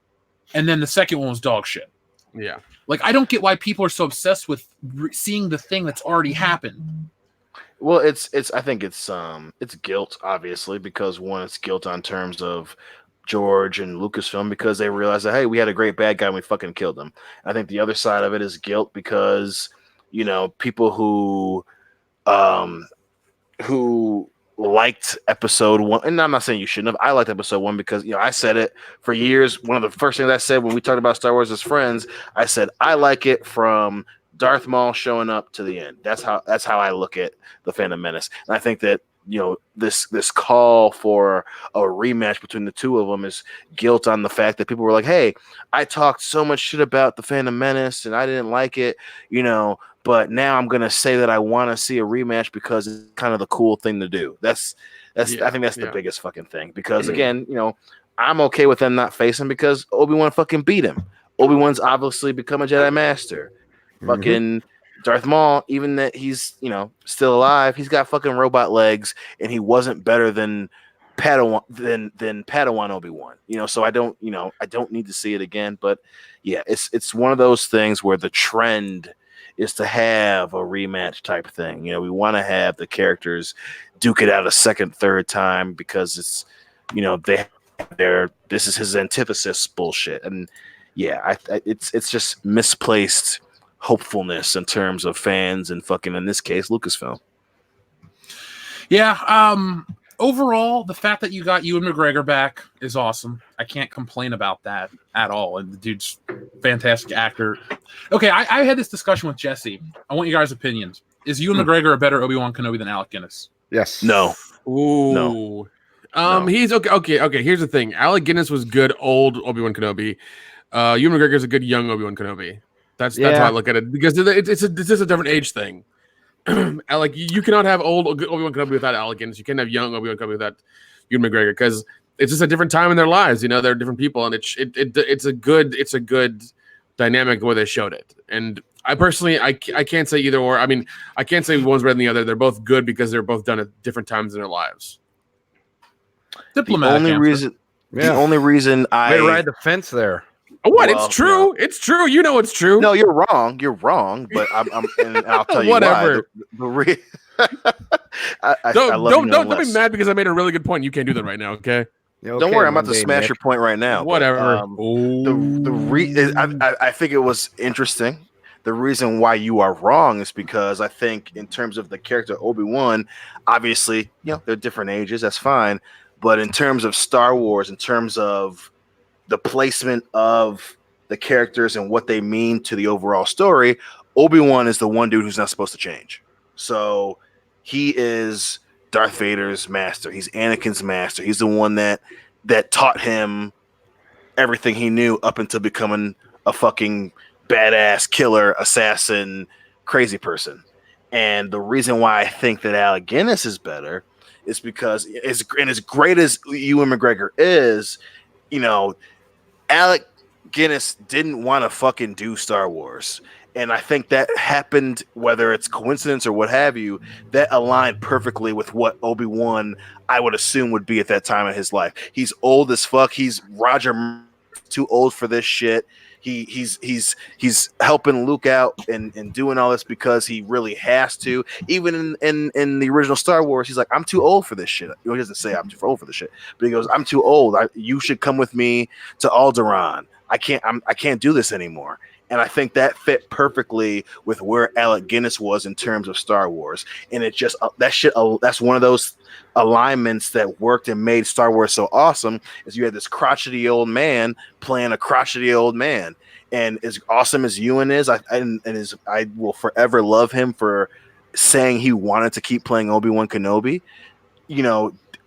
and then the second one was dog shit. Yeah. Like, I don't get why people are so obsessed with seeing the thing that's already happened. Well, I think it's guilt, obviously, because one, it's guilt on terms of George and Lucasfilm because they realized that, hey, we had a great bad guy and we fucking killed him. I think the other side of it is guilt because, people um who liked episode one, and I'm not saying you shouldn't have. I liked episode one because I said it for years. One of the first things I said when we talked about Star Wars as friends, I said I like it from Darth Maul showing up to the end. That's how I look at the Phantom Menace, and I think that this call for a rematch between the two of them is guilt on the fact that people were like, hey, I talked so much shit about the Phantom Menace and I didn't like it, but now I'm gonna say that I want to see a rematch because it's kind of the cool thing to do. I think that's the biggest fucking thing because again, I'm okay with them not facing because Obi-Wan fucking beat him. Obi-Wan's obviously become a Jedi Master. Fucking Darth Maul, even that he's still alive, he's got fucking robot legs, and he wasn't better than Padawan than Padawan Obi-Wan. So I don't need to see it again. But yeah, it's one of those things where the trend is to have a rematch type thing. We want to have the characters duke it out a second, third time because it's this is his antithesis bullshit, and yeah, it's just misplaced hopefulness in terms of fans and fucking, in this case, Lucasfilm. Yeah. Overall, the fact that you got Ewan McGregor back is awesome. I can't complain about that at all. And the dude's fantastic actor. Okay, I had this discussion with Jesse. I want you guys' opinions. Is Ewan McGregor a better Obi-Wan Kenobi than Alec Guinness? Yes. No. Ooh. No. He's okay. Okay, here's the thing. Alec Guinness was good old Obi-Wan Kenobi. Ewan McGregor is a good young Obi-Wan Kenobi. That's how I look at it because it's just a different age thing. Alec, you cannot have old Obi-Wan Kenobi without Alec Guinness. You can't have young Obi-Wan Kenobi without Ewan McGregor because it's just a different time in their lives. They're different people, and it's a good dynamic the way they showed it. And I personally, I can't say either or. I mean, I can't say one's better than the other. They're both good because they're both done at different times in their lives. Diplomatic. The only reason I ride the fence there. What? Well, it's true. Yeah. It's true. It's true. No, you're wrong. You're wrong. But and I'll tell you whatever. Why. Don't be mad because I made a really good point. You can't do that right now. Okay. Don't worry. I'm about to smash your point right now. Whatever. But, I think it was interesting. The reason why you are wrong is because I think in terms of the character Obi-Wan, obviously, they're different ages. That's fine. But in terms of Star Wars, in terms of the placement of the characters and what they mean to the overall story, Obi-Wan is the one dude who's not supposed to change. So he is Darth Vader's master. He's Anakin's master. He's the one that taught him everything he knew up until becoming a fucking badass killer, assassin, crazy person. And the reason why I think that Alec Guinness is better is because as great as Ewan McGregor is, Alec Guinness didn't want to fucking do Star Wars. And I think that happened, whether it's coincidence or what have you, that aligned perfectly with what Obi-Wan, I would assume, would be at that time of his life. He's old as fuck. He's Roger, too old for this shit. He's helping Luke out and doing all this because he really has to. Even in the original Star Wars, he's like, I'm too old for this shit. He doesn't say I'm too old for this shit, but he goes, I'm too old. You should come with me to Alderaan. I can't do this anymore. And I think that fit perfectly with where Alec Guinness was in terms of Star Wars. And it just that's one of those alignments that worked and made Star Wars so awesome. Is you had this crotchety old man playing a crotchety old man. And as awesome as Ewan is, I will forever love him for saying he wanted to keep playing Obi-Wan Kenobi.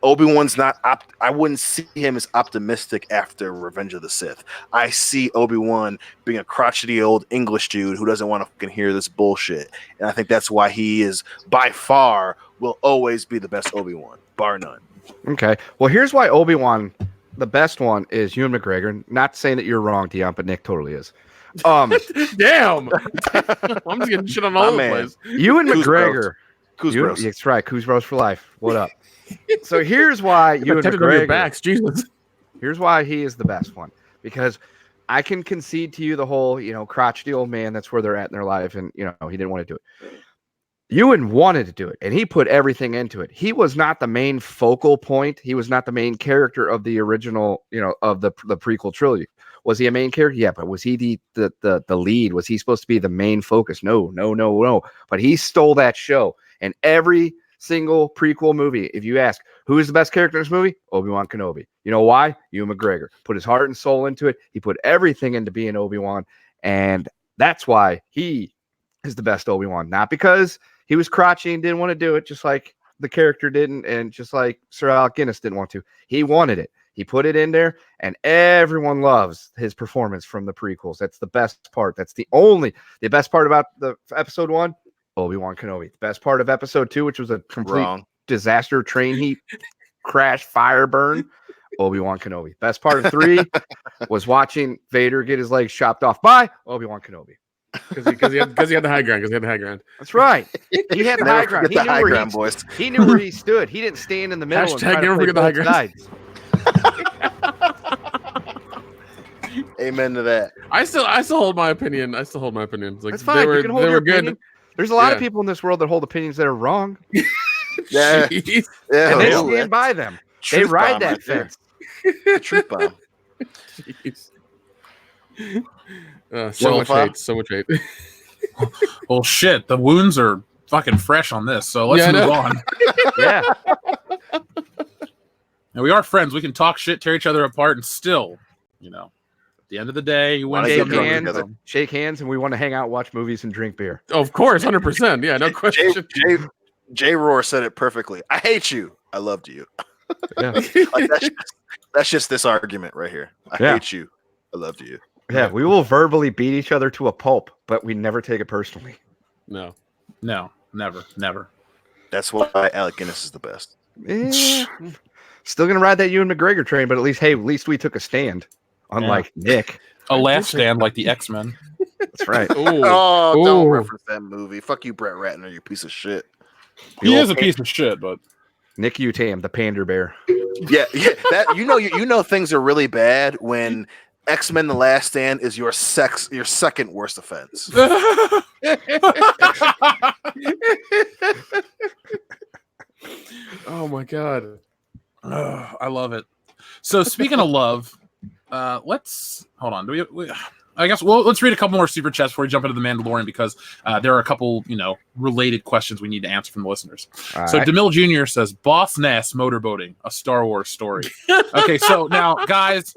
Obi-Wan's not I wouldn't see him as optimistic after Revenge of the Sith. I see Obi-Wan being a crotchety old English dude who doesn't want to fucking hear this bullshit. And I think that's why he is by far will always be the best Obi-Wan, bar none. Okay. Well, here's why Obi-Wan, the best one, is Ewan McGregor. Not saying that you're wrong, Dion, but Nick totally is. Damn. I'm just getting shit on all the place. Ewan McGregor. Kuz Bros. That's right. Kuz Bros for life. What up? So here's why Ewan McGregor. Backs, Jesus. Here's why he is the best one, because I can concede to you the whole, crotchety old man. That's where they're at in their life, and he didn't want to do it. Ewan wanted to do it, and he put everything into it. He was not the main focal point. He was not the main character of the original, of the prequel trilogy. Was he a main character? Yeah, but was he the lead? Was he supposed to be the main focus? No. But he stole that show. And every single prequel movie, if you ask who is the best character in this movie, Obi-Wan Kenobi. You know why? Ewan McGregor put his heart and soul into it. He put everything into being Obi-Wan, and that's why he is the best Obi-Wan. Not because he was crotchety and didn't want to do it, just like the character didn't, and just like Sir Alec Guinness didn't want to. He wanted it. He put it in there, and everyone loves his performance from the prequels. That's the best part. That's the best part about the episode 1, Obi-Wan Kenobi. The best part of episode 2, which was a complete disaster, train heat, crash, fire burn, Obi-Wan Kenobi. Best part of 3 was watching Vader get his legs chopped off by Obi-Wan Kenobi. Because he had the high ground. That's right. He had the high ground. He knew where boys. He knew where he stood. He didn't stand in the middle. Hashtag never forget the high ground. Amen to that. I still hold my opinion. It's like that's fine. You can hold your opinion. Good. There's a lot of people in this world that hold opinions that are wrong. Yeah. And they stand by them. They ride that fence. Truth bomb. Jeez. So much hate. Well, shit. The wounds are fucking fresh on this, so let's move on. Yeah. And we are friends. We can talk shit, tear each other apart, and still, at the end of the day, you win. Shake hands, and we want to hang out, watch movies, and drink beer. Oh, of course, 100%. Yeah, no question. Jay Rohr said it perfectly. I hate you. I loved you. Yeah. That's just this argument right here. I hate you. I loved you. Yeah, we will verbally beat each other to a pulp, but we never take it personally. No, never. That's why Alec Guinness is the best. Yeah. Still gonna ride that Ewan McGregor train, but at least we took a stand, unlike Nick. A last stand like the X-Men. That's right. Don't reference that movie. Fuck you, Brett Ratner, you piece of shit. He is a piece of shit, but Nick Utam, the Pander Bear. Yeah. That you know things are really bad when X-Men: The Last Stand is your second worst offense. Oh my god. I love it. So speaking of love, let's hold on. Let's read a couple more super chats before we jump into the Mandalorian, because there are a couple, related questions we need to answer from the listeners. All so right. DeMille Jr. says, Boss Nass motorboating, a Star Wars story. Okay, so now, guys,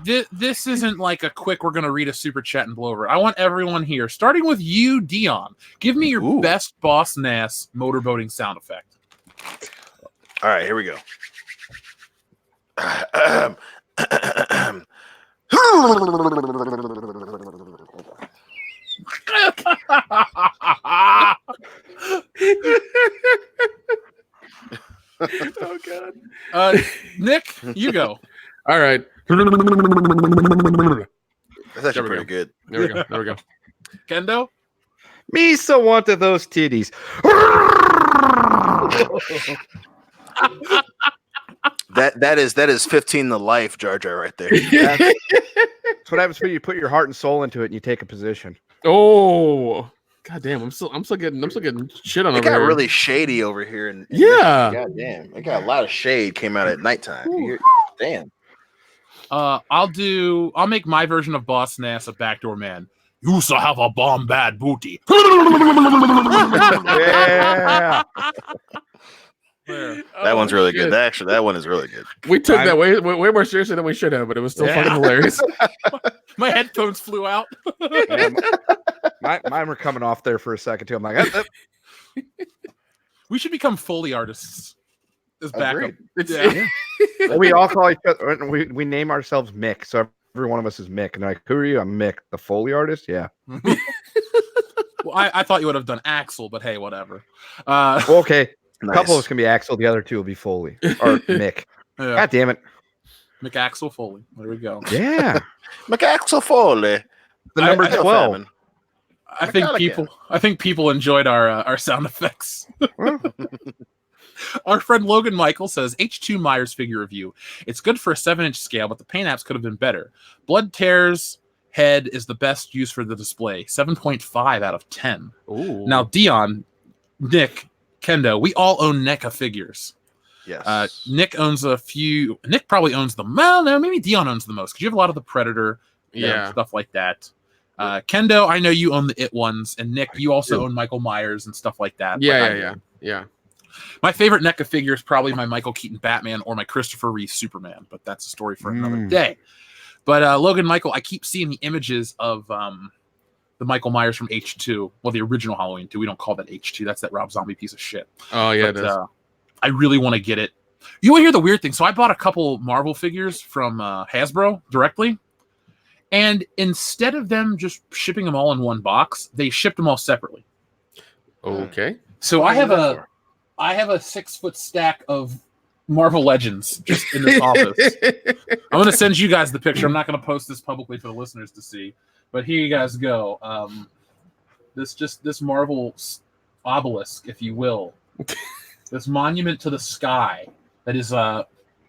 this isn't like a quick, we're going to read a super chat and blow over it. I want everyone here, starting with you, Dion. Give me your best Boss Nass motorboating sound effect. All right, here we go. Oh god. Nick, you go. All right. That's actually pretty good. There we go. Kendo? Me so wanted those titties. That is 15 to life, Jar Jar, right there. That's what happens when you put your heart and soul into it and you take a position. Oh, god damn! I'm still getting shit on. It got over here. really shady over here, and yeah, god damn, it got a lot of shade. Came out at nighttime. Damn. I'll make my version of Boss Nass a backdoor man. You used to have a bomb bad booty. Yeah. That one's really good. That one is really good. We took that way more seriously than we should have, but it was still fucking hilarious. My headphones flew out. Yeah, mine were coming off there for a second too. I'm like, We should become Foley artists. As backup. we all call each other. We name ourselves Mick, so every one of us is Mick. And they're like, who are you? I'm Mick, the Foley artist. Yeah. Well, I thought you would have done Axel, but hey, whatever. Okay. Nice. A couple of us can be Axel. The other two will be Foley or Mick. Yeah. God damn it. McAxel Foley. There we go. Yeah. McAxel Foley. The number 12. I think people enjoyed our sound effects. Our friend Logan Michael says, H2 Myers figure review. It's good for a 7-inch scale, but the paint apps could have been better. Blood Tear's head is the best use for the display. 7.5 out of 10. Ooh. Now, Dion, Nick, Kendo, we all own NECA figures. Yes. Nick owns a few. Nick probably owns them. Well, no, maybe Dion owns the most because you have a lot of the Predator, stuff like that. Kendo, I know you own the It ones, and Nick, you also own Michael Myers and stuff like that. Yeah. My favorite NECA figure is probably my Michael Keaton Batman or my Christopher Reeve Superman, but that's a story for another day. But Logan Michael, I keep seeing the images of the Michael Myers from H2. Well, the original Halloween 2. We don't call that H2. That's that Rob Zombie piece of shit. Oh, yeah, but, it is. I really want to get it. You will hear the weird thing. So I bought a couple Marvel figures from Hasbro directly. And instead of them just shipping them all in one box, they shipped them all separately. Okay. So I have a 6-foot stack of Marvel Legends just in this office. I'm going to send you guys the picture. I'm not going to post this publicly for the listeners to see. But here you guys go. This Marvel obelisk, if you will. This monument to the sky that is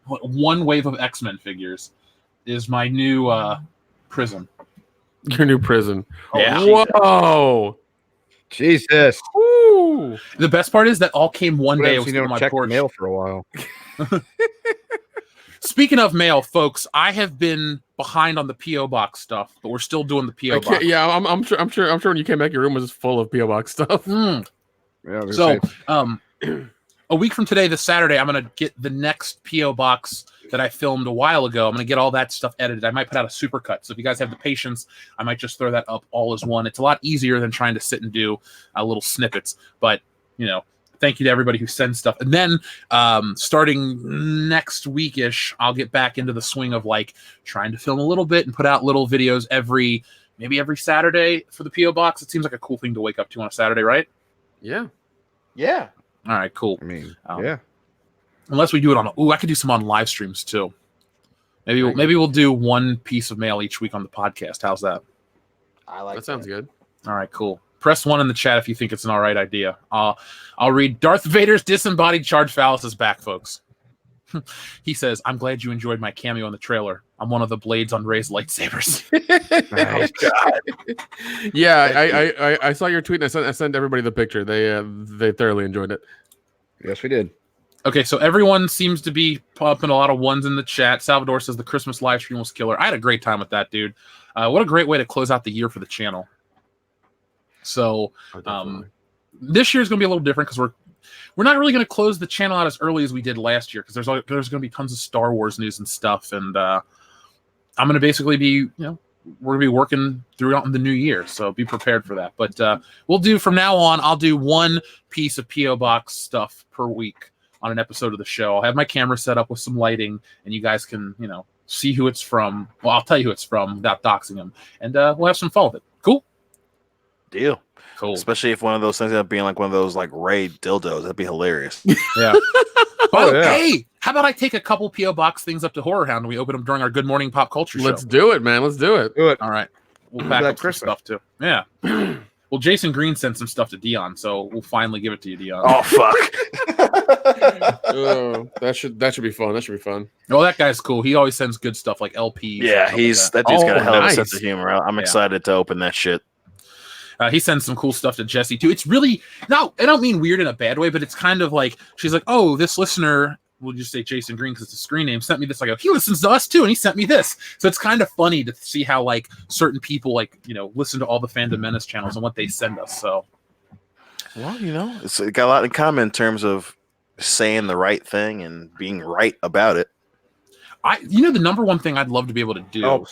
one wave of X-Men figures is my new prison. Your new prison. Yeah. Whoa. Jesus. Woo. The best part is that all came one day. It was on my check porch. mail for a while. Speaking of mail, folks, I have been behind on the PO box stuff, but we're still doing the PO box. Yeah, I'm sure when you came back, your room was full of PO box stuff. Yeah, so, a week from today, this Saturday, I'm going to get the next PO box that I filmed a while ago. I'm going to get all that stuff edited. I might put out a supercut. So if you guys have the patience, I might just throw that up all as one. It's a lot easier than trying to sit and do little snippets. But, thank you to everybody who sends stuff. And then starting next weekish, I'll get back into the swing of trying to film a little bit and put out little videos every Saturday for the PO box. It seems like a cool thing to wake up to on a Saturday, right? Yeah. Yeah. All right, cool. I mean, yeah. Unless we do it on, I could do some on live streams too. Maybe we'll do one piece of mail each week on the podcast. How's that? I like that. Sounds good. All right, cool. Press 1 in the chat if you think it's an all right idea. I'll read Darth Vader's disembodied charge phallus is back, folks. He says, "I'm glad you enjoyed my cameo in the trailer. I'm one of the blades on Rey's lightsabers." nice. God. Yeah, I saw your tweet and I sent everybody the picture. They thoroughly enjoyed it. Yes, we did. Okay, so everyone seems to be popping a lot of ones in the chat. Salvador says the Christmas live stream was killer. I had a great time with that, dude. What a great way to close out the year for the channel. So this year is going to be a little different because we're not really going to close the channel out as early as we did last year because there's going to be tons of Star Wars news and stuff, and I'm going to basically be we're going to be working throughout in the new year, so be prepared for that. But we'll do from now on. I'll do one piece of PO box stuff per week on an episode of the show. I'll have my camera set up with some lighting, and you guys can see who it's from. Well, I'll tell you who it's from without doxing them, and we'll have some fun with it. Cool. Deal. Cool. Especially if one of those things ends up being like one of those Ray dildos. That'd be hilarious. Yeah. Hey, how about I take a couple PO box things up to Horror Hound and we open them during our Good Morning Pop Culture show? Let's do it, man. Let's do it. Do it. All right. We'll pack up some stuff too. Yeah. Well, Jason Green sent some stuff to Dion, so we'll finally give it to you, Dion. Oh fuck. That should be fun. That should be fun. Oh, that guy's cool. He always sends good stuff like LPs. Yeah, that dude's got a hell of a sense nice. of humor. I'm excited to open that shit. He sends some cool stuff to Jesse too. It's really I don't mean weird in a bad way, but it's kind of like she's like, "Oh, this listener, we'll just say Jason Green because it's a screen name, sent me this." I go, "He listens to us too, and he sent me this." So it's kind of funny to see how certain people listen to all the Fandom Menace channels and what they send us. So, well, it's got a lot in common in terms of saying the right thing and being right about it. The number one thing I'd love to be able to do.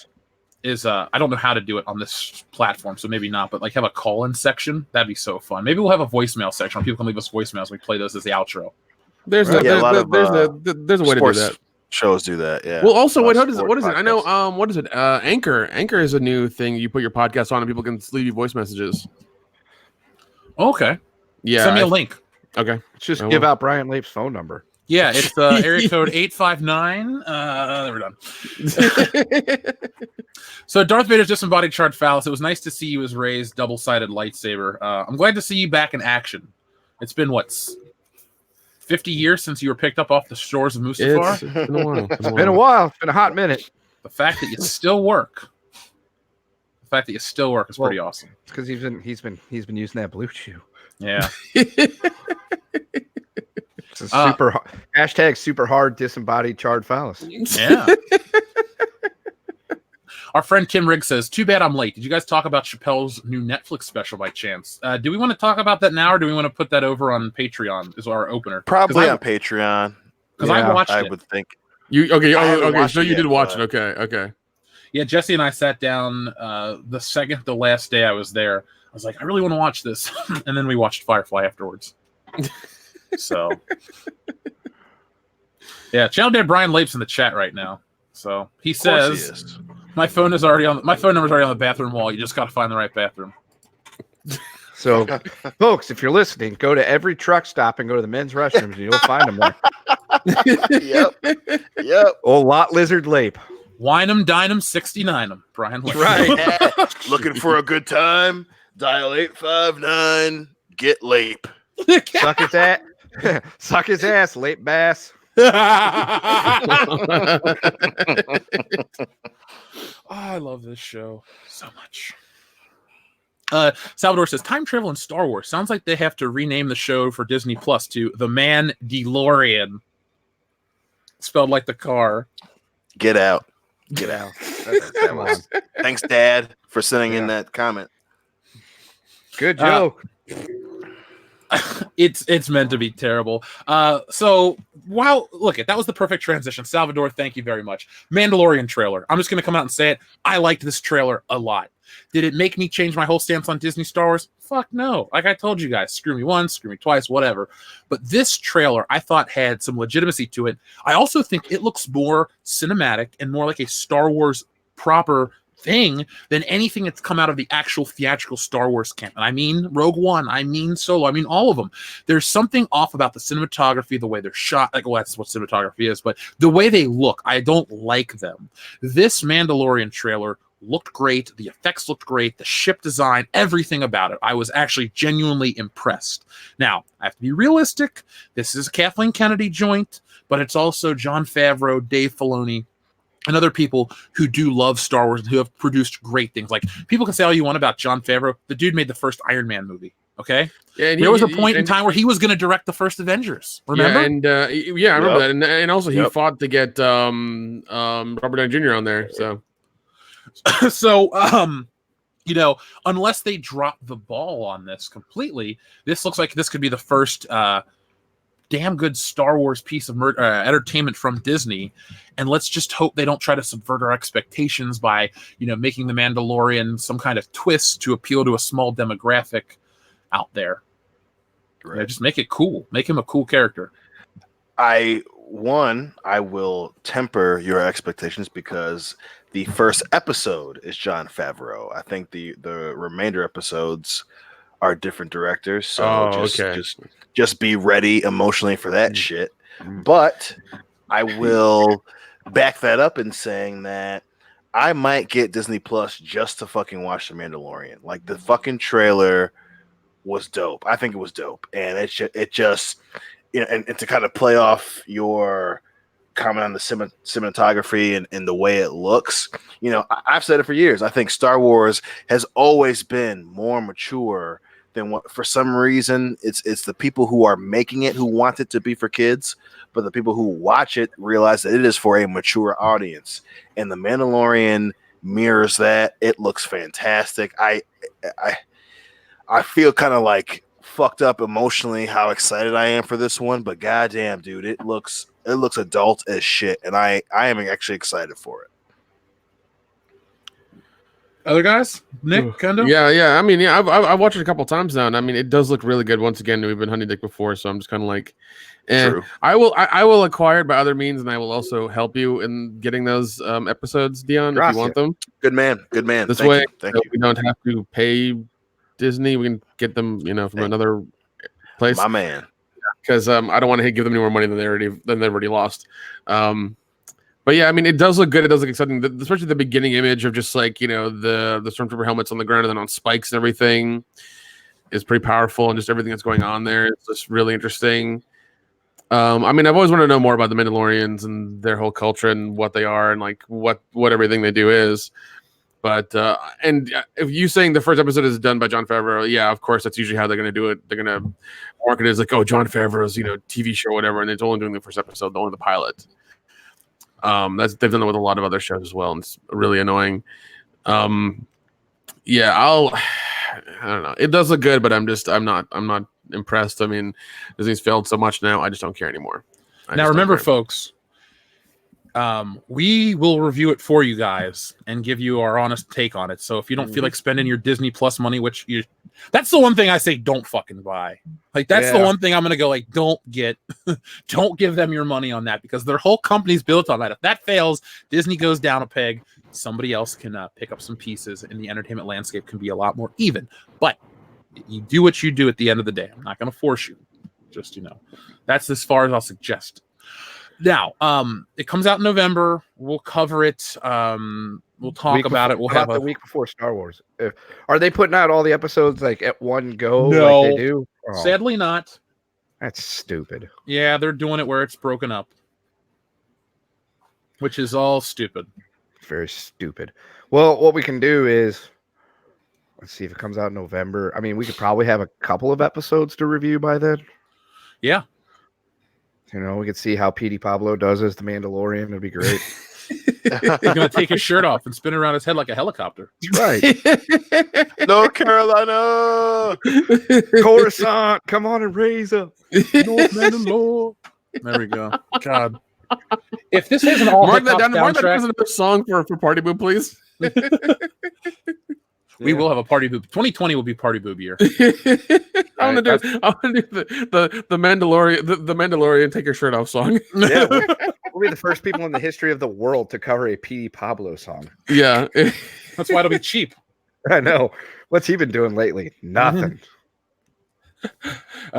Is I don't know how to do it on this platform, so maybe not, but have a call-in section. That'd be so fun. Maybe we'll have a voicemail section where people can leave us voicemails. We play those as the outro. There's a way to do that. Shows do that, yeah. Well, also, what is it? I know. What is it? Anchor. Anchor is a new thing. You put your podcast on, and people can leave you voice messages. Okay. Yeah. Send me a link. Okay. Just give out Brian Lape's phone number. Yeah, it's area code 859. We're done. So Darth Vader's disembodied charred phallus. It was nice to see you as Rey's double-sided lightsaber. I'm glad to see you back in action. It's been 50 years since you were picked up off the shores of Mustafar? It's been a while. It's been a while. It's been a hot minute. The fact that you still work. The fact that you still work is pretty awesome. It's because he's been using that blue chew. Yeah. It's a hashtag super hard disembodied charred phallus. Yeah. Our friend Kim Riggs says, too bad I'm late. Did you guys talk about Chappelle's new Netflix special by chance? Do we want to talk about that now, or do we want to put that over on Patreon as our opener? Probably on Patreon. Because I watched it. I would think. Okay, so you did watch but- it. Okay. Yeah, Jesse and I sat down the last day I was there. I was like, I really want to watch this. And then we watched Firefly afterwards. So, yeah, Channel Dad Brian Lapes in the chat right now. So he says, my phone number's already on the bathroom wall. You just got to find the right bathroom. So, folks, if you're listening, go to every truck stop and go to the men's restrooms, and you'll find them there. Yep. Old Lot Lizard Lape. Wine 'em, dine 'em, 69 'em. Brian Lapes. Right. Looking for a good time? Dial 859. Get Lape. Suck his ass. Suck his ass, Lape Bass. Oh, I love this show so much. Salvador says, time travel in Star Wars. Sounds like they have to rename the show for Disney Plus to The Mandalorian. Spelled like the car. Get out. Get out. Come on. Thanks, Dad, for sending in that comment. Good joke. It's meant to be terrible. So that was the perfect transition. Salvador, thank you very much. Mandalorian trailer. I'm just gonna come out and say it. I liked this trailer a lot. Did it make me change my whole stance on Disney Star Wars? Fuck no. Like I told you guys, screw me once, screw me twice, whatever. But this trailer I thought had some legitimacy to it. I also think it looks more cinematic and more like a Star Wars proper thing than anything that's come out of the actual theatrical Star Wars canon. I mean Rogue One, I mean Solo, I mean all of them. There's something off about the cinematography, the way they're shot, like, well, that's what cinematography is, but the way they look, I don't like them. This Mandalorian trailer looked great, the effects looked great, the ship design, everything about it. I was actually genuinely impressed. Now, I have to be realistic. This is a Kathleen Kennedy joint, but it's also Jon Favreau, Dave Filoni, and other people who do love Star Wars and who have produced great things. Like, people can say all you want about Jon Favreau. The dude made the first Iron Man movie. Okay, Yeah, there was a point in time where he was going to direct the first Avengers. Remember? Yeah, I remember that. And also he fought to get Robert Downey Jr. on there. So, unless they drop the ball on this completely, this looks like this could be the first damn good Star Wars piece of entertainment from Disney. And let's just hope they don't try to subvert our expectations by, making the Mandalorian some kind of twist to appeal to a small demographic out there. Right. Just make it cool. Make him a cool character. I will temper your expectations because the first episode is Jon Favreau. I think the remainder episodes are different directors. So just be ready emotionally for that shit. But I will back that up in saying that I might get Disney Plus just to fucking watch The Mandalorian. Like, the fucking trailer was dope. I think it was dope. And it just and to kind of play off your comment on the cinematography and the way it looks, I've said it for years. I think Star Wars has always been more mature than what, for some reason, it's the people who are making it who want it to be for kids, but the people who watch it realize that it is for a mature audience. And The Mandalorian mirrors that. It looks fantastic. I feel kind of like fucked up emotionally how excited I am for this one, but goddamn, dude, it looks adult as shit, and I am actually excited for it. Other guys, Nick, Kendo? Yeah. I mean, I've watched it a couple times now, and I mean, it does look really good. Once again, we've been Honey Dick before, so I'm just kind of like, True. I will acquire it by other means, and I will also help you in getting those episodes, Dion, if you want them. Good man. This Thank way, you. we don't have to pay Disney. We can get them, from another place. My man. Because I don't want to give them any more money than they've already lost. But yeah, I mean, it does look good. It does look exciting, especially the beginning image of just like, the Stormtrooper helmets on the ground and then on spikes and everything is pretty powerful, and just everything that's going on there. It's just really interesting. I mean, I've always wanted to know more about the Mandalorians and their whole culture and what they are and like what everything they do is. But and if you saying the first episode is done by Jon Favreau, yeah, of course that's usually how they're going to do it. They're going to market it as like, oh, Jon Favreau's TV show, whatever, and it's only doing the first episode, only the pilot. They've done it with a lot of other shows as well, and it's really annoying. Yeah, I don't know. It does look good, but I'm not impressed. I mean, Disney's failed so much now. I just don't care anymore. Now remember, folks, we will review it for you guys and give you our honest take on it. So if you don't feel like spending your Disney Plus money, that's the one thing I say don't fucking buy. Like that's the one thing I'm gonna go like, don't give them your money on that, because their whole company's built on that. If that fails, Disney goes down a peg. Somebody else can pick up some pieces, and the entertainment landscape can be a lot more even. But you do what you do at the end of the day. I'm not going to force you. Just, that's as far as I'll suggest. Now, it comes out in November. We'll cover it. We'll talk about it. We'll have the week before Star Wars. Are they putting out all the episodes like at one go? No, like they do. Oh, sadly not. That's stupid. Yeah, they're doing it where it's broken up, which is all stupid. Very stupid. Well, what we can do is, let's see if it comes out in November. I mean, we could probably have a couple of episodes to review by then. Yeah. We could see how Petey Pablo does as the Mandalorian. It'd be great. He's going to take his shirt off and spin around his head like a helicopter. Right. North Carolina. Coruscant, come on and raise up. North Mandalore. There we go. God. If this isn't all mark that down. Mark that soundtrack, as another song for Party Boob, please. We will have a Party Boob. 2020 will be Party Boob year. I want to do the Mandalorian, the Mandalorian take your shirt off song. Yeah, we'll be the first people in the history of the world to cover a Petey Pablo song. Yeah, that's why it'll be cheap. I know. What's he been doing lately? Nothing.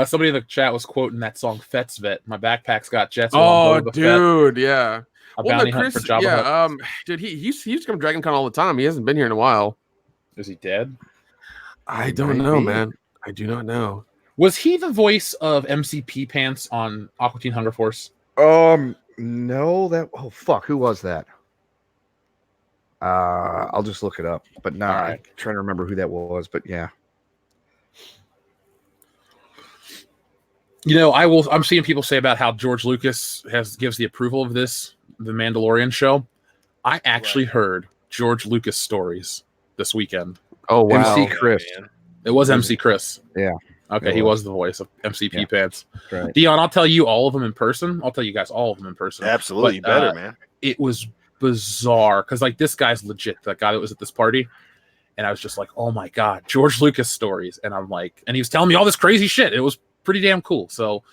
Somebody in the chat was quoting that song "Fets Vet." My backpack's got jets. Oh, dude, yeah. A bounty hunt for Jabba Hutt. Dude, he used to come to Dragon Con all the time. He hasn't been here in a while. Is he dead? I don't know, man. I do not know. Was he the voice of MCP Pants on Aqua Teen Hunger Force? No, fuck, who was that? I'll just look it up. But no, right. I'm trying to remember who that was, but yeah. I'm seeing people say about how George Lucas gives the approval of the Mandalorian show. I actually heard George Lucas stories this weekend. Oh, wow. MC Chris. It was MC Chris. Yeah. Okay, he was the voice of MCP Pants. Right. Dion, I'll tell you all of them in person. I'll tell you guys all of them in person. Absolutely. Better, man. It was bizarre because this guy's legit, that guy that was at this party. And I was just like, oh my God, George Lucas stories. And I'm like, and he was telling me all this crazy shit. It was pretty damn cool. So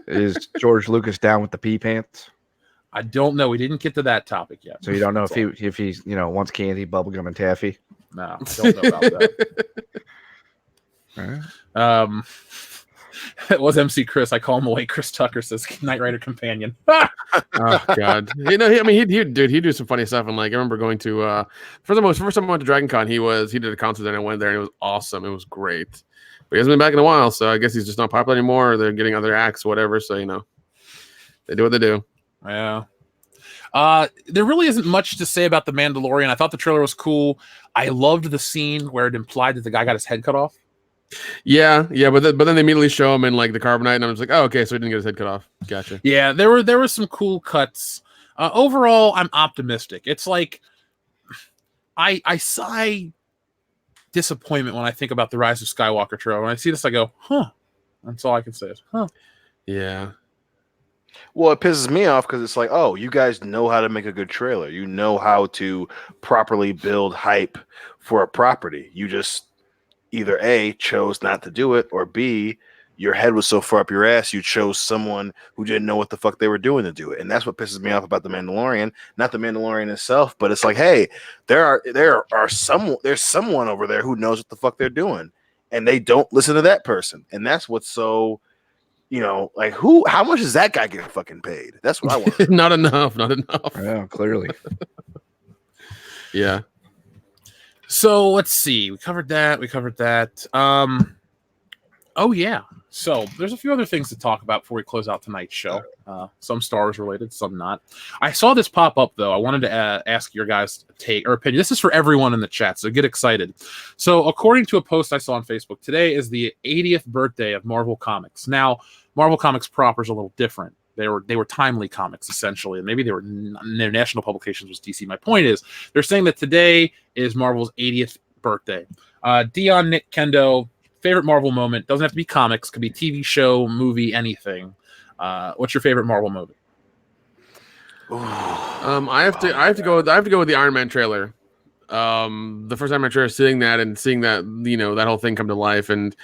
is George Lucas down with the pee pants? I don't know. We didn't get to that topic yet. So you don't know if he's wants candy, bubblegum, and taffy? No, I don't know about that. All right. It was MC Chris. I call him away. Chris Tucker says Knight Rider companion. Oh God, he'd do some funny stuff. And like, I remember going to first time I went to Dragon Con, he did a concert and I went there and it was awesome. It was great. But he hasn't been back in a while, so I guess he's just not popular anymore. Or they're getting other acts, or whatever. So they do what they do. Yeah. There really isn't much to say about the Mandalorian. I thought the trailer was cool. I loved the scene where it implied that the guy got his head cut off. Yeah, but then they immediately show him in like the carbonite, and I was like, oh, okay, so he didn't get his head cut off. Gotcha. Yeah, there were some cool cuts. Overall, I'm optimistic. It's like I sigh disappointment when I think about the Rise of Skywalker trailer. When I see this, I go, huh. That's all I can say is, huh. Yeah. Well, it pisses me off because it's like, oh, you guys know how to make a good trailer. You know how to properly build hype for a property. You just either A, chose not to do it, or B, your head was so far up your ass, you chose someone who didn't know what the fuck they were doing to do it. And that's what pisses me off about the Mandalorian. Not the Mandalorian itself, but it's like, hey, there's someone over there who knows what the fuck they're doing, and they don't listen to that person. And that's what's so, like how much does that guy get fucking paid? That's what I want. Not enough. Yeah, clearly. Yeah. So let's see. We covered that. Oh yeah. So there's a few other things to talk about before we close out tonight's show. Some Star Wars related, some not. I saw this pop up though. I wanted to ask your guys' take or opinion. This is for everyone in the chat, so get excited. So according to a post I saw on Facebook, today is the 80th birthday of Marvel Comics. Now, Marvel Comics proper is a little different. They were timely comics essentially, and maybe they were their national publications was DC. My point is, they're saying that today is Marvel's 80th birthday. Dion, Nick, Kendo. Favorite Marvel moment doesn't have to be comics, could be TV show, movie, anything. What's your favorite Marvel moment? I have to go with the Iron Man trailer. The first time I trailer, seeing that and seeing that, you know, that whole thing come to life, and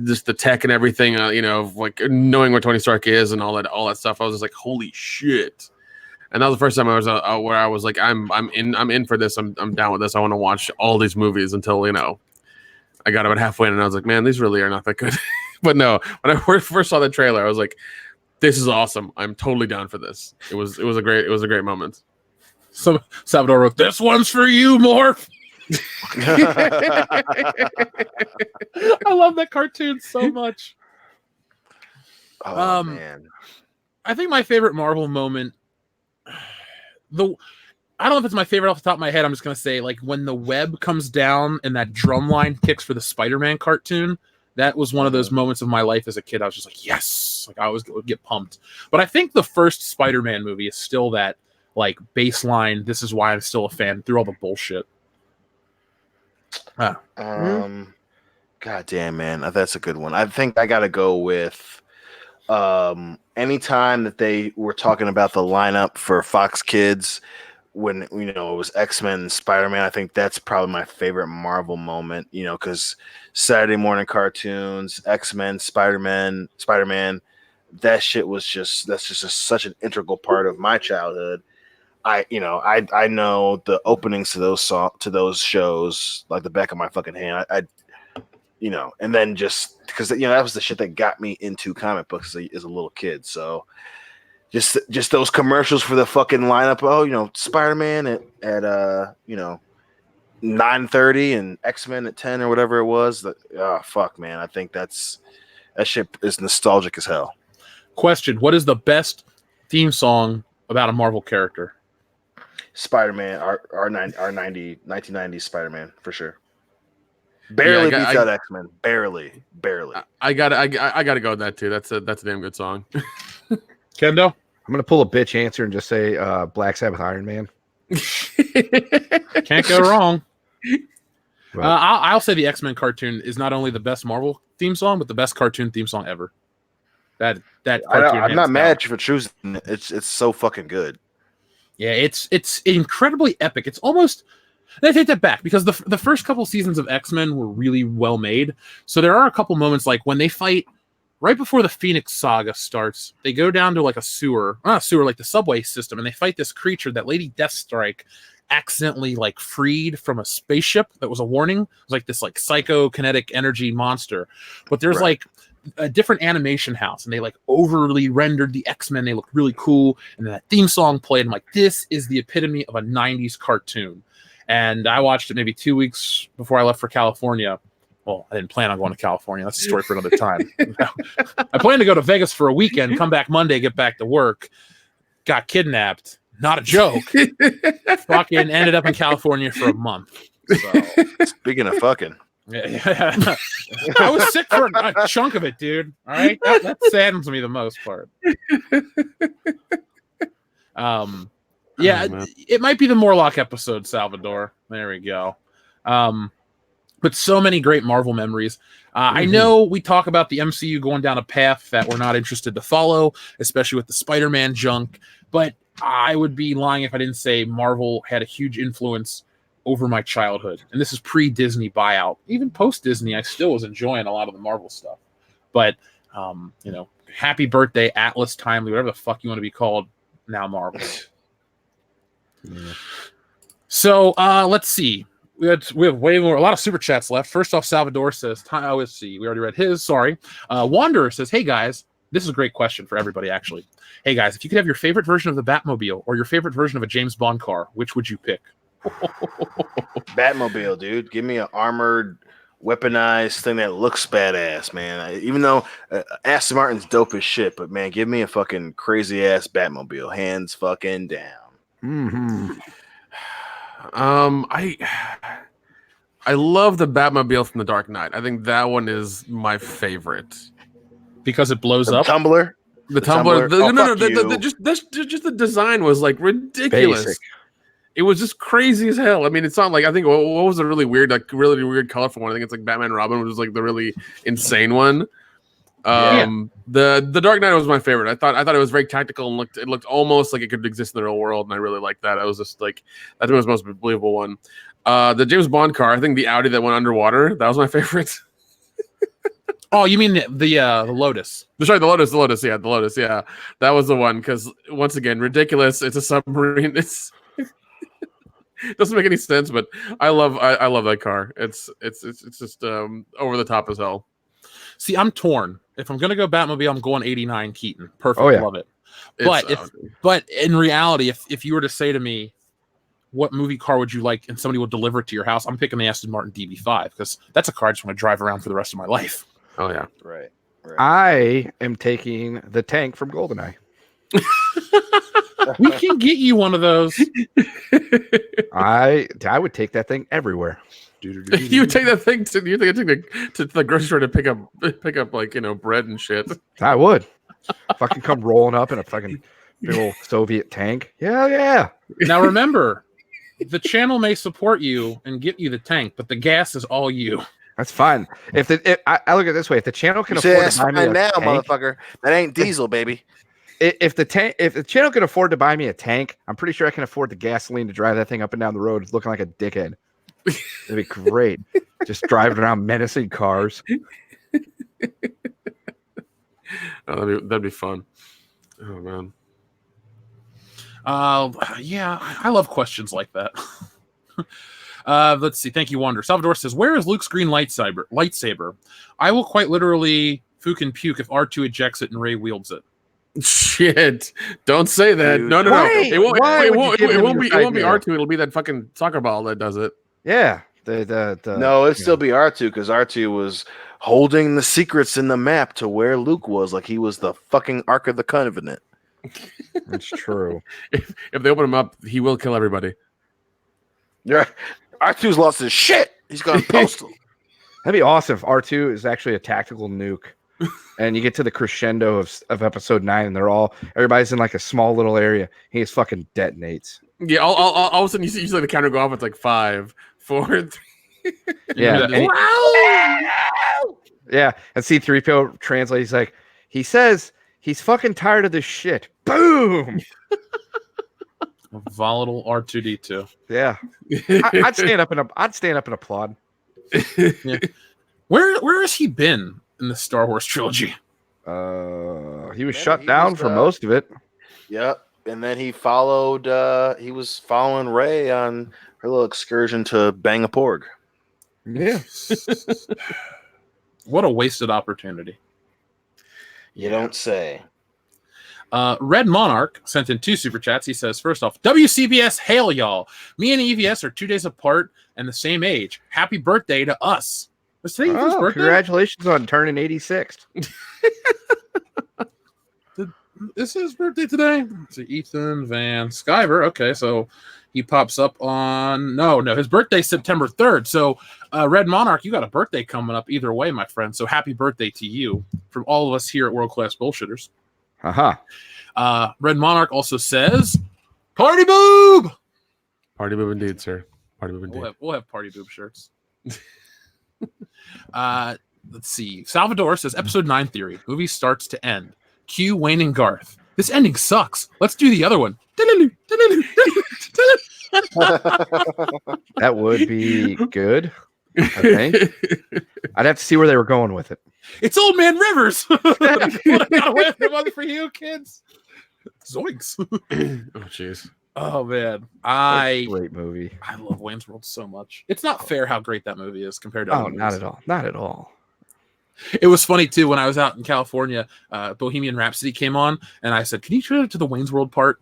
just the tech and everything, you know, like knowing what Tony Stark is and all that stuff. I was just like, holy shit! And that was the first time I was where I was like, I'm in for this. I'm down with this. I want to watch all these movies until, you know, I got about halfway in and I was like, man, these really are not that good. But no, when I first saw the trailer, I was like, this is awesome. I'm totally down for this. It was a great moment. So Salvador wrote, "This one's for you, Morph." I love that cartoon so much. Oh man. I think my favorite Marvel moment, I don't know if it's my favorite off the top of my head. I'm just going to say, like, when the web comes down and that drum line kicks for the Spider-Man cartoon, that was one of those moments of my life as a kid. I was just like, yes! Like, I always would get pumped. But I think the first Spider-Man movie is still that, like, baseline, this is why I'm still a fan, through all the bullshit. God damn, man. That's a good one. I think I got to go with anytime that they were talking about the lineup for Fox Kids, when, you know, it was X-Men and Spider-Man. I think that's probably my favorite Marvel moment, you know, because Saturday morning cartoons, X-Men, Spider-Man, that shit was that's just such an integral part of my childhood. I know the openings to those shows like the back of my fucking hand. I you know, and then just because, you know, that was the shit that got me into comic books as a little kid. So just those commercials for the fucking lineup. Oh, you know, Spider-Man at you know, 9:30 and X-Men at 10 or whatever it was. Fuck, man. I think that shit is nostalgic as hell. Question: what is the best theme song about a Marvel character? Spider-Man, our 1990s Spider-Man for sure. Barely beats out X-Men. Barely. I gotta go with that too. That's a damn good song. Kendo? I'm gonna pull a bitch answer and just say Black Sabbath Iron Man. Can't go wrong. Right. I'll say the X-Men cartoon is not only the best Marvel theme song, but the best cartoon theme song ever. That cartoon. I'm not mad at you for choosing it. It's so fucking good. Yeah, it's incredibly epic. It's almost. I take that back, because the first couple seasons of X-Men were really well made. So there are a couple moments, like when they fight right before the Phoenix Saga starts. They go down to like a sewer, not a sewer, like the subway system, and they fight this creature that Lady Deathstrike accidentally like freed from a spaceship that was a warning. It was like this like psychokinetic energy monster. But there's like a different animation house, and they like overly rendered the X-Men. They look really cool, and then that theme song played. I'm like, this is the epitome of a 90s cartoon. And I watched it maybe 2 weeks before I left for California. Well, I didn't plan on going to California. That's a story for another time. I planned to go to Vegas for a weekend, come back Monday, get back to work. Got kidnapped. Not a joke. Fucking ended up in California for a month. So. Speaking of fucking. Yeah. I was sick for a chunk of it, dude. All right? That saddens me the most part. Yeah, it might be the Morlock episode, Salvador. There we go. But so many great Marvel memories. I know we talk about the MCU going down a path that we're not interested to follow, especially with the Spider-Man junk. But I would be lying if I didn't say Marvel had a huge influence over my childhood. And this is pre-Disney buyout. Even post-Disney, I still was enjoying a lot of the Marvel stuff. But, you know, happy birthday, Atlas Timely, whatever the fuck you want to be called now, Marvel. Yeah. So let's see. We have way more, a lot of super chats left. First off, Salvador says, let's see, we already read his. Sorry. Wanderer says, hey guys, this is a great question for everybody, actually. Hey guys, if you could have your favorite version of the Batmobile or your favorite version of a James Bond car, which would you pick? Batmobile, dude. Give me an armored weaponized thing that looks badass, man. Even though Aston Martin's dope as shit, but man, give me a fucking crazy ass Batmobile, hands fucking down. Mm-hmm. I love the Batmobile from The Dark Knight. I think that one is my favorite because it blows The up. Tumbler. The Tumbler. Oh, Just the design was like ridiculous. Basic. It was just crazy as hell. I mean, it's not like I think what was a really weird, colorful one. I think it's like Batman and Robin, which was like the really insane one. The Dark Knight was my favorite. I thought it was very tactical and looked almost like it could exist in the real world, and I really liked that. I was just like, I think it was the most believable one. The James Bond car, I think the Audi that went underwater, that was my favorite. Oh, you mean the Lotus? Sorry, the Lotus. Yeah, the Lotus. Yeah, that was the one. Because once again, ridiculous. It's a submarine. It doesn't make any sense, but I love that car. It's just over the top as hell. See, I'm torn. If I'm gonna go Batmobile, I'm going 89 Keaton. Perfect, love it. But in reality, if you were to say to me, what movie car would you like, and somebody will deliver it to your house, I'm picking the Aston Martin DB5 because that's a car I just want to drive around for the rest of my life. Oh yeah, right. I am taking the tank from GoldenEye. We can get you one of those. I would take that thing everywhere. You take that thing to the grocery store to pick up like bread and shit. I would. Fucking come rolling up in a fucking big old Soviet tank. Yeah. Now remember, the channel may support you and get you the tank, but the gas is all you. That's fine. I look at it this way: if the channel can afford to buy me a now, tank, motherfucker, that ain't diesel, baby. If the channel can afford to buy me a tank, I'm pretty sure I can afford the gasoline to drive that thing up and down the road looking like a dickhead. It'd be great. Just driving around menacing cars. Oh, that'd be fun. Oh man. Yeah, I love questions like that. Let's see. Thank you, Wander. Salvador says, "Where is Luke's green lightsaber? I will quite literally fucking puke if R2 ejects it and Rey wields it." Shit! Don't say that. Dude, No. It won't be R2. It'll be that fucking soccer ball that does it. Yeah. No, it'd still be R2 because R2 was holding the secrets in the map to where Luke was, like he was the fucking Ark of the Covenant. That's true. If they open him up, he will kill everybody. Yeah, R2's lost his shit. He's gone postal. That'd be awesome if R2 is actually a tactical nuke. And you get to the crescendo of episode 9, and everybody's in like a small little area. He just fucking detonates. Yeah, all of a sudden you see the counter go off. It's like 5, 4, 3. Yeah. Yeah. And C-3PO translates. He's like, he says he's fucking tired of this shit. Boom. Volatile R2D2. Yeah. I'd stand up and applaud. Yeah. Where has he been in the Star Wars trilogy? He was shut down for most of it. Yep. And then he followed he was following Rey on her little excursion to bang a porg. Yeah. What a wasted opportunity. You don't say. Red Monarch sent in 2 super chats. He says, first off, WCBS, hail y'all. Me and EVS are 2 days apart and the same age. Happy birthday to us. Was today your first birthday? Congratulations on turning 86. Is his birthday today? Let's see, Ethan Van Skyver. Okay, so he pops up on... No, his birthday's September 3rd. So, Red Monarch, you got a birthday coming up either way, my friend. So happy birthday to you from all of us here at World Class Bullshitters. Red Monarch also says, "Party boob!" Party boob indeed, sir. Party boob indeed. We'll have party boob shirts. Let's see. Salvador says, "Episode 9 theory. Movie starts to end. Cue Wayne and Garth. This ending sucks. Let's do the other one." That would be good, I think. I'd have to see where they were going with it. It's Old Man Rivers. What I got away with the mother for you kids. Zoinks. Oh jeez. Oh man, Great movie. I love Wayne's World so much. It's not fair how great that movie is compared to other not movies. not at all. It was funny too when I was out in California. Bohemian Rhapsody came on, and I said, "Can you turn it to the Wayne's World part?"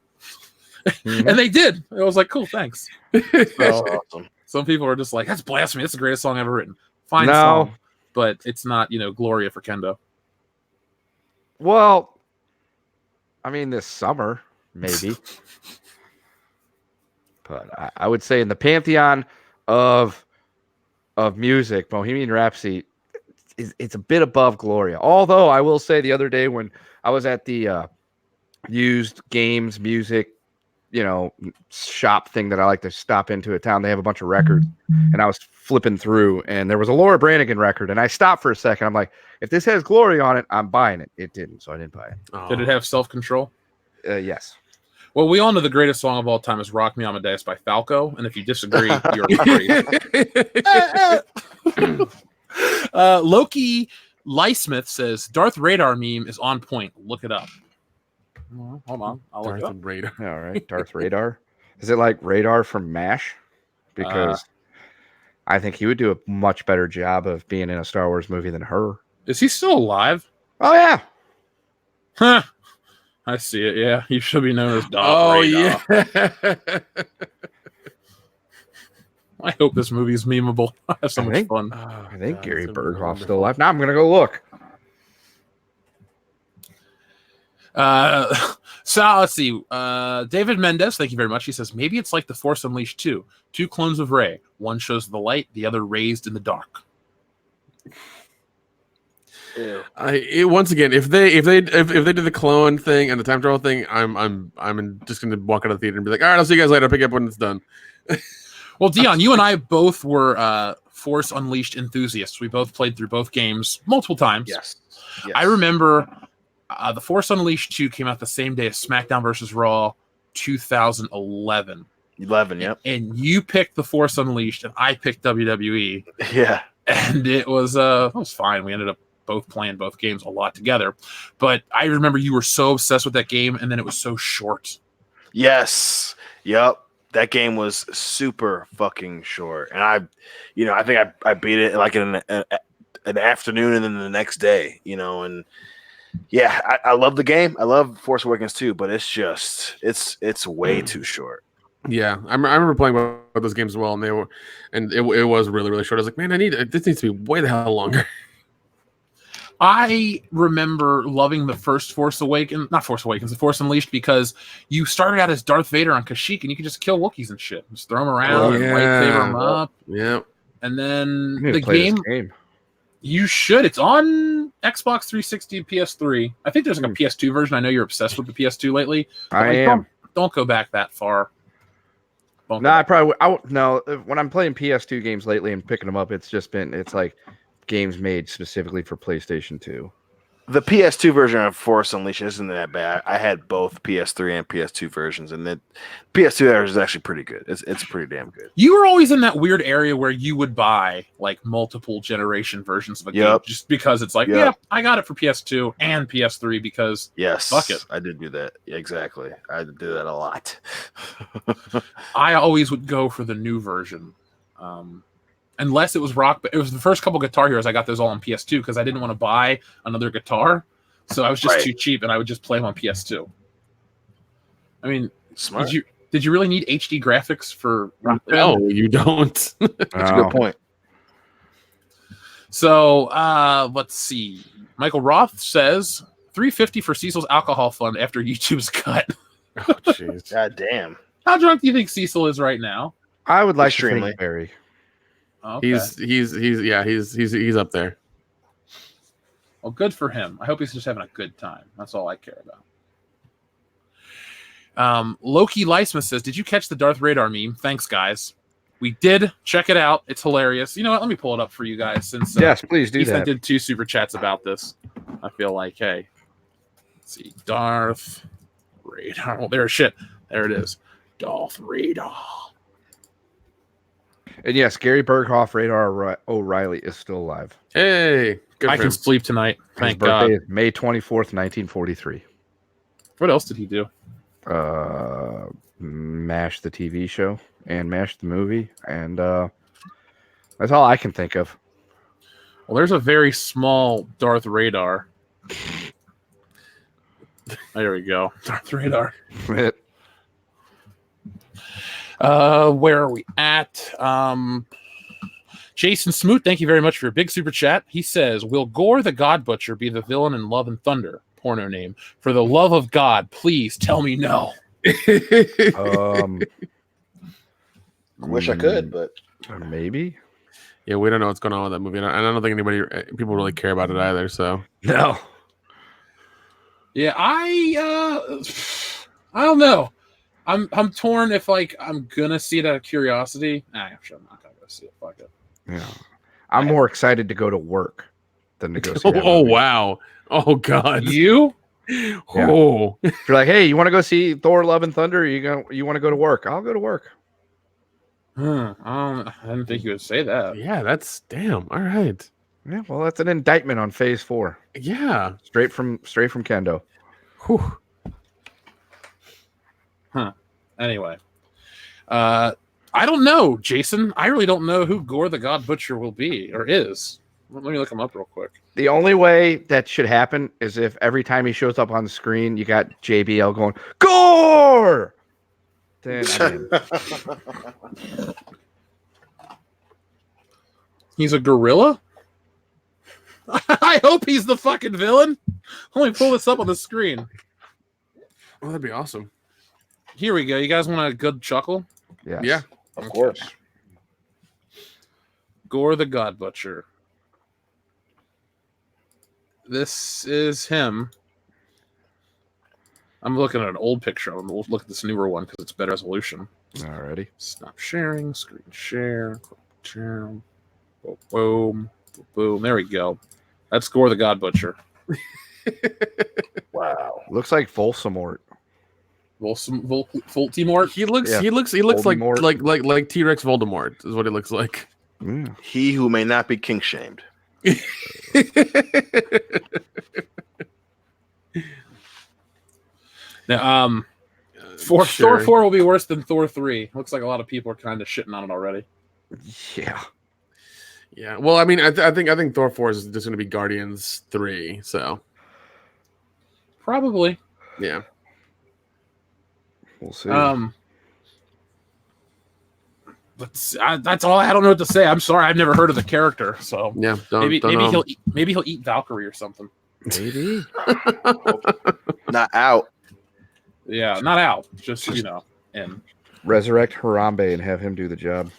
Mm-hmm. And they did. I was like, "Cool, thanks." That's awesome. Some people are just like, "That's blasphemy. That's the greatest song ever written." Fine No. song, but it's not, Gloria for Kendo. Well, I mean, this summer, maybe. But I would say in the pantheon of music, Bohemian Rhapsody it's a bit above Gloria. Although I will say the other day when I was at the used games music, shop thing that I like to stop into a town, they have a bunch of records, and I was flipping through, and there was a Laura Branigan record, and I stopped for a second. I'm like, if this has Gloria on it, I'm buying it. It didn't, so I didn't buy it. Oh. Did it have Self-Control? Yes. Well, we all know the greatest song of all time is "Rock Me Amadeus" by Falco, and if you disagree, you're crazy. Loki Lysmith says Darth Radar meme is on point. Look it up. Well, hold on, I'll look it up. Radar. All right, Darth Radar. Is it like Radar from MASH? Because I think he would do a much better job of being in a Star Wars movie than her. Is he still alive? Oh yeah. Huh. I see it. Yeah, he should be known as Darth Radar. Yeah. I hope this movie is memeable. I have so much fun. I think Gary Berghoff's still alive. Now I'm gonna go look. So let's see. David Mendez, thank you very much. He says maybe it's like The Force Unleashed 2. Two clones of Rey. One shows the light, the other raised in the dark. Once again, if they did the clone thing and the time travel thing, I'm just gonna walk out of the theater and be like, all right, I'll see you guys later. I'll pick up when it's done. Well, Dion, you and I both were Force Unleashed enthusiasts. We both played through both games multiple times. Yes. I remember The Force Unleashed 2 came out the same day as SmackDown vs. Raw 2011. 11, yep. And you picked The Force Unleashed, and I picked WWE. Yeah. And it was fine. We ended up both playing both games a lot together. But I remember you were so obsessed with that game, and then it was so short. Yes. Yep. That game was super fucking short. And I think I beat it like in an afternoon and then the next day, and yeah, I love the game. I love Force Awakens too, but it's just it's way too short. Yeah, I remember playing both those games as well, and it was really, really short. I was like, man, this needs to be way the hell longer. I remember loving the first The Force Unleashed, because you started out as Darth Vader on Kashyyyk, and you could just kill Wookiees and shit. Just throw them around and lightsaber them up. Yeah. And then the game. You should. It's on Xbox 360 and PS3. I think there's like a PS2 version. I know you're obsessed with the PS2 lately. I am. Don't go back that far. When I'm playing PS2 games lately and picking them up, it's like games made specifically for PlayStation 2. The PS2 version of Force Unleashed isn't that bad. I had both PS3 and PS2 versions, and the PS2 version is actually pretty good. It's pretty damn good. You were always in that weird area where you would buy like multiple generation versions of a game just because it's like, yeah, I got it for PS2 and PS3 because fuck it. I did do that. Yeah, exactly. I did do that a lot. I always would go for the new version. Unless it was Rock, but it was the first couple Guitar Heroes. I got those all on PS2 because I didn't want to buy another guitar, so I was just too cheap, and I would just play them on PS2. I mean, smart. Did you really need HD graphics for Rock Band? No, you don't. That's a good point. So let's see. Michael Roth says $3.50 for Cecil's alcohol fund after YouTube's cut. Oh, jeez. God damn. How drunk do you think Cecil is right now? I would like Extremely. to think very. Okay. He's up there. Well, good for him. I hope he's just having a good time. That's all I care about. Loki Lysmith says, did you catch the Darth Radar meme? Thanks, guys. We did. Check it out. It's hilarious. You know what? Let me pull it up for you guys. Since yes, please do that. I did 2 super chats about this. I feel like, hey, let's see. Darth Radar. Oh, there it is. Darth Radar. And yes, Gary Berghoff, Radar O'Reilly is still alive. Hey, good I for can him. sleep tonight. His Thank God. birthday is May 24th, 1943. What else did he do? MASH the TV show and MASH the movie, and that's all I can think of. Well, there's a very small Darth Radar. There we go. Darth Radar. Where are we at? Jason Smoot, thank you very much for your big super chat. He says, will Gore the God Butcher be the villain in Love and Thunder? Porno name. For the love of God, please tell me no. Wish I could, but Maybe. Yeah, we don't know what's going on with that movie, and I don't think people really care about it either. So No. Yeah, I don't know. I'm torn if like I'm gonna see it out of curiosity. Actually, I'm not gonna go see it. Fuck it. Yeah. I'm more excited to go to work than to go see that oh movie. wow, oh god, You? oh If you're like, hey, you want to go see Thor: Love and Thunder? Or you want to go to work? I'll go to work. I didn't think you would say that. yeah, that's damn. All right, Yeah, well, that's an indictment on Phase 4, yeah. straight from Kendo. Whew. Anyway, I don't know, Jason. I really don't know who Gore the God Butcher will be or is. Let me look him up real quick. The only way that should happen is if every time he shows up on the screen, you got JBL going, Gore! Then, I mean, He's a gorilla? I hope he's the fucking villain. Let me pull this up on the screen. Oh, that'd be awesome. Here we go. You guys want a good chuckle? yes. Yeah. of course. Gore the God Butcher. This is him. I'm looking at an old picture. I'm going to look at this newer one because it's better resolution. Alrighty. Stop sharing. Screen share. Share. Boom. Boom. There we go. That's Gore the God Butcher. Wow. Looks like Voldemort. Voldemort. He looks Yeah. he looks Voldemort. like T-Rex Voldemort is what he looks like. Mm. He who may not be king shamed. Now, Sure. Thor 4 will be worse than Thor 3. Looks like a lot of people are kind of shitting on it already. Yeah. Yeah. Well, I mean, I think Thor 4 is just going to be Guardians 3. So Probably. yeah. We'll see. That's all. I don't know what to say. I'm sorry. I've never heard of the character, so Yeah. maybe know. he'll eat Valkyrie or something. Maybe. Not out. Yeah, not out. Just in. Resurrect Harambe and have him do the job.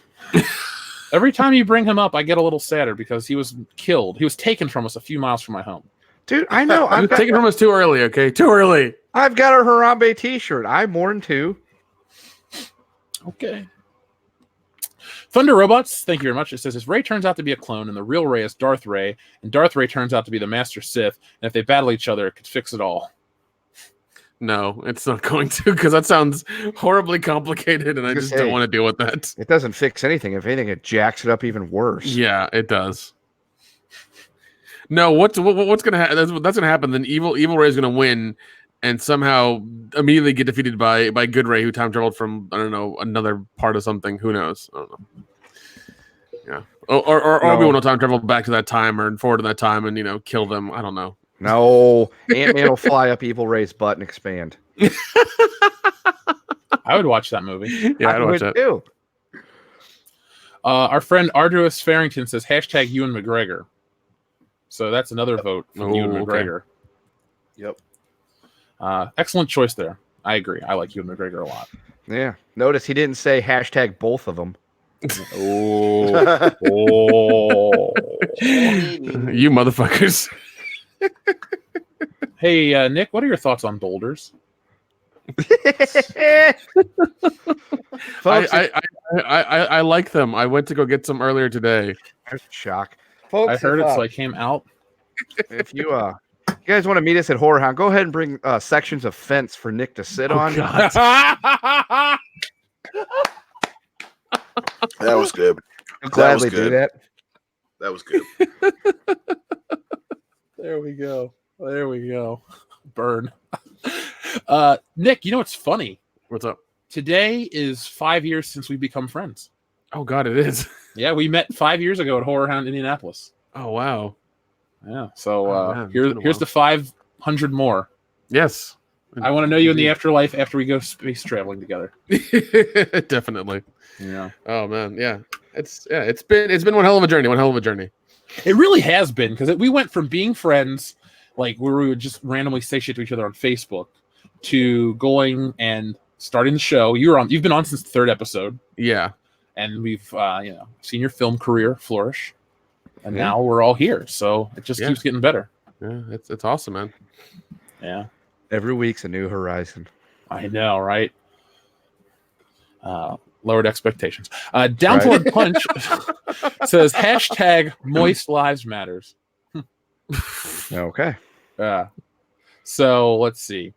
Every time you bring him up, I get a little sadder because he was killed. He was taken from us a few miles from my home. Dude, I know. You're taking from us too early. Okay, too early. I've got a Harambe t-shirt. I mourn too. Okay. Thunder Robots, thank you very much. It says, if Rey turns out to be a clone and the real Rey is Darth Rey, and Darth Rey turns out to be the Master Sith, and if they battle each other, it could fix it all. No, it's not going to, because that sounds horribly complicated, and I just don't want to deal with that. It doesn't fix anything. If anything, it jacks it up even worse. Yeah, it does. No, what's gonna happen? That's gonna happen. Then evil Rey is gonna win, and somehow immediately get defeated by good Rey, who time traveled from another part of something. Who knows? I don't know. Yeah, or Obi-Wan will time travel back to that time or forward to that time and kill them. I don't know. No, Ant-Man will fly up Evil Ray's butt and expand. I would watch that movie. Yeah, I'd watch that too. Our friend Arduous Farrington says hashtag Ewan McGregor. So that's another vote from Ewan McGregor. Yep. Excellent choice there. I agree. I like Ewan McGregor a lot. Yeah. Notice he didn't say hashtag both of them. Oh. You motherfuckers. Hey, Nick, what are your thoughts on boulders? Folks, I like them. I went to go get some earlier today. there's a shock. Folks, I heard it, so I came out. if you guys want to meet us at Horror Hound, go ahead and bring sections of fence for Nick to sit on. God. That was good. I'll gladly That was do good. that. That was good. There we go. There we go. Burn. Nick, you know what's funny? What's up? Today is 5 years since we become friends. Oh God, it is. Yeah, we met 5 years ago at Horror Hound Indianapolis. Oh wow. Yeah. So Man, it's been a here's while. the 500 more. Yes. I want to know you in the afterlife after we go space traveling together. Definitely. Yeah. Oh man, yeah. It's been one hell of a journey. It really has been, because we went from being friends, like where we would just randomly say shit to each other on Facebook, to going and starting the show. You've been on since the 3rd episode. Yeah. And we've seen your film career flourish. And now we're all here. So it just keeps getting better. Yeah, it's awesome, man. Yeah. Every week's a new horizon. I know, right? Lowered expectations. Downward Punch says #Moist Lives Matters. Okay. So let's see.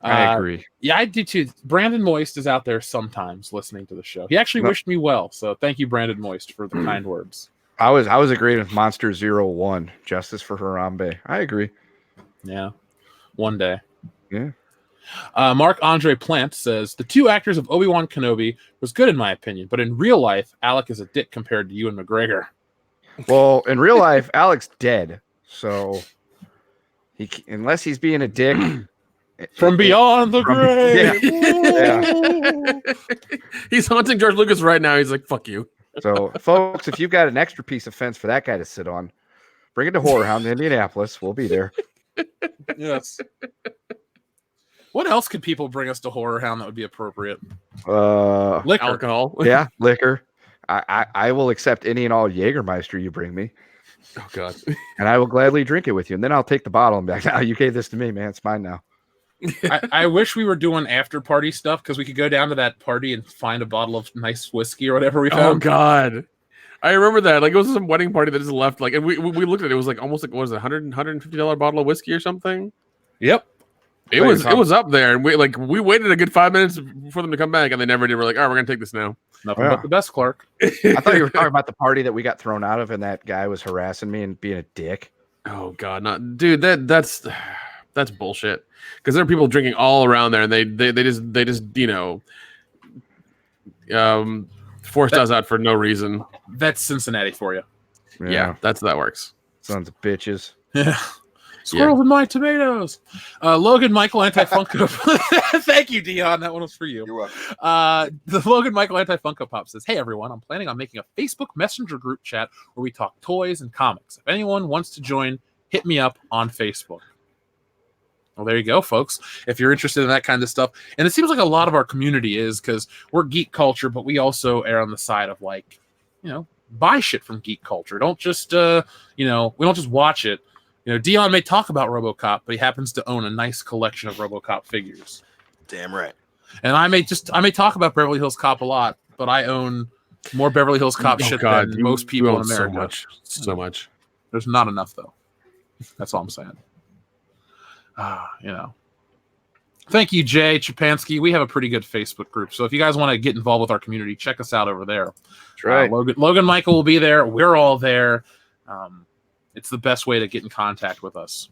I agree. Yeah, I do too. Brandon Moist is out there sometimes listening to the show. He actually wished me well. So thank you, Brandon Moist, for the kind words. I was agreeing with Monster 01, Justice for Harambe. I agree. Yeah. One day. Yeah. Mark Andre Plant says the 2 actors of Obi-Wan Kenobi was good in my opinion, but in real life, Alec is a dick compared to Ewan McGregor. Well, in real life, Alec's dead, so unless he's being a dick from beyond the grave. Yeah. He's haunting George Lucas right now. He's like, "Fuck you." So, folks, if you've got an extra piece of fence for that guy to sit on, bring it to Horror Hound in Indianapolis. We'll be there. Yes. What else could people bring us to Horror Hound that would be appropriate? Liquor. Alcohol. Yeah, liquor. I will accept any and all Jägermeister you bring me. Oh God. And I will gladly drink it with you. And then I'll take the bottle and be like, "No, you gave this to me, man. It's mine now." I wish we were doing after party stuff, because we could go down to that party and find a bottle of nice whiskey or whatever we found. Oh God. I remember that. Like, it was some wedding party that just left. Like, and we looked at it. It was like almost like, what was it, $150 bottle of whiskey or something? Yep. It was up there, and we waited a good 5 minutes for them to come back, and they never did. We're like, all right, we're gonna take this now. Nothing but the best, Clark. I thought you were talking about the party that we got thrown out of, and that guy was harassing me and being a dick. Oh God, not dude. That's bullshit. Because there are people drinking all around there, and they just forced us out for no reason. That's Cincinnati for you. Yeah, that's how that works. Sons of bitches. Yeah. Squirrel with my tomatoes. Logan Michael Anti-Funko. Thank you, Dion. That one was for you. You're welcome. The Logan Michael Anti-Funko Pop says, "Hey, everyone. I'm planning on making a Facebook Messenger group chat where we talk toys and comics. If anyone wants to join, hit me up on Facebook." Well, there you go, folks. If you're interested in that kind of stuff. And it seems like a lot of our community is, because we're geek culture, but we also err on the side of, like, buy shit from geek culture. Don't just, we don't just watch it. Dion may talk about RoboCop, but he happens to own a nice collection of RoboCop figures. Damn right. And I may talk about Beverly Hills Cop a lot, but I own more Beverly Hills Cop shit than most people in America. So much. There's not enough, though. That's all I'm saying. Thank you, Jay Chapansky. We have a pretty good Facebook group, so if you guys want to get involved with our community, check us out over there. That's right. Logan Michael will be there. We're all there. It's the best way to get in contact with us.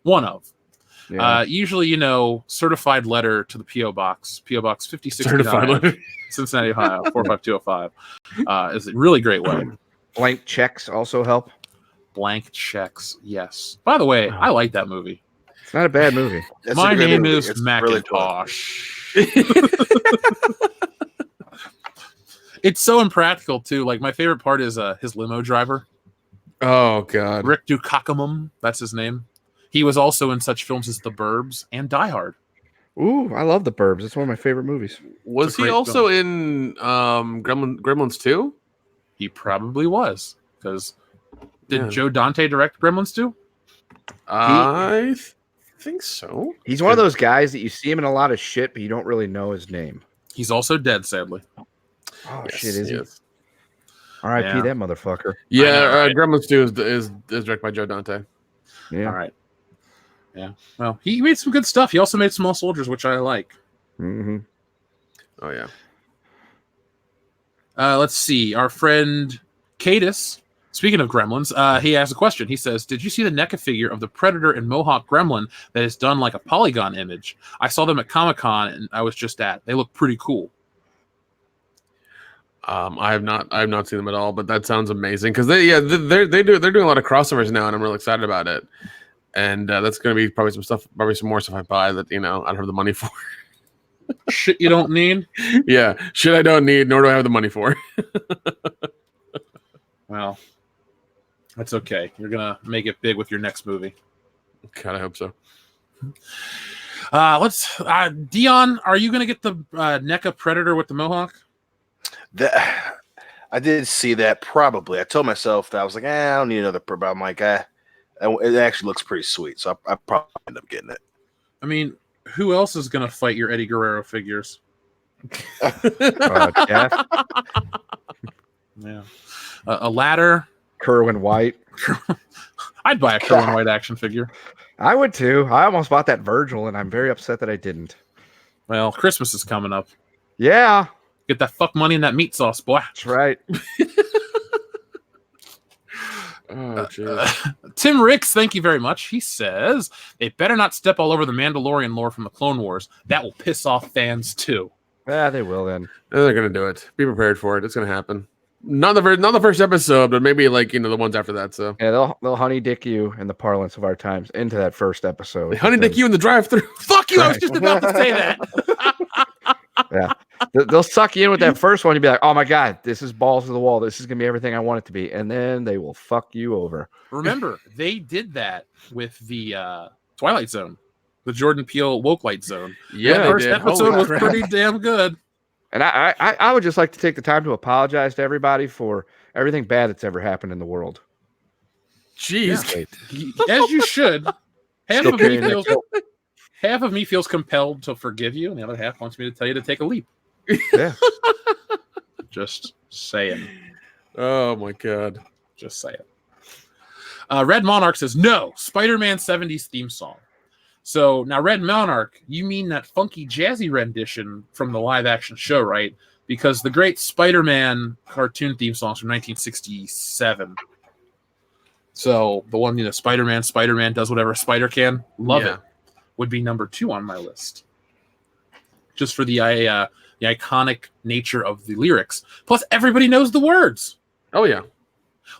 One of. Yeah. Usually, certified letter to the P.O. Box. P.O. Box 5069, Cincinnati, Ohio, 45205. Is a really great way. Blank checks also help. Blank checks, yes. By the way, I like that movie. It's not a bad movie. My name is Macintosh. It's so impractical, too. Like, my favorite part is his limo driver. Oh, God. Rick Dukakamum, that's his name. He was also in such films as The Burbs and Die Hard. Ooh, I love The Burbs. It's one of my favorite movies. Was he also in Gremlins 2? He probably was. Because did Joe Dante direct Gremlins 2? I think so. He's one of those guys that you see him in a lot of shit, but you don't really know his name. He's also dead, sadly. Oh, shit, is he? R.I.P. that motherfucker. Yeah, Gremlins 2 is directed by Joe Dante. Yeah. All right. Yeah. Well, he made some good stuff. He also made Small Soldiers, which I like. Mm-hmm. Oh, yeah. Let's see. Our friend Cadis, speaking of gremlins, he asked a question. He says, "Did you see the NECA figure of the Predator and Mohawk Gremlin that is done like a polygon image? I saw them at Comic-Con and I was just at. They look pretty cool." I have not seen them at all, but that sounds amazing because they're doing a lot of crossovers now, and I'm really excited about it. And that's going to be probably some more stuff I buy that I don't have the money for. Shit you don't need. Yeah, shit I don't need, nor do I have the money for. That's okay. You're gonna make it big with your next movie. God, I hope so. Let's Dion, are you gonna get the NECA Predator with the mohawk? I did see that probably. I told myself that I was like, I don't need another, but I'm like, it actually looks pretty sweet, so I probably end up getting it. I mean, who else is gonna fight your Eddie Guerrero figures? Jeff, Yeah, a ladder. Kerwin White. I'd buy a Kerwin White action figure. I would too. I almost bought that Virgil, and I'm very upset that I didn't. Well, Christmas is coming up. Yeah, Get that fuck money in that meat sauce, boy. that's right. Oh, jeez. Tim Ricks, thank you very much. He says they better not step all over the Mandalorian lore from the Clone Wars. That will piss off fans too. Yeah, they will then. They're gonna do it. Be prepared for it. It's gonna happen. Not the first episode, but maybe like the ones after that. So Yeah, they'll honey dick you in the parlance of our times into that first episode. they honey dick you in the drive-through. Fuck you! I was Right. just about to say that. Yeah, they'll suck you in with that first one. You'll be like, oh my god, this is balls to the wall. This is gonna be everything I want it to be, and then they will fuck you over. Remember, they did that with the Twilight Zone, the Jordan Peele Woke Light Zone. Yeah, the they first did. episode Holy was crap. pretty damn good. And I would just like to take the time to apologize to everybody for everything bad that's ever happened in the world. Jeez. As you should. Still carrying that Half of me feels compelled to forgive you, and the other half wants me to tell you to take a leap. Yeah. Just saying. Oh my god. Just saying. Red Monarch says, no, Spider-Man 70s theme song. So now, Red Monarch, you mean that funky jazzy rendition from the live action show, right? Because the great Spider-Man cartoon theme songs from 1967. So the one, Spider-Man does whatever a spider can. Love it. Would be number 2 on my list. Just for the iconic nature of the lyrics. Plus, everybody knows the words. Oh yeah.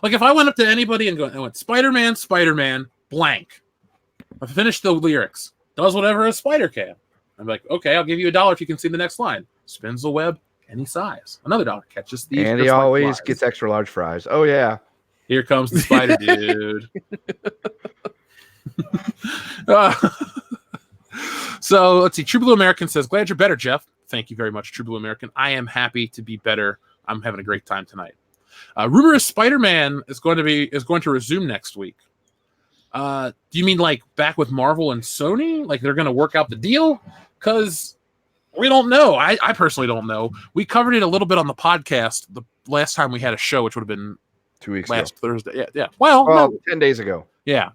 Like if I went up to anybody and went, Spider-Man, blank. I finished the lyrics. Does whatever a spider can. I'm like, okay, I'll give you $1 if you can see the next line. Spins the web any size. Another $1. Catches thieves. And he always gets extra large fries. Oh yeah. Here comes the spider dude. So let's see. True Blue American says, glad you're better, Jeff. Thank you very much, True Blue American. I am happy to be better. I'm having a great time tonight. Rumor is Spider-Man is going to resume next week. Do you mean like back with Marvel and Sony? Like they're going to work out the deal? Because we don't know. I personally don't know. We covered it a little bit on the podcast the last time we had a show, which would have been 2 weeks last ago. Thursday. Yeah. Well, Well, no. 10 days ago. Yeah.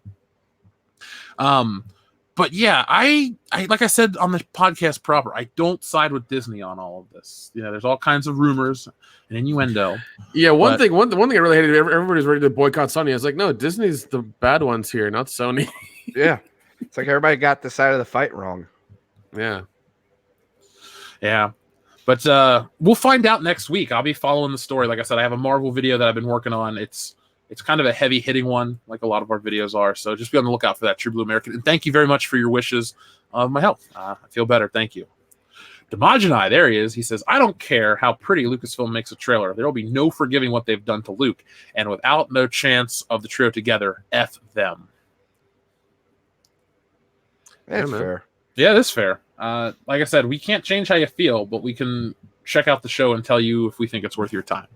But yeah, I like I said on the podcast proper, I don't side with Disney on all of this. There's all kinds of rumors and innuendo. Yeah, one thing I really hated, everybody's ready to boycott Sony. I was like, no, Disney's the bad ones here, not Sony. Yeah. It's like everybody got the side of the fight wrong. Yeah. Yeah. But we'll find out next week. I'll be following the story. Like I said, I have a Marvel video that I've been working on. It's kind of a heavy hitting one, like a lot of our videos are. So just be on the lookout for that, True Blue American. And thank you very much for your wishes of my health. I feel better. Thank you. Demogeny, there he is. He says, I don't care how pretty Lucasfilm makes a trailer. There will be no forgiving what they've done to Luke. And without no chance of the trio together, F them. That's man. fair. Yeah, that's fair. Like I said, we can't change how you feel, but we can check out the show and tell you if we think it's worth your time.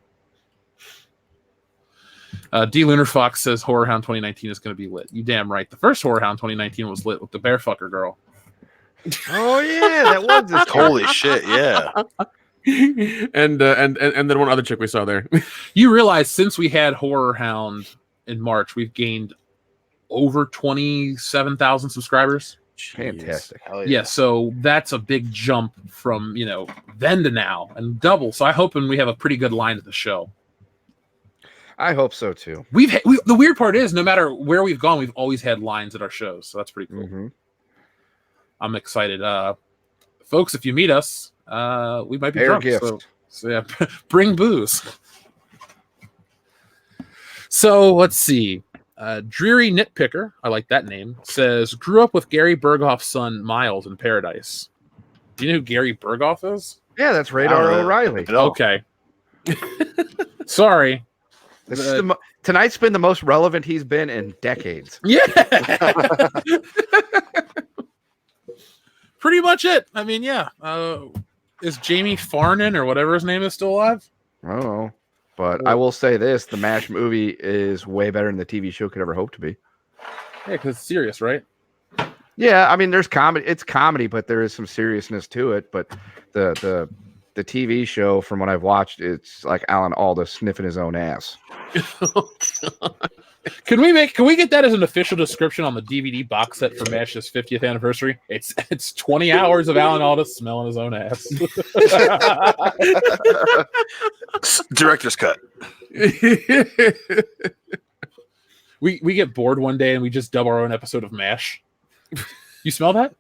D. Lunar Fox says Horror Hound 2019 is going to be lit. You damn right. The first Horror Hound 2019 was lit with the bear fucker girl. Oh yeah, that was this. Holy shit, yeah. and then one other chick we saw there. You realize since we had Horror Hound in March, we've gained over 27,000 subscribers. Fantastic. Hell Yeah, so that's a big jump from then to now and double. So I'm hoping we have a pretty good line at the show. I hope so too. The weird part is, no matter where we've gone, we've always had lines at our shows, so that's pretty cool. Mm-hmm. I'm excited, folks. If you meet us, we might be Air drunk. gift. So yeah, bring booze. So let's see. Dreary Nitpicker, I like that name, says grew up with Gary Berghoff's son Miles in Paradise. Do you know who Gary Berghoff is? Yeah, that's Radar I don't know. O'Reilly. No. Okay. Sorry. Tonight's been the most relevant he's been in decades. Yeah. Pretty much it. I mean, yeah. Is Jamie Farnan or whatever his name is still alive? I don't know. But I will say this, the MASH movie is way better than the TV show could ever hope to be. Yeah, because it's serious, right? Yeah, I mean, there's comedy. It's comedy, but there is some seriousness to it. But the TV show, from what I've watched, it's like Alan Alda sniffing his own ass. Oh, God. Can we get that as an official description on the DVD box set for MASH's 50th anniversary? It's 20 hours of Alan Alda smelling his own ass. Director's cut. We get bored one day and we just dub our own episode of MASH. You smell that?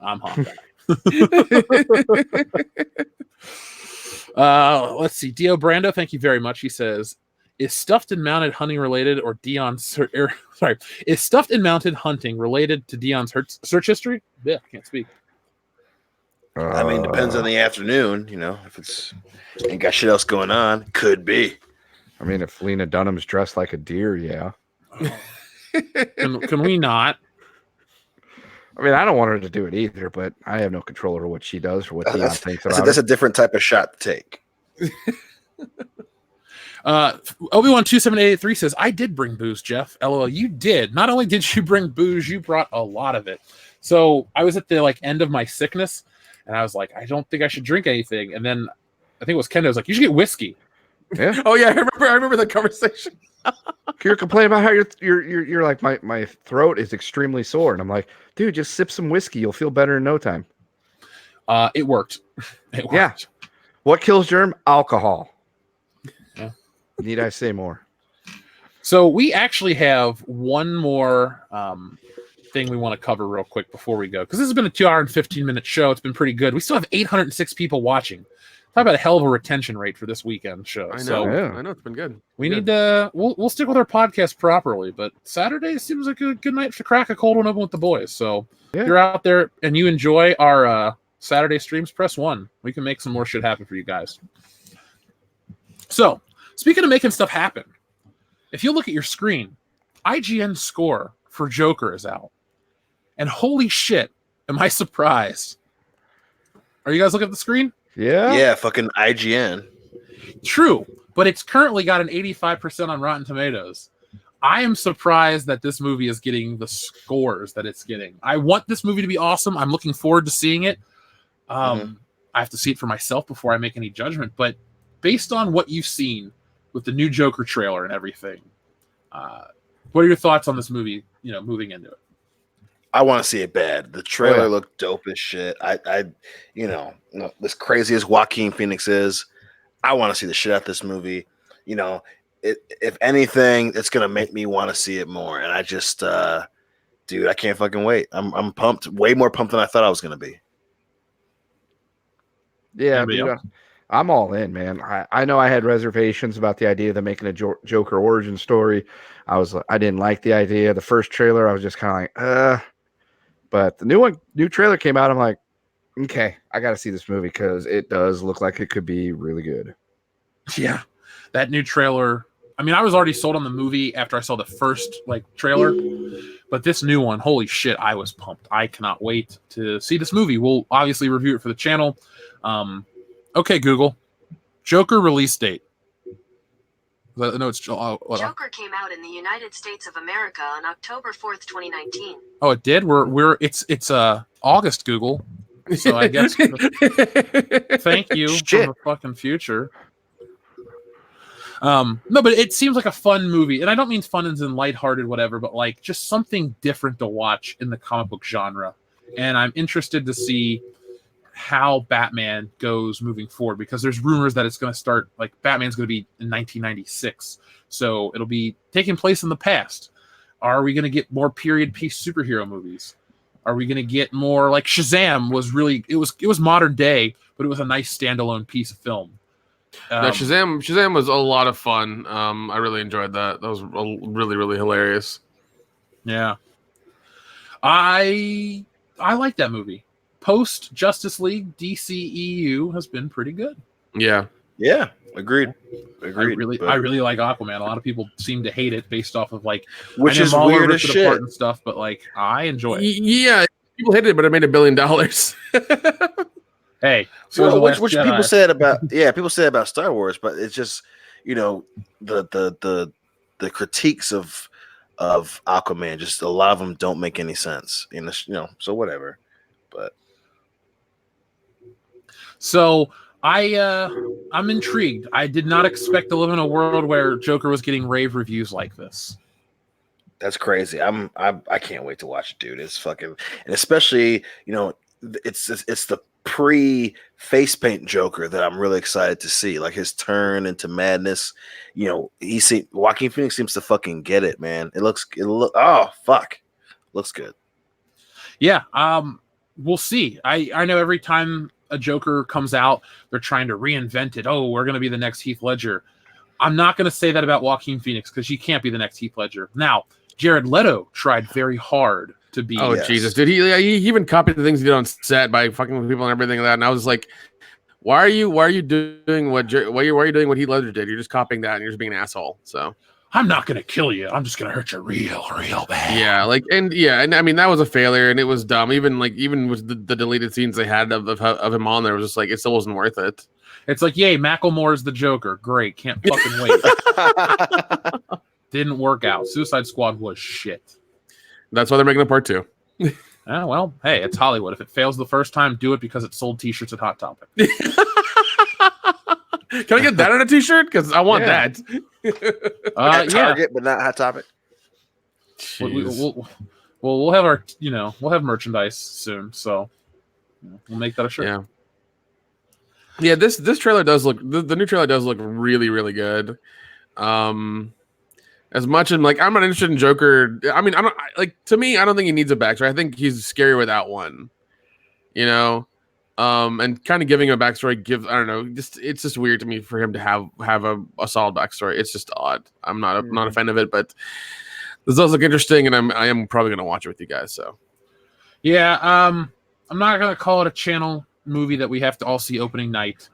I'm hot. Let's see. Dio Brando, thank you very much. He says, is stuffed and mounted hunting related or Dion's is stuffed and mounted hunting related to Dion's search history? Yeah, I can't speak. I mean, depends on the afternoon, you know, if it's ain't got shit else going on, could be. I mean, if Lena Dunham's dressed like a deer, yeah. Can we not? I mean, I don't want her to do it either, but I have no control over what she does or what Dion thinks about That's it. a different type of shot to take. Obi-Wan 27883 says, I did bring booze, Jeff. LOL, you did. Not only did you bring booze, you brought a lot of it. So I was at the end of my sickness, and I was like, I don't think I should drink anything. And then I think it was Kendo was like, you should get whiskey. Yeah. Oh yeah, I remember the conversation. You're complaining about how you're like my throat is extremely sore, and I'm like, dude, just sip some whiskey, you'll feel better in no time. It worked. It worked. Yeah. What kills germ? Alcohol. Yeah. Need I say more? So we actually have one more thing we want to cover real quick before we go, because this has been a 2 hour and 15-minute show. It's been pretty good. We still have 806 people watching. Talk about a hell of a retention rate for this weekend show. I know. So Yeah. I know it's been good. we need to. We'll stick with our podcast properly, but Saturday seems like a good night to crack a cold one open with the boys. So Yeah. if you're out there and you enjoy our Saturday streams, press 1. We can make some more shit happen for you guys. So speaking of making stuff happen, if you look at your screen, IGN's score for Joker is out. And holy shit, am I surprised. Are you guys looking at the screen? Yeah. Yeah, fucking IGN. True, but it's currently got an 85% on Rotten Tomatoes. I am surprised that this movie is getting the scores that it's getting. I want this movie to be awesome. I'm looking forward to seeing it. I have to see it for myself before I make any judgment, but based on what you've seen with the new Joker trailer and everything, what are your thoughts on this movie, moving into it? I want to see it bad. The trailer looked dope as shit. I as crazy as Joaquin Phoenix is, I want to see the shit out of this movie. If anything, it's gonna make me want to see it more. And I just, dude, I can't fucking wait. I'm pumped, way more pumped than I thought I was gonna be. Yeah, dude, I'm all in, man. I know I had reservations about the idea of them making a Joker origin story. I didn't like the idea. The first trailer, I was just kind of like, But the new trailer came out. I'm like, okay, I got to see this movie because it does look like it could be really good. Yeah, that new trailer. I mean, I was already sold on the movie after I saw the first trailer, but this new one, holy shit, I was pumped. I cannot wait to see this movie. We'll obviously review it for the channel. Okay, Google, Joker release date. No, it's Joker came out in the United States of America on October 4th, 2019. Oh, it did. It's August, Google. So I guess thank you from the fucking future. No, but it seems like a fun movie, and I don't mean fun as in lighthearted, whatever, but just something different to watch in the comic book genre. And I'm interested to see how Batman goes moving forward, because there's rumors that it's going to start Batman's going to be in 1996, so it'll be taking place in the past. Are we going to get more period piece superhero movies? Are we going to get more Shazam was really it was modern day, but it was a nice standalone piece of film. Shazam was a lot of fun. I really enjoyed that. That was really, really hilarious. Yeah, I like that movie. Post Justice League, DCEU has been pretty good. Yeah. Yeah. Agreed. I Agreed. really like Aquaman. A lot of people seem to hate it based off of like, Which I know is Mahler weird ripped as it apart shit. and stuff, but like I enjoy it. Yeah, people hated it, but it made $1 billion. Hey, so Well, was the which Last people Jedi. said about people said about Star Wars, but it's just the critiques of Aquaman, just a lot of them don't make any sense. So whatever. But So I'm intrigued. I did not expect to live in a world where Joker was getting rave reviews like this. that's crazy. I can't wait to watch it, dude. It's fucking, and especially it's the pre face paint Joker that I'm really excited to see, like his turn into madness. Joaquin Phoenix seems to fucking get it, man. Oh fuck, looks good. Yeah, we'll see. I know every time a Joker comes out, they're trying to reinvent it. Oh, we're going to be the next Heath Ledger. I'm not going to say that about Joaquin Phoenix because he can't be the next Heath Ledger. Now, Jared Leto tried very hard to be. Oh Jesus! Did he even copied the things he did on set by fucking with people and everything like that? And I was like, why are you doing what Heath Ledger did? You're just copying that and you're just being an asshole. So I'm not going to kill you. I'm just going to hurt you real bad. Yeah, and I mean that was a failure and it was dumb. Even with the deleted scenes they had of him on there, it was just like it still wasn't worth it. It's like, yay, Macklemore's the Joker. Great, can't fucking wait. Didn't work out. Suicide Squad was shit. That's why they're making a part 2. Well, hey, it's Hollywood. If it fails the first time, do it because it sold T-shirts at Hot Topic. Can I get that on a T-shirt? Because I want that. At Target, but not Hot Topic. We'll have our, we'll have merchandise soon, so we'll make that a shirt. Yeah. This trailer does look. The new trailer does look really, really good. As much as I'm not interested in Joker. I mean, to me, I don't think he needs a backstory. I think he's scary without one. And kind of giving him a backstory I don't know. It's just weird to me for him to have a solid backstory. It's just odd. I'm not a fan of it, but this does look interesting, and I am probably gonna watch it with you guys. So yeah, I'm not gonna call it a channel movie that we have to all see opening night,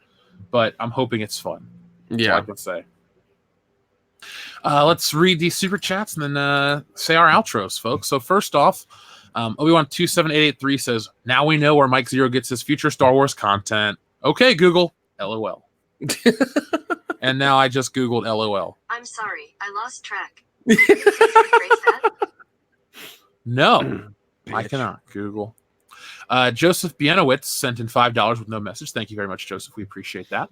but I'm hoping it's fun. That's all I can say. Let's read these super chats and then say our outros, folks. So first off, Obi-Wan 27883 says, "Now we know where Mike Zero gets his future Star Wars content." Okay, Google. LOL. And now I just Googled LOL. I'm sorry, I lost track. Can you please rephrase that? No, I cannot. Google. Joseph Bienowitz sent in $5 with no message. Thank you very much, Joseph. We appreciate that.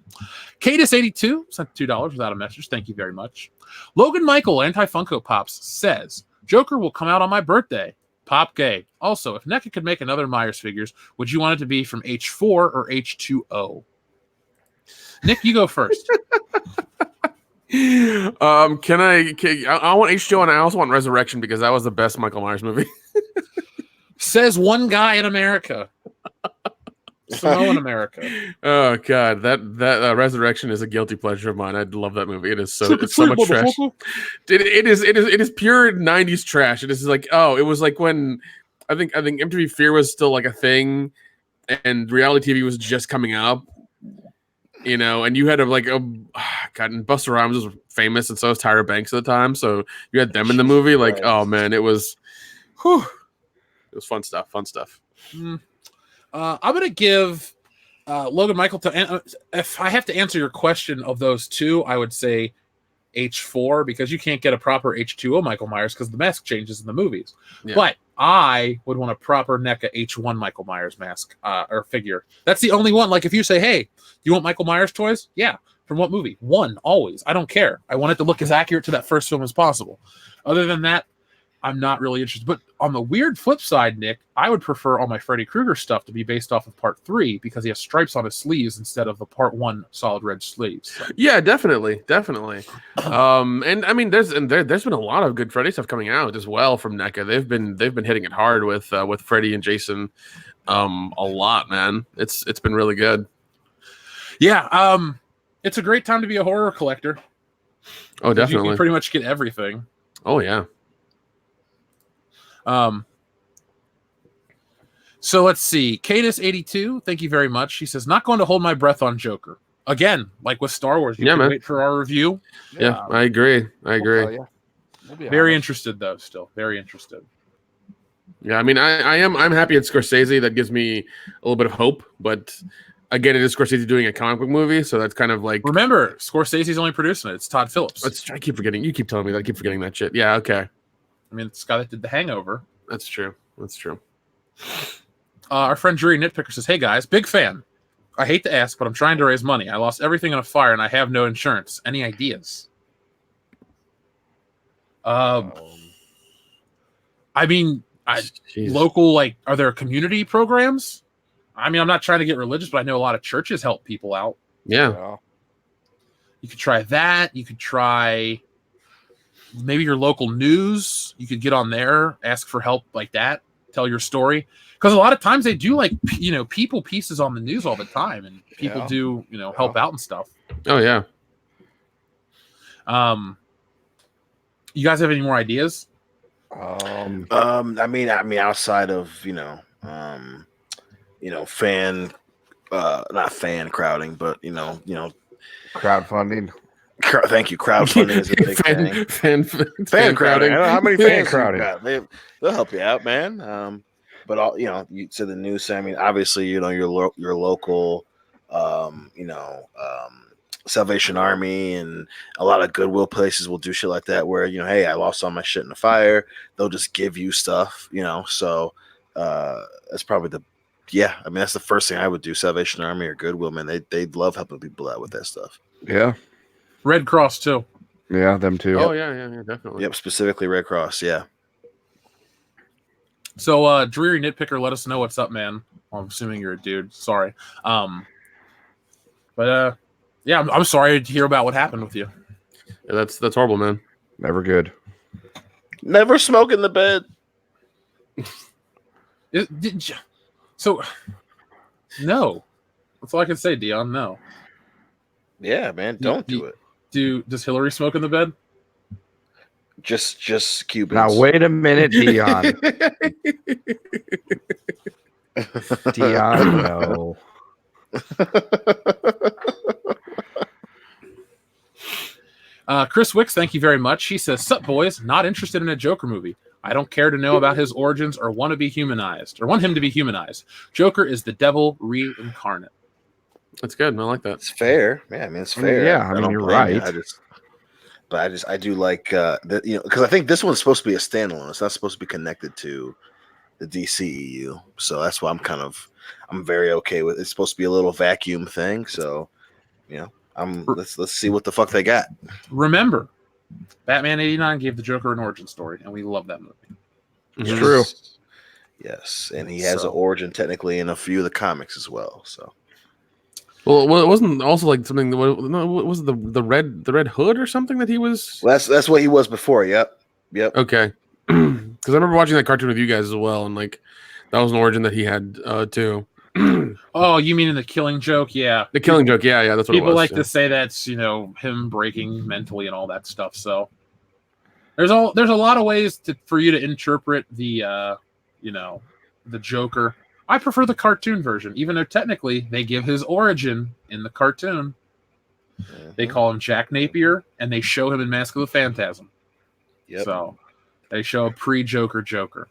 Cadis82 sent $2 without a message. Thank you very much. Logan Michael, Anti-Funko Pops, says, "Joker will come out on my birthday. Pop gay. Also, if NECA could make another Myers figures, would you want it to be from H4 or H2O?" Nick, you go first. I want H2O and I also want Resurrection because that was the best Michael Myers movie. Says one guy in America. Samoan America. Oh god, that Resurrection is a guilty pleasure of mine. I love that movie. It's so much trash. It is pure 90s trash. It is like, it was like when I think MTV Fear was still like a thing and reality TV was just coming up. And you had and Busta Rhymes was famous and so was Tyra Banks at the time. So you had them in the movie. Like, oh man, it was fun stuff. I'm going to give Logan Michael if I have to answer your question of those two, I would say H4 because you can't get a proper H2O Michael Myers because the mask changes in the movies. Yeah. But I would want a proper NECA H1 Michael Myers mask or figure. That's the only one. Like if you say, hey, you want Michael Myers toys? Yeah. From what movie? One, always. I don't care. I want it to look as accurate to that first film as possible. Other than that, I'm not really interested. But on the weird flip side, Nick, I would prefer all my Freddy Krueger stuff to be based off of Part 3 because he has stripes on his sleeves instead of the Part 1 solid red sleeves. So. Yeah, definitely. And I mean, there's been a lot of good Freddy stuff coming out as well from NECA. They've been hitting it hard with Freddy and Jason, a lot, man. It's been really good. Yeah, it's a great time to be a horror collector. Oh, definitely. You can pretty much get everything. Oh yeah. So let's see. Cadis82, thank you very much. She says, "Not going to hold my breath on Joker. again, like with Star Wars, you Yeah, can man. wait for our review. Yeah, I agree. We'll be Very honest. interested though. Still very interested. Yeah, I mean, I'm happy it's Scorsese. That gives me a little bit of hope. But again, it is Scorsese doing a comic book movie, so that's kind of like. Remember, Scorsese's only producing it. It's Todd Phillips. I keep forgetting. You keep telling me that. I keep forgetting that shit. Yeah, okay. I mean, it's the guy that did The Hangover. That's true. That's true. Our friend Drury Nitpicker says, "Hey guys, big fan. I hate to ask, but I'm trying to raise money. I lost everything in a fire and I have no insurance. Any ideas?" I mean, Jeez. local, like, are there community programs? I mean, I'm not trying to get religious, but I know a lot of churches help people out. Yeah. You could try that. You could try maybe your local news. You could get on there, ask for help like that, tell your story. Because a lot of times they do, like, people pieces on the news all the time, and people do, help out and stuff. Oh yeah. You guys have any more ideas? I mean, outside of fan, not fan crowding, but Crowdfunding. Thank you. Crowdfunding is a big thing. Fan crowding. I don't know how many fans crowding. you got. They'll help you out, man. But all you to the news. I mean, obviously, your local, Salvation Army and a lot of Goodwill places will do shit like that. Where hey, I lost all my shit in the fire. They'll just give you stuff. So that's probably I mean, that's the first thing I would do. Salvation Army or Goodwill, man, they love helping people out with that stuff. Yeah. Red Cross too. Yeah, them too. Oh yeah, definitely. Yep, specifically Red Cross. Yeah. So, Dreary Nitpicker, let us know what's up, man. Well, I'm assuming you're a dude. Sorry. I'm sorry to hear about what happened with you. Yeah, that's horrible, man. Never good. Never smoke in the bed. No. That's all I can say, Dion. No. Yeah, man, don't do it. Does Hillary smoke in the bed? Just Cubans. Now wait a minute, Dion. Dion, no. Chris Wicks, thank you very much. He says, "Sup, boys? Not interested in a Joker movie. I don't care to know about his origins or want him to be humanized. Joker is the devil reincarnate." That's good. I like that. It's fair. Yeah, I mean, it's fair. I mean, don't you're blame you. right. I do like that, because I think this one's supposed to be a standalone. It's not supposed to be connected to the DCEU. So that's why I'm very okay with it. It's supposed to be a little vacuum thing. So, let's see what the fuck they got. Remember, Batman 89 gave the Joker an origin story, and we love that movie. It's Yes. true. Yes, and he has an origin technically in a few of the comics as well. So. Well, it wasn't also like something. What was it, the red hood or something that he was? Well, that's what he was before. Yep. Okay, because I remember watching that cartoon with you guys as well, and like that was an origin that he had too. Oh, you mean in the Killing Joke? Yeah, The Killing Joke. Yeah, that's what people it was. like to say that's him breaking mentally and all that stuff. So there's a lot of ways for you to interpret the the Joker. I prefer the cartoon version, even though technically they give his origin in the cartoon. Mm-hmm. They call him Jack Napier, and they show him in Mask of the Phantasm. Yep. So they show a pre-Joker Joker.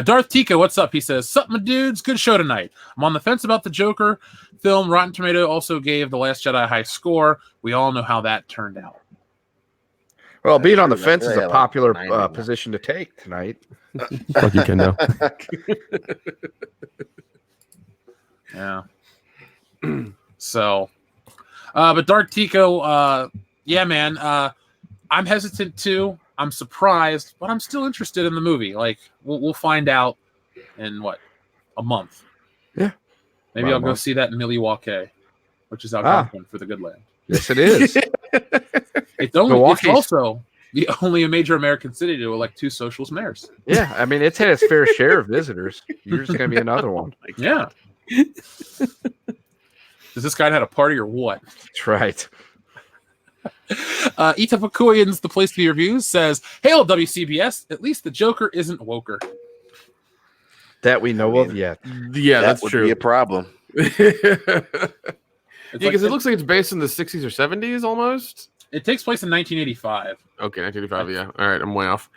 Darth Tika, what's up? He says, "Sup, my dudes? Good show tonight. I'm on the fence about the Joker film. Rotten Tomato also gave The Last Jedi a high score. We all know how that turned out." Well, being on the That's fence true. is Yeah, a like popular 90. position to take tonight. Fuck you, Kendo. Yeah. So, but Darth Tico, yeah, man. I'm hesitant too. I'm surprised, but I'm still interested in the movie. Like, we'll find out in a month. Yeah. Maybe About I'll a go month. see that in Milwaukee, which is Algonquin for the good land. Yes, it is. It's Milwaukee's- also the only major American city to elect 2 socialist mayors. Yeah, I mean, it's had its fair share of visitors. You're just going to be another one. Yeah. Does this guy had a party or what? That's right. Ita Pakuyan's The Place to Be Reviews says, "Hail WCBS, at least the Joker isn't woker." That we know of yet. Yeah, that that's would true. be a problem. Because it looks like it's based in the 60s or 70s almost. It takes place in 1985. Okay, 1985. Yeah. All right, I'm way off.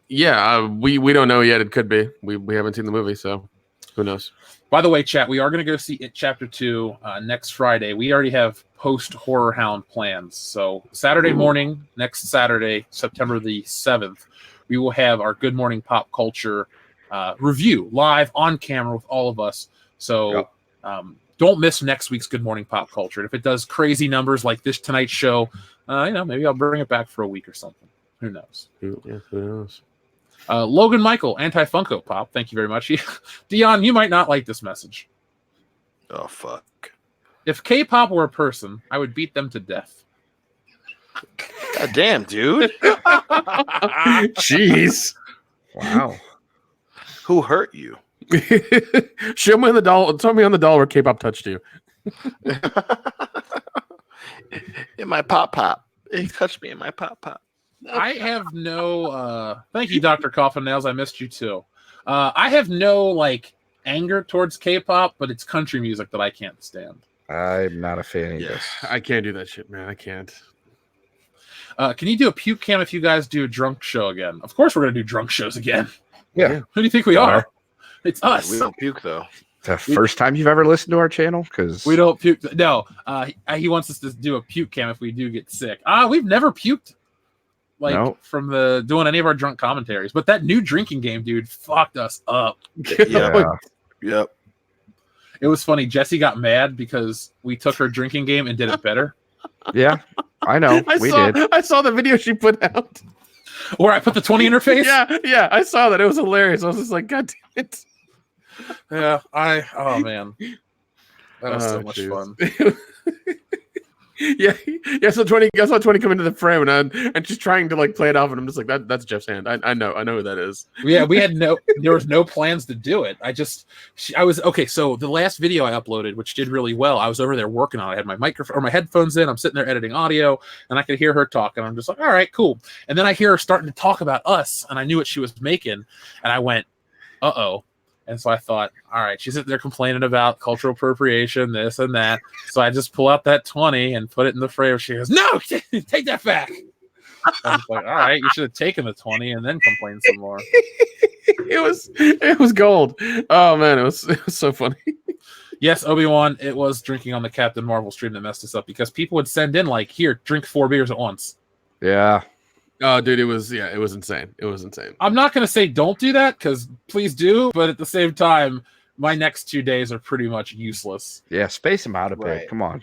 We don't know yet. It could be. We haven't seen the movie, so who knows? By the way, chat, we are going to go see It Chapter 2 next Friday. We already have post-Horror Hound plans. So Saturday morning, next Saturday, September the 7th, we will have our Good Morning Pop Culture review live on camera with all of us. So don't miss next week's Good Morning Pop Culture. And if it does crazy numbers like this Tonight Show, maybe I'll bring it back for a week or something. Who knows? Who knows? Logan Michael, Anti-Funko Pop, thank you very much. Dion, you might not like this message. Oh, fuck. If K-pop were a person, I would beat them to death. God damn, dude. Jeez. Wow. Who hurt you? Show me on the doll. Tell me on the doll where K-pop touched you. In my pop. He touched me in my pop. I have no thank you, Dr. Coffin Nails. I missed you too. I have no anger towards K-pop, but it's country music that I can't stand. I'm not a fan of this. I can't do that shit, man. I can't. Can you do a puke cam if you guys do a drunk show again? Of course we're gonna do drunk shows again. Yeah. Who do you think we are? It's us. We don't puke though. The first time you've ever listened to our channel? Because We don't puke. No. He wants us to do a puke cam if we do get sick. We've never puked. From doing any of our drunk commentaries, but that new drinking game, dude, fucked us up. Yep. It was funny. Jesse got mad because we took her drinking game and did it better. Yeah, I know. We did. I saw the video she put out. Or I put the 20 in her face. Yeah, I saw that. It was hilarious. I was just like, God damn it. Yeah, oh man, that was so much fun. Yeah. So 20 come into the frame and she's trying to play it off, and I'm just like, that's Jeff's hand. I know who that is. Yeah, there was no plans to do it. I was okay. So the last video I uploaded, which did really well, I was over there working on it. I had my microphone or my headphones in. I'm sitting there editing audio, and I could hear her talk, and I'm just like, all right, cool. And then I hear her starting to talk about us, and I knew what she was making, and I went, uh-oh. And so I thought, all right, she's sitting there complaining about cultural appropriation, this and that. So I just pull out that 20 and put it in the frame. She goes, no, take that back. I was like, all right, you should have taken the 20 and then complained some more. It was gold. Oh man, it was so funny. Yes, Obi-Wan, it was drinking on the Captain Marvel stream that messed us up because people would send in here, drink 4 beers at once. Yeah. Oh, dude, it was insane. It was insane. I'm not going to say don't do that because please do, but at the same time, my next 2 days are pretty much useless. Yeah, space them out a bit. Come on.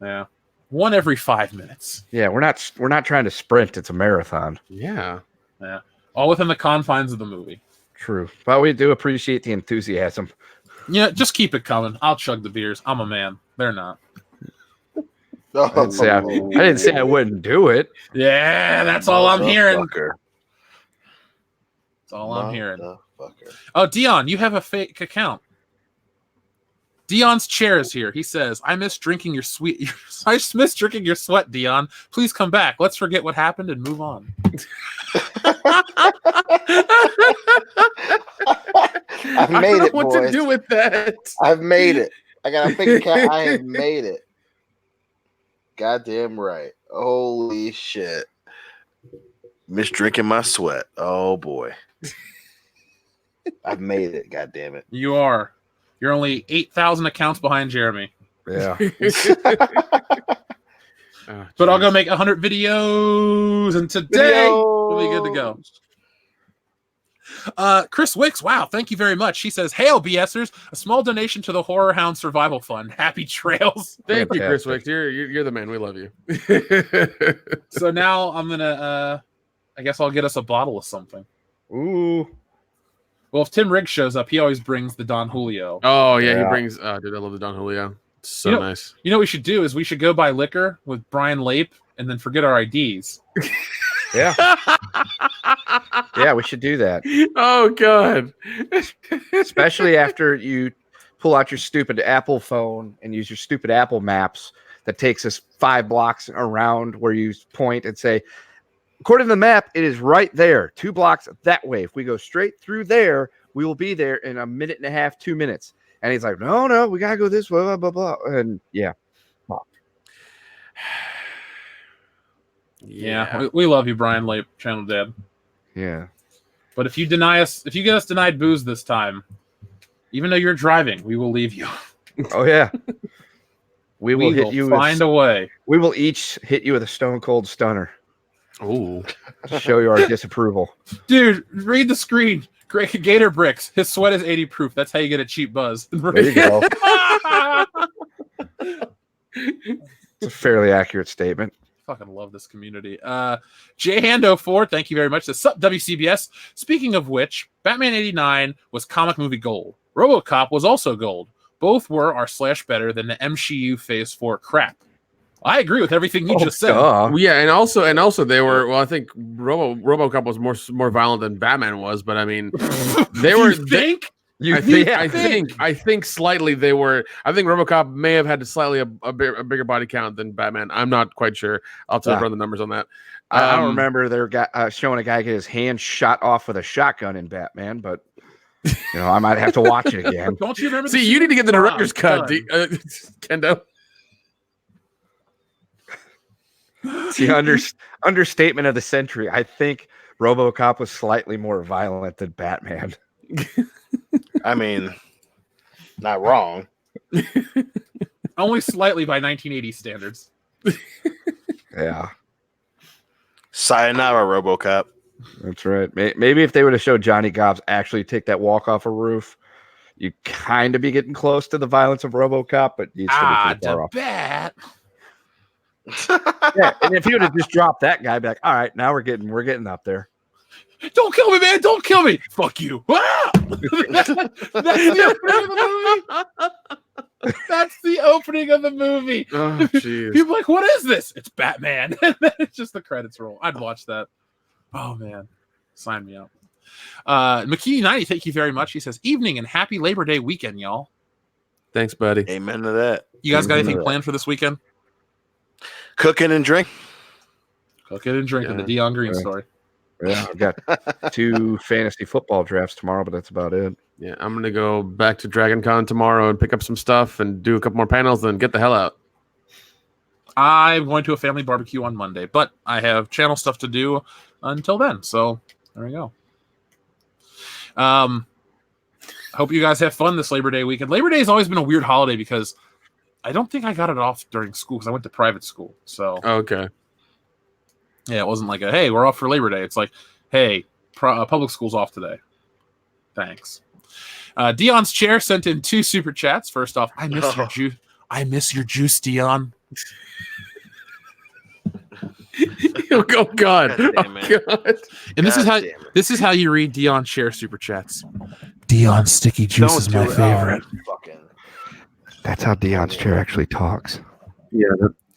Yeah. 1 every 5 minutes. Yeah, we're not trying to sprint. It's a marathon. Yeah. Yeah. All within the confines of the movie. True. But we do appreciate the enthusiasm. Yeah, just keep it coming. I'll chug the beers. I'm a man. They're not. I didn't say I wouldn't do it. Yeah, that's all I'm hearing. That's all I'm hearing. Oh, Dion, you have a fake account. Dion's chair is here. He says, I miss drinking your sweat, Dion. Please come back. Let's forget what happened and move on. I've made it, what boys. to do with that. I've made it. I got a fake account. I have made it. Goddamn right. Holy shit. Miss drinking my sweat. Oh boy. I've made it. God damn it. You are. You're only 8,000 accounts behind Jeremy. Yeah. But I'll go make 100 videos, and today we'll be good to go. Chris Wicks, wow, thank you very much. She says, hail BSers, a small donation to the Horror Hound Survival Fund. Happy trails. Thank you, Chris Wicks. You're the man. We love you. So now I'm gonna I guess I'll get us a bottle of something. Ooh. Well, if Tim Riggs shows up, he always brings the Don Julio. Oh yeah, he brings dude, I love the Don Julio. It's so nice. You know what we should do is we should go buy liquor with Brian Lape and then forget our IDs. Yeah. Yeah, we should do that. Oh god. Especially after you pull out your stupid Apple phone and use your stupid Apple Maps that takes us 5 blocks around where you point and say, according to the map, it is right there, 2 blocks that way. If we go straight through there, we will be there in a minute and a half, 2 minutes. And he's like, no, we gotta go this way, blah blah blah. And yeah. Yeah, we love you, Brian Lape, Channel Dad. Yeah. But if you get us denied booze this time, even though you're driving, we will leave you. Oh yeah. We will hit you. Find a way. We will each hit you with a stone cold stunner. Ooh. To show you our disapproval. Dude, read the screen. Gator Bricks. His sweat is 80 proof. That's how you get a cheap buzz. There you go. It's a fairly accurate statement. Fucking love this community. Jhando4, thank you very much. Says, sup, WCBS. Speaking of which, Batman 89 was comic movie gold. RoboCop was also gold. Both were or / better than the MCU Phase 4 crap. I agree with everything you just said. Yeah, and also they were. Well, I think RoboCop was more violent than Batman was, but I mean, they were. I think slightly they were. I think RoboCop may have had slightly a bigger body count than Batman. I'm not quite sure. I'll have to run the numbers on that. I don't remember they're showing a guy get his hand shot off with a shotgun in Batman, but I might have to watch it again. Don't you remember? See, you need to get the director's cut, Kendo. It's the understatement of the century. I think RoboCop was slightly more violent than Batman. I mean, not wrong. Only slightly by 1980 standards. Yeah. Sayonara, RoboCop. That's right. Maybe if they would have showed Johnny Gobbs actually take that walk off a roof, you kind of be getting close to the violence of RoboCop, but you'd still be too far off. Bet. Yeah, and if he would have just dropped that guy, be like, all right, now we're getting up there. Don't kill me, man! Don't kill me! Fuck you! Ah! That's the opening of the movie. Oh, jeez. People are like, what is this? It's Batman. And then it's just the credits roll. I'd watch that. Oh man, sign me up. McKee90, thank you very much. He says, evening and happy Labor Day weekend, y'all. Thanks, buddy. Amen to that. You guys got anything planned for this weekend? Cooking and drink. Cooking and drinking. Yeah. The Dion Green story. Yeah, I've got 2 fantasy football drafts tomorrow, but that's about it. Yeah, I'm gonna go back to Dragon Con tomorrow and pick up some stuff and do a couple more panels, and get the hell out. I'm going to a family barbecue on Monday, but I have channel stuff to do until then. So there we go. Hope you guys have fun this Labor Day weekend. Labor Day has always been a weird holiday because I don't think I got it off during school because I went to private school. So Okay. yeah, it wasn't like hey, we're off for Labor Day. It's like, hey, public school's off today. Thanks. Dion's Chair sent in 2 super chats. First off, I miss your juice. I miss your juice, Dion. Oh God! Oh God! And this is how you read Dion Chair super chats. Dion Sticky Juice is my favorite. That's how Dion's Chair actually talks. Yeah,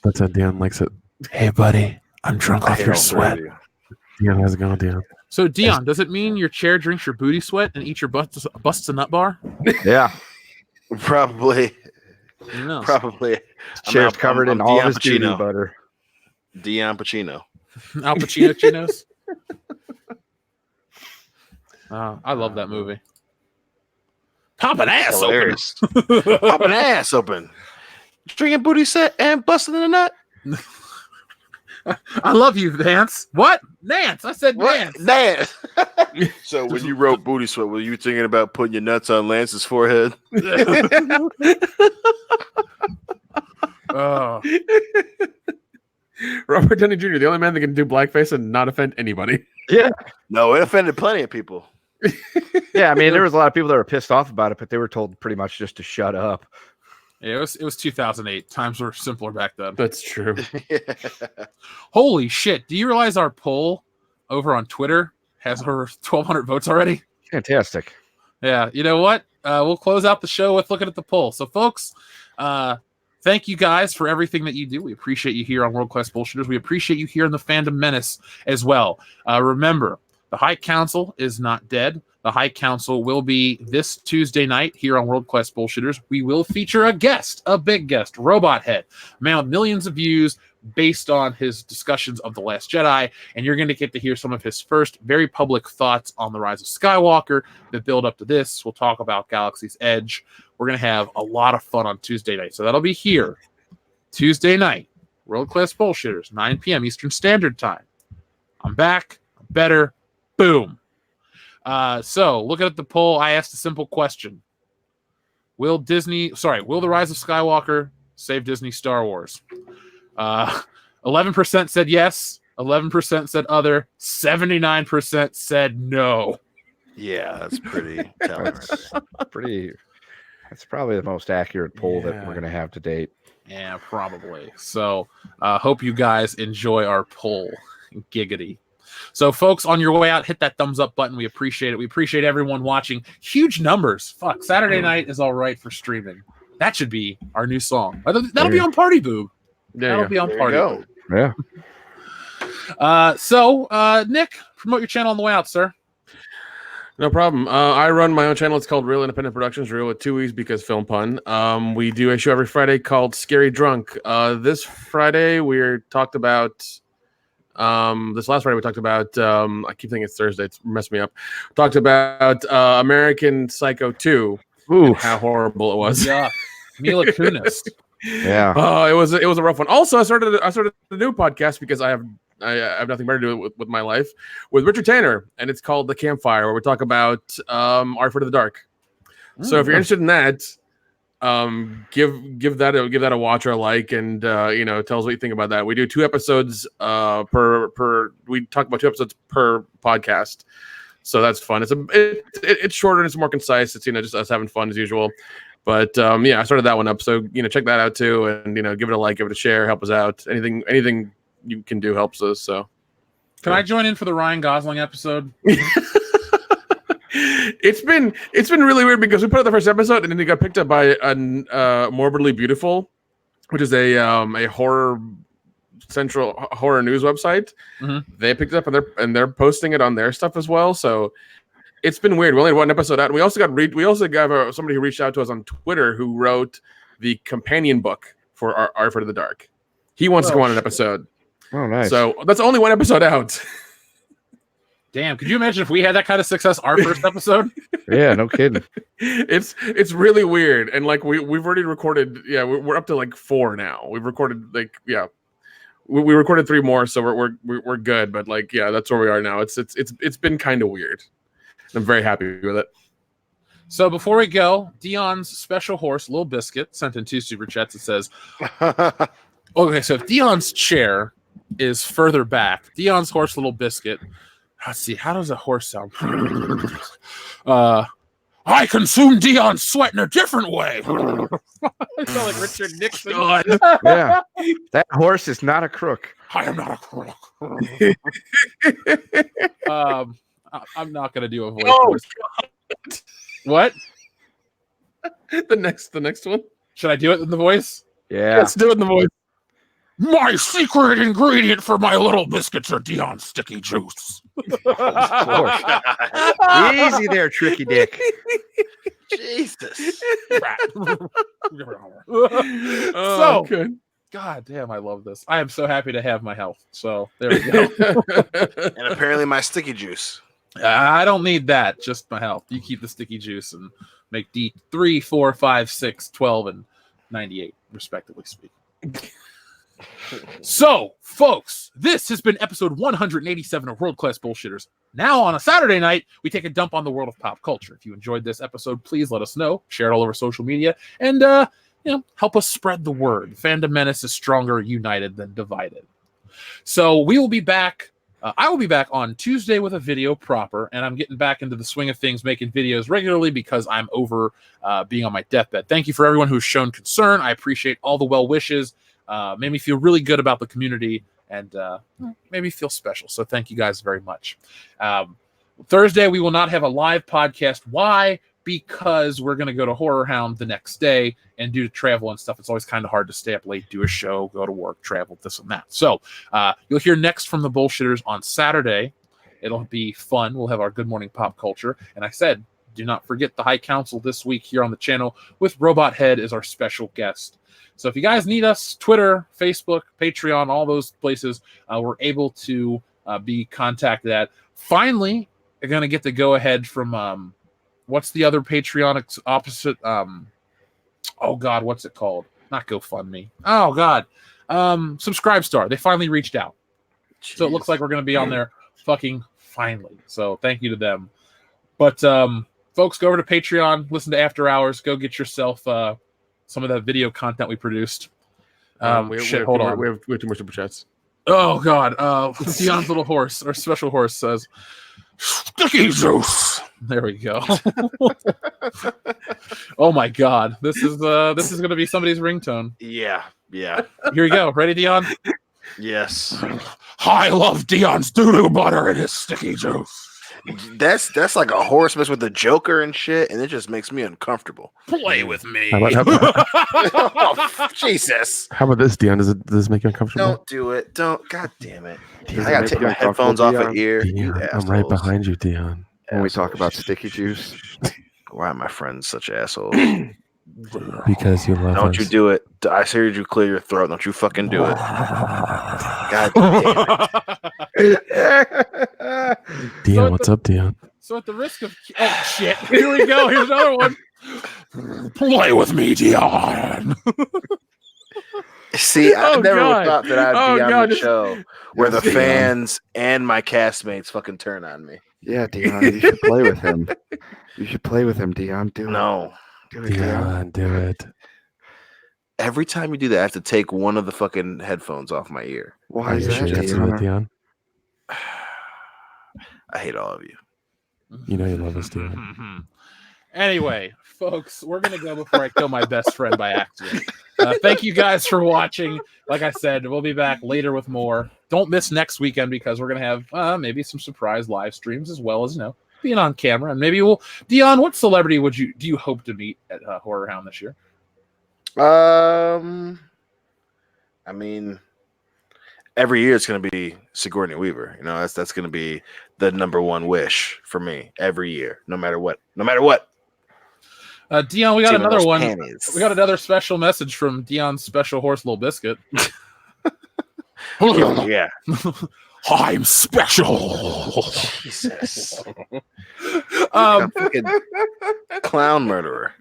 that's how Dion likes it. Hey, buddy, I'm drunk off your sweat. Dion, how's it going, Dion? So, Dion, does it mean your chair drinks your booty sweat and eats your busts a nut bar? Yeah, Probably. No. Probably. chair's covered in all his Pacino. doo-doo butter. Dion Pacino. Al Pacino chinos. I love that movie. Pop an ass Hilarious. open. Pop an ass open. Drinking booty set and busting in a nut. I love you, Nance. What? Nance. I said Nance. Nance. So when you wrote booty sweat, were you thinking about putting your nuts on Lance's forehead? Oh. Robert Downey Jr., the only man that can do blackface and not offend anybody. Yeah, No, it offended plenty of people. yeah. I mean, there was a lot of people that were pissed off about it, but they were told pretty much just to shut up. Yeah, it was 2008. Times were simpler back then. That's true. Holy shit. Do you realize our poll over on Twitter has over 1,200 votes already? Fantastic. Yeah, you know what? We'll close out the show with looking at the poll. So, folks, thank you guys for everything that you do. We appreciate you here on World Class Bullshitters. We appreciate you here in the Fandom Menace as well. Remember, The High Council is not dead. The High Council will be this Tuesday night here on World Class Bullshitters. We will feature a guest, a big guest, Robot Head, a man with millions of views based on his discussions of The Last Jedi, and you're going to get to hear some of his first very public thoughts on the Rise of Skywalker that build up to this. We'll talk about Galaxy's Edge. We're going to have a lot of fun on Tuesday night, so that'll be here Tuesday night, World Class Bullshitters, 9 p.m. Eastern Standard Time. I'm back. I'm better. Boom. So looking at the poll, I asked a simple question. Will the Rise of Skywalker save Disney Star Wars? 11% said yes, 11% said other, 79% said no. Yeah, that's pretty telling. That's probably the most accurate poll that we're going to have to date. Yeah, probably. So hope you guys enjoy our poll. Giggity. So, folks, on your way out, hit that thumbs up button. We appreciate it. We appreciate everyone watching. Huge numbers. Fuck, Saturday night is all right for streaming. That should be our new song. That'll be on Party Boob. That'll be on Party Boob. Yeah. So, Nick, promote your channel on the way out, sir. No problem. I run my own channel. It's called Real Independent Productions, real with 2 E's because film pun. We do a show every Friday called Scary Drunk. This Friday, we talked about... this last Friday we talked about I keep thinking it's Thursday, it's messed me up. Talked about American Psycho 2. Ooh, how horrible it was. Yeah. Mila Kunis. Yeah. It was a rough one. Also, I started a new podcast because I have nothing better to do with my life with Richard Tanner, and it's called The Campfire, where we talk about Art for the Dark. So if you're interested in that, give that a watch or a like, and tell us what you think about that. We do 2 episodes per we talk about 2 episodes per podcast, so that's fun. It's shorter and it's more concise. It's just us having fun as usual. But I started that one up, so check that out too, and give it a like, give it a share, help us out. Anything you can do helps us. So can I join in for the Ryan Gosling episode? It's been really weird because we put out the first episode and then it got picked up by Morbidly Beautiful, which is a horror central horror news website. Mm-hmm. They picked it up and they're posting it on their stuff as well. So it's been weird. We only had 1 episode out. And we also got somebody who reached out to us on Twitter who wrote the companion book for Art for the Dark. He wants to go on an episode. Oh, nice. So that's only 1 episode out. Damn, could you imagine if we had that kind of success our first episode? Yeah, no kidding. It's really weird, and like we've already recorded. Yeah, we're up to like 4 now. We've recorded we recorded 3 more, so we're good. But that's where we are now. It's been kind of weird. I'm very happy with it. So before we go, Dion's special horse, Little Biscuit, sent in 2 super chats. It says, okay, so if Dion's chair is further back, Dion's horse, Little Biscuit. Let's see, how does a horse sound? I consume Dion's sweat in a different way. I sound like Richard Nixon. Yeah, that horse is not a crook. I am not a crook. I'm not going to do a voice. Oh, what? The next one? Should I do it in the voice? Yeah. Let's do it in the voice. My secret ingredient for my Little Biscuits are Dion's sticky juice. Easy there, Tricky Dick. Jesus. So good. God damn, I love this. I am so happy to have my health. So there we go. And apparently my sticky juice. I don't need that, just my health. You keep the sticky juice and make D3, 4, 5, 6, 12, and 98, respectively speaking. So, folks, this has been episode 187 of World Class Bullshitters. Now, on a Saturday night, we take a dump on the world of pop culture. If you enjoyed this episode, please let us know. Share it all over social media, and help us spread the word. Fandom Menace is stronger united than divided. So, we will be back. I will be back on Tuesday with a video proper, and I'm getting back into the swing of things, making videos regularly because I'm over being on my deathbed. Thank you for everyone who's shown concern. I appreciate all the well wishes. Made me feel really good about the community and made me feel special. So thank you guys very much. Thursday, we will not have a live podcast. Why? Because we're going to go to Horror Hound the next day, and due to travel and stuff, it's always kind of hard to stay up late, do a show, go to work, travel, this and that. So you'll hear next from the Bullshitters on Saturday. It'll be fun. We'll have our Good Morning Pop Culture. And I said, do not forget the High Council this week here on the channel with Robot Head as our special guest. So if you guys need us, Twitter, Facebook, Patreon, all those places, we're able to be contacted at. Finally, you're going to get the go-ahead from, what's the other Patreon opposite? Oh, God, what's it called? Not GoFundMe. Oh, God. Subscribestar. They finally reached out. Jeez. So it looks like we're going to be on there fucking finally. So thank you to them. But, folks, go over to Patreon, listen to After Hours, go get yourself some of that video content we produced. Hold on. We have too much super chats. Oh, God. Dion's little horse, our special horse, says, Sticky Juice. There we go. Oh, my God. This is going to be somebody's ringtone. Yeah. Here we go. Ready, Dion? Yes. I love Dion's doo-doo butter and his sticky juice. That's like a horse mess with the Joker and shit, and it just makes me uncomfortable. Play with me. Oh, Jesus. How about this, Dion? Does this make you uncomfortable? Don't do it. Don't. God damn it. I gotta take my headphones off of ear. Dion, I'm right behind you, Dion. When we talk about sticky juice. Why are my friends such assholes? Because you love Don't us. you do it. I heard you clear your throat. Don't you fucking do it. God damn it. Dion, what's up, Dion? So at the risk of... Oh, shit. Here we go. Here's another one. Play with me, Dion. See, I never thought that I'd be on the show where the fans and my castmates fucking turn on me. Yeah, Dion, you should play with him. You should play with him, Dion. Do it. No. Do it, Dion, do it. Every time you do that, I have to take one of the fucking headphones off my ear. Why is that, Dion? I hate all of you. You know you love us, Dion. Anyway, folks, we're going to go before I kill my best friend by accident. Thank you guys for watching. Like I said, we'll be back later with more. Don't miss next weekend because we're going to have maybe some surprise live streams as well as, being on camera. And maybe we'll... Dion, what celebrity do you hope to meet at Horror Hound this year? I mean, every year it's going to be Sigourney Weaver. That's going to be the number one wish for me every year, no matter what. Dion, we got another one. Panties. We got another special message from Dion's special horse, Little Biscuit. Yeah. I'm special. Jesus. Fucking clown murderer.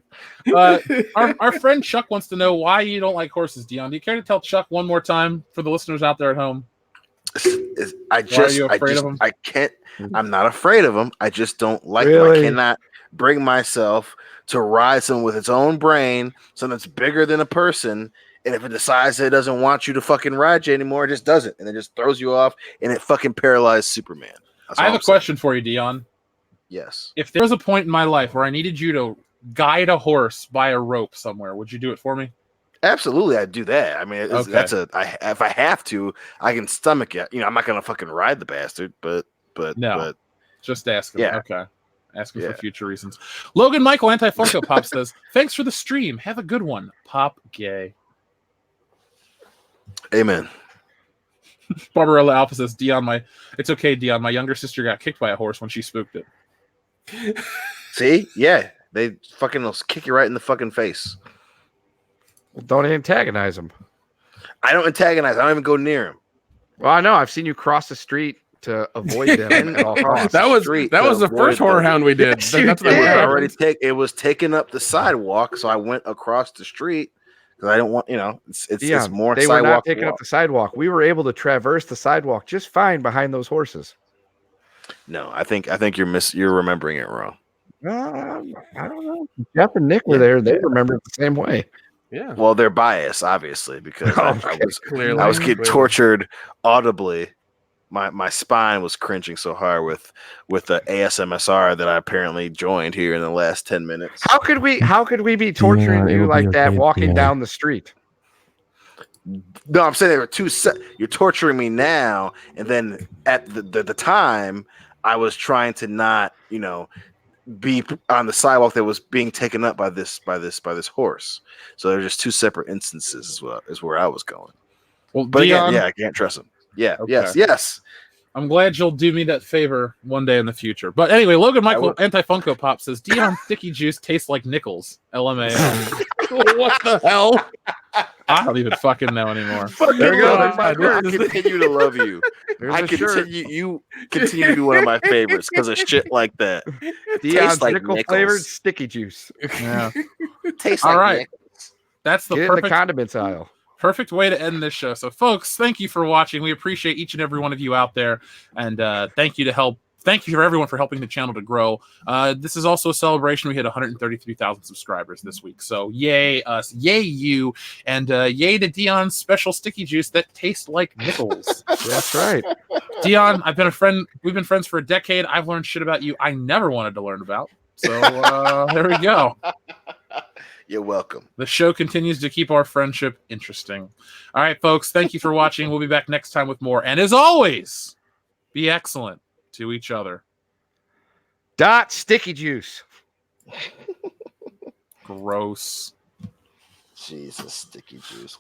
Our friend Chuck wants to know why you don't like horses, Dion. Do you care to tell Chuck one more time for the listeners out there at home? I can't. I'm not afraid of them. I just don't like them. I cannot bring myself to ride someone with its own brain, something that's bigger than a person. And if it decides that it doesn't want you to fucking ride you anymore, it just doesn't. And it just throws you off and it fucking paralyzed Superman. I have a question for you, Dion. Yes. If there was a point in my life where I needed you to guide a horse by a rope somewhere, would you do it for me? Absolutely, I'd do that. I mean, if I have to, I can stomach it. I'm not gonna fucking ride the bastard, but just asking. Yeah. Okay. Asking for future reasons. Logan Michael Anti-Funko Pop says, thanks for the stream. Have a good one. Pop gay. Amen. Barbarella Alpha says, it's okay, Dion. My younger sister got kicked by a horse when she spooked it. See? Yeah. They fucking will kick you right in the fucking face. Well, don't antagonize them. I don't antagonize. I don't even go near him. Well, I know. I've seen you cross the street to avoid them at all costs. That was the first Horror Hound we did. That's it was taking up the sidewalk, so I went across the street because I don't want, it's more they sidewalk. Were not taking up the sidewalk. We were able to traverse the sidewalk just fine behind those horses. No, I think you're remembering it wrong. I don't know. Jeff and Nick were there. They remember it the same way. Yeah. Well, they're biased, obviously, because I was getting tortured audibly. My spine was cringing so hard with the ASMSR that I apparently joined here in the last 10 minutes. How could we be torturing you like that walking down the street? No, I'm saying there were two. You're torturing me now, and then at the time, I was trying to not, be on the sidewalk that was being taken up by this horse. So they're just two separate instances as well, is where I was going. Well, but Dion, again, I can't trust him. Yeah. Okay. Yes. I'm glad you'll do me that favor one day in the future. But anyway, Logan Michael Anti-Funko Pop says, Dion sticky juice tastes like nickels. LMAO. What the hell? I don't even fucking know anymore. There we go. Logan, There's my I shirt. continue to love you. There's I a shirt. continue. You continue to be one of my favorites because of shit like that. Dion's like nickel nickels. flavored sticky juice. Yeah. Tastes All like right. nickels. That's the Get in the perfect condiments aisle. perfect way to end this show. So, folks, thank you for watching. We appreciate each and every one of you out there, and thank you for everyone for helping the channel to grow. This is also a celebration. We hit 133,000 subscribers this week, so yay us, yay you, and yay to Dion's special sticky juice that tastes like nickels. That's right. Dion, I've been a friend. We've been friends for a decade. I've learned shit about you I never wanted to learn about. So there we go. You're welcome. The show continues to keep our friendship interesting. All right, folks, thank you for watching. We'll be back next time with more. And as always, be excellent to each other. Sticky juice. Gross. Jesus, sticky juice.